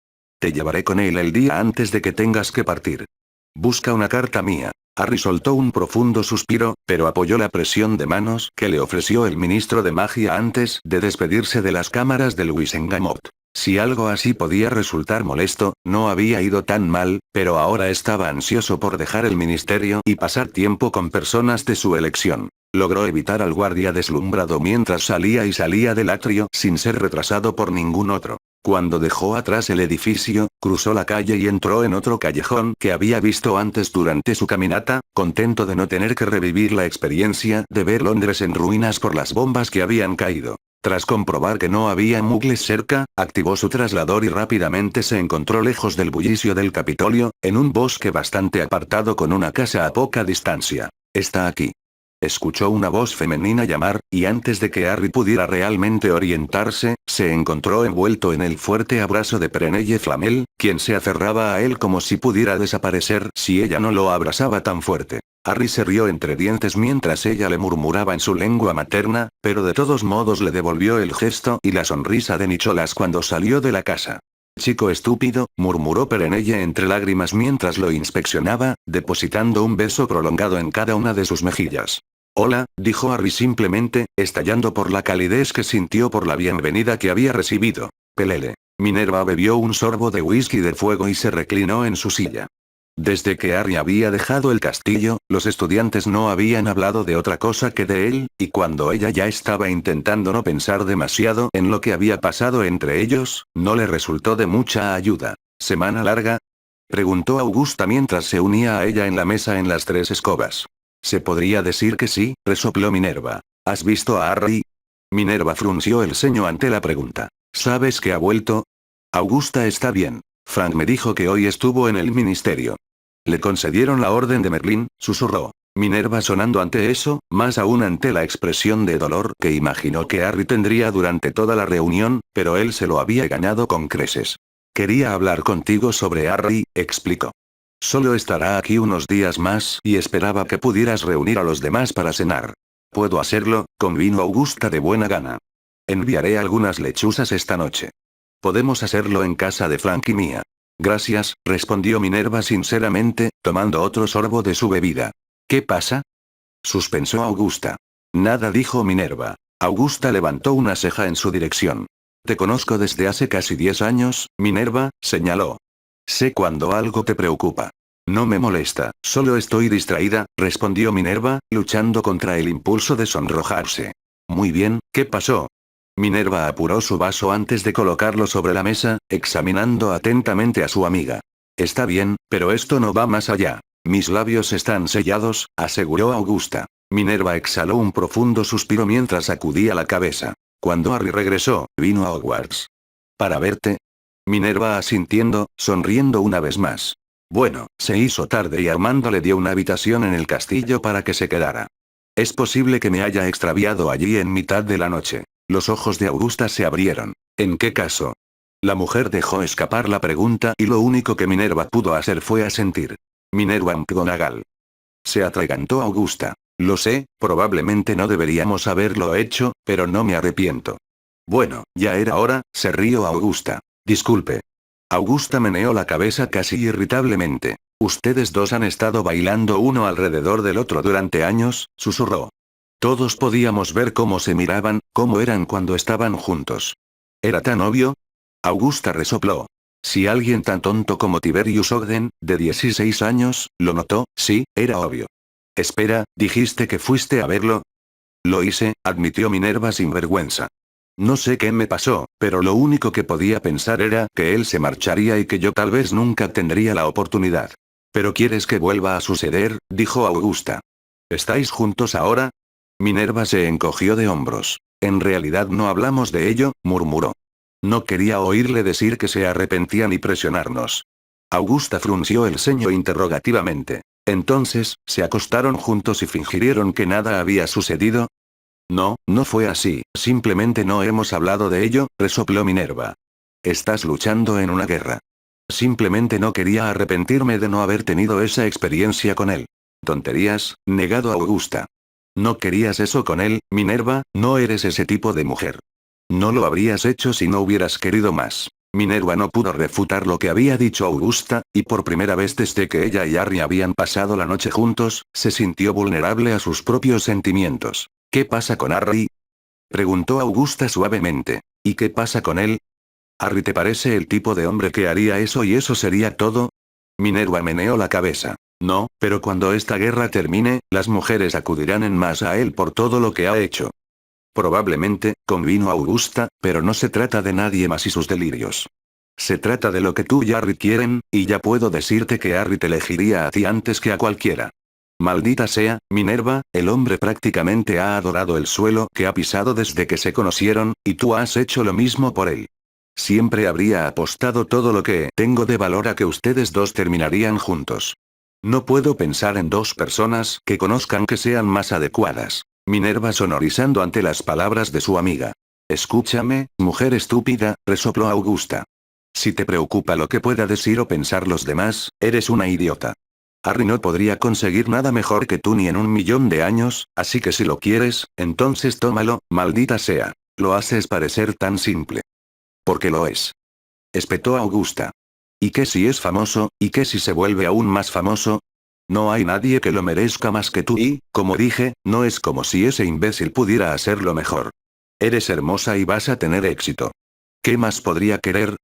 Te llevaré con él el día antes de que tengas que partir. Busca una carta mía. Harry soltó un profundo suspiro, pero apoyó la presión de manos que le ofreció el ministro de magia antes de despedirse de las cámaras del Wisengamot. Si algo así podía resultar molesto, no había ido tan mal, pero ahora estaba ansioso por dejar el ministerio y pasar tiempo con personas de su elección. Logró evitar al guardia deslumbrado mientras salía y salía del atrio sin ser retrasado por ningún otro. Cuando dejó atrás el edificio, cruzó la calle y entró en otro callejón que había visto antes durante su caminata, contento de no tener que revivir la experiencia de ver Londres en ruinas por las bombas que habían caído. Tras comprobar que no había Muggles cerca, activó su traslador y rápidamente se encontró lejos del bullicio del Capitolio, en un bosque bastante apartado con una casa a poca distancia. Está aquí. Escuchó una voz femenina llamar, y antes de que Harry pudiera realmente orientarse, se encontró envuelto en el fuerte abrazo de Perenelle Flamel, quien se aferraba a él como si pudiera desaparecer si ella no lo abrazaba tan fuerte. Harry se rió entre dientes mientras ella le murmuraba en su lengua materna, pero de todos modos le devolvió el gesto y la sonrisa de Nicholas cuando salió de la casa. Chico estúpido, murmuró Perenelle entre lágrimas mientras lo inspeccionaba, depositando un beso prolongado en cada una de sus mejillas. Hola, dijo Harry simplemente, estallando por la calidez que sintió por la bienvenida que había recibido. Pelele. Minerva bebió un sorbo de whisky de fuego y se reclinó en su silla. Desde que Harry había dejado el castillo, los estudiantes no habían hablado de otra cosa que de él, y cuando ella ya estaba intentando no pensar demasiado en lo que había pasado entre ellos, no le resultó de mucha ayuda. ¿Semana larga? Preguntó Augusta mientras se unía a ella en la mesa en las 3 escobas. Se podría decir que sí, resopló Minerva. ¿Has visto a Harry? Minerva frunció el ceño ante la pregunta. ¿Sabes que ha vuelto? Augusta está bien. Frank me dijo que hoy estuvo en el ministerio. Le concedieron la orden de Merlín, susurró. Minerva sonando ante eso, más aún ante la expresión de dolor que imaginó que Harry tendría durante toda la reunión, pero él se lo había ganado con creces. Quería hablar contigo sobre Harry, explicó. Solo estará aquí unos días más y esperaba que pudieras reunir a los demás para cenar. Puedo hacerlo, convino Augusta de buena gana. Enviaré algunas lechuzas esta noche. Podemos hacerlo en casa de Frank y mía. Gracias, respondió Minerva sinceramente, tomando otro sorbo de su bebida. ¿Qué pasa? Suspensó Augusta. Nada, dijo Minerva. Augusta levantó una ceja en su dirección. Te conozco desde hace casi 10 años, Minerva, señaló. Sé cuando algo te preocupa. No me molesta, solo estoy distraída, respondió Minerva, luchando contra el impulso de sonrojarse. Muy bien, ¿qué pasó? Minerva apuró su vaso antes de colocarlo sobre la mesa, examinando atentamente a su amiga. Está bien, pero esto no va más allá. Mis labios están sellados, aseguró Augusta. Minerva exhaló un profundo suspiro mientras sacudía la cabeza. Cuando Harry regresó, vino a Hogwarts. ¿Para verte? Minerva asintiendo, sonriendo una vez más. Bueno, se hizo tarde y Armando le dio una habitación en el castillo para que se quedara. Es posible que me haya extraviado allí en mitad de la noche. Los ojos de Augusta se abrieron. ¿En qué caso? La mujer dejó escapar la pregunta y lo único que Minerva pudo hacer fue asentir. Minerva McGonagall. Se atragantó Augusta. Lo sé, probablemente no deberíamos haberlo hecho, pero no me arrepiento. Bueno, ya era hora, se rió Augusta. Disculpe. Augusta meneó la cabeza casi irritablemente. Ustedes dos han estado bailando uno alrededor del otro durante años, susurró. Todos podíamos ver cómo se miraban, cómo eran cuando estaban juntos. ¿Era tan obvio? Augusta resopló. Si alguien tan tonto como Tiberius Ogden, de 16 años, lo notó, sí, era obvio. Espera, ¿dijiste que fuiste a verlo? Lo hice, admitió Minerva sin vergüenza. No sé qué me pasó, pero lo único que podía pensar era que él se marcharía y que yo tal vez nunca tendría la oportunidad. ¿Pero quieres que vuelva a suceder?, dijo Augusta. ¿Estáis juntos ahora? Minerva se encogió de hombros. En realidad no hablamos de ello, murmuró. No quería oírle decir que se arrepentía ni presionarnos. Augusta frunció el ceño interrogativamente. Entonces, ¿se acostaron juntos y fingieron que nada había sucedido? No, no fue así, simplemente no hemos hablado de ello, resopló Minerva. Estás luchando en una guerra. Simplemente no quería arrepentirme de no haber tenido esa experiencia con él. Tonterías, negado Augusta. No querías eso con él, Minerva, no eres ese tipo de mujer. No lo habrías hecho si no hubieras querido más. Minerva no pudo refutar lo que había dicho Augusta, y por primera vez desde que ella y Harry habían pasado la noche juntos, se sintió vulnerable a sus propios sentimientos. ¿Qué pasa con Harry? Preguntó Augusta suavemente. ¿Y qué pasa con él? ¿Harry te parece el tipo de hombre que haría eso y eso sería todo? Minerva meneó la cabeza. No, pero cuando esta guerra termine, las mujeres acudirán en masa a él por todo lo que ha hecho. Probablemente, convino Augusta, pero no se trata de nadie más y sus delirios. Se trata de lo que tú y Harry quieren, y ya puedo decirte que Harry te elegiría a ti antes que a cualquiera. Maldita sea, Minerva, el hombre prácticamente ha adorado el suelo que ha pisado desde que se conocieron, y tú has hecho lo mismo por él. Siempre habría apostado todo lo que tengo de valor a que ustedes dos terminarían juntos. No puedo pensar en dos personas que conozcan que sean más adecuadas. Minerva sonorizando ante las palabras de su amiga. Escúchame, mujer estúpida, resopló Augusta. Si te preocupa lo que pueda decir o pensar los demás, eres una idiota. Harry no podría conseguir nada mejor que tú ni en 1.000.000 de años, así que si lo quieres, entonces tómalo, maldita sea. Lo haces parecer tan simple. Porque lo es. Espetó Augusta. ¿Y qué si es famoso, y qué si se vuelve aún más famoso? No hay nadie que lo merezca más que tú y, como dije, no es como si ese imbécil pudiera hacerlo mejor. Eres hermosa y vas a tener éxito. ¿Qué más podría querer?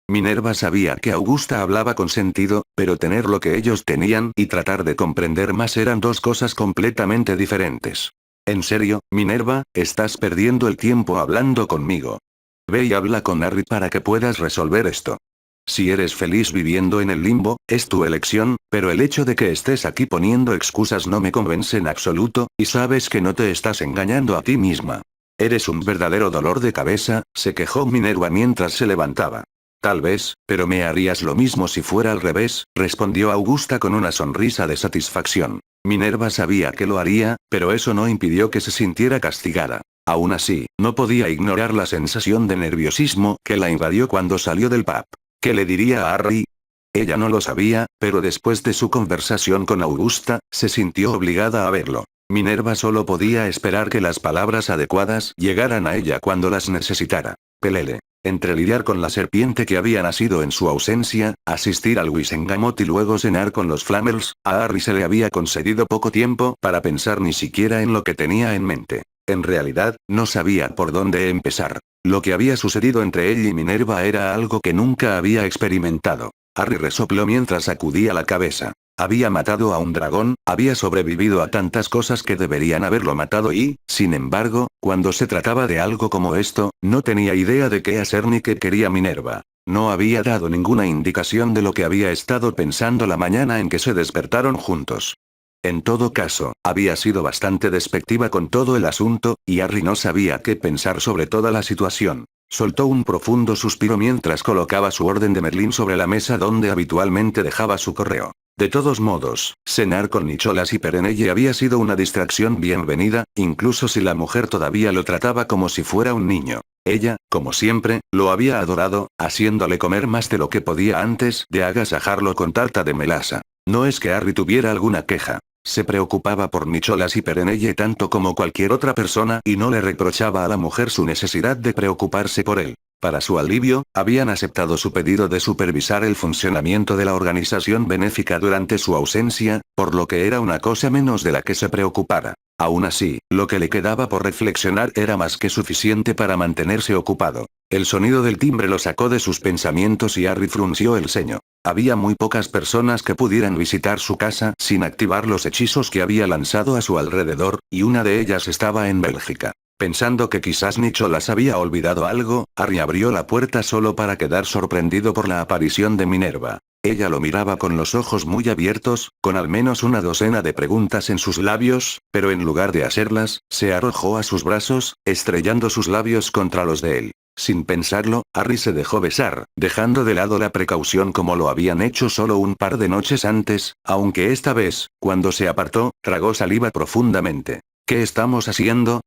Minerva sabía que Augusta hablaba con sentido, pero tener lo que ellos tenían y tratar de comprender más eran dos cosas completamente diferentes. En serio, Minerva, estás perdiendo el tiempo hablando conmigo. Ve y habla con Harry para que puedas resolver esto. Si eres feliz viviendo en el limbo, es tu elección, pero el hecho de que estés aquí poniendo excusas no me convence en absoluto, y sabes que no te estás engañando a ti misma. Eres un verdadero dolor de cabeza, se quejó Minerva mientras se levantaba. Tal vez, pero me harías lo mismo si fuera al revés, respondió Augusta con una sonrisa de satisfacción. Minerva sabía que lo haría, pero eso no impidió que se sintiera castigada. Aún así, no podía ignorar la sensación de nerviosismo que la invadió cuando salió del pub. ¿Qué le diría a Harry? Ella no lo sabía, pero después de su conversación con Augusta, se sintió obligada a verlo. Minerva solo podía esperar que las palabras adecuadas llegaran a ella cuando las necesitara. Pelele. Entre lidiar con la serpiente que había nacido en su ausencia, asistir al Wisengamot y luego cenar con los Flamels, a Harry se le había concedido poco tiempo para pensar ni siquiera en lo que tenía en mente. En realidad, no sabía por dónde empezar. Lo que había sucedido entre él y Minerva era algo que nunca había experimentado. Harry resopló mientras sacudía la cabeza. Había matado a un dragón, había sobrevivido a tantas cosas que deberían haberlo matado y, sin embargo, cuando se trataba de algo como esto, no tenía idea de qué hacer ni qué quería Minerva. No había dado ninguna indicación de lo que había estado pensando la mañana en que se despertaron juntos. En todo caso, había sido bastante despectiva con todo el asunto, y Harry no sabía qué pensar sobre toda la situación. Soltó un profundo suspiro mientras colocaba su orden de Merlín sobre la mesa donde habitualmente dejaba su correo. De todos modos, cenar con Nicholas y Perenelle había sido una distracción bienvenida, incluso si la mujer todavía lo trataba como si fuera un niño. Ella, como siempre, lo había adorado, haciéndole comer más de lo que podía antes de agasajarlo con tarta de melaza. No es que Harry tuviera alguna queja. Se preocupaba por Nicholas y Perenelle tanto como cualquier otra persona y no le reprochaba a la mujer su necesidad de preocuparse por él. Para su alivio, habían aceptado su pedido de supervisar el funcionamiento de la organización benéfica durante su ausencia, por lo que era una cosa menos de la que se preocupara. Aún así, lo que le quedaba por reflexionar era más que suficiente para mantenerse ocupado. El sonido del timbre lo sacó de sus pensamientos y Harry frunció el ceño. Había muy pocas personas que pudieran visitar su casa sin activar los hechizos que había lanzado a su alrededor, y una de ellas estaba en Bélgica. Pensando que quizás Nicholas había olvidado algo, Harry abrió la puerta solo para quedar sorprendido por la aparición de Minerva. Ella lo miraba con los ojos muy abiertos, con al menos una docena de preguntas en sus labios, pero en lugar de hacerlas, se arrojó a sus brazos, estrellando sus labios contra los de él. Sin pensarlo, Harry se dejó besar, dejando de lado la precaución como lo habían hecho solo un par de noches antes, aunque esta vez, cuando se apartó, tragó saliva profundamente. ¿Qué estamos haciendo?,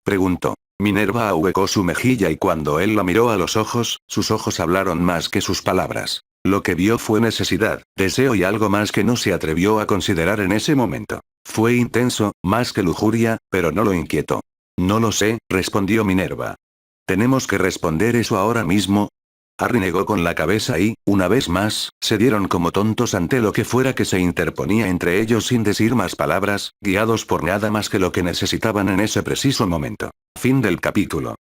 preguntó. Minerva ahuecó su mejilla y cuando él la miró a los ojos, sus ojos hablaron más que sus palabras. Lo que vio fue necesidad, deseo y algo más que no se atrevió a considerar en ese momento. Fue intenso, más que lujuria, pero no lo inquietó. No lo sé, respondió Minerva. ¿Tenemos que responder eso ahora mismo? Harry negó con la cabeza y, una vez más, se dieron como tontos ante lo que fuera que se interponía entre ellos sin decir más palabras, guiados por nada más que lo que necesitaban en ese preciso momento. Fin del capítulo.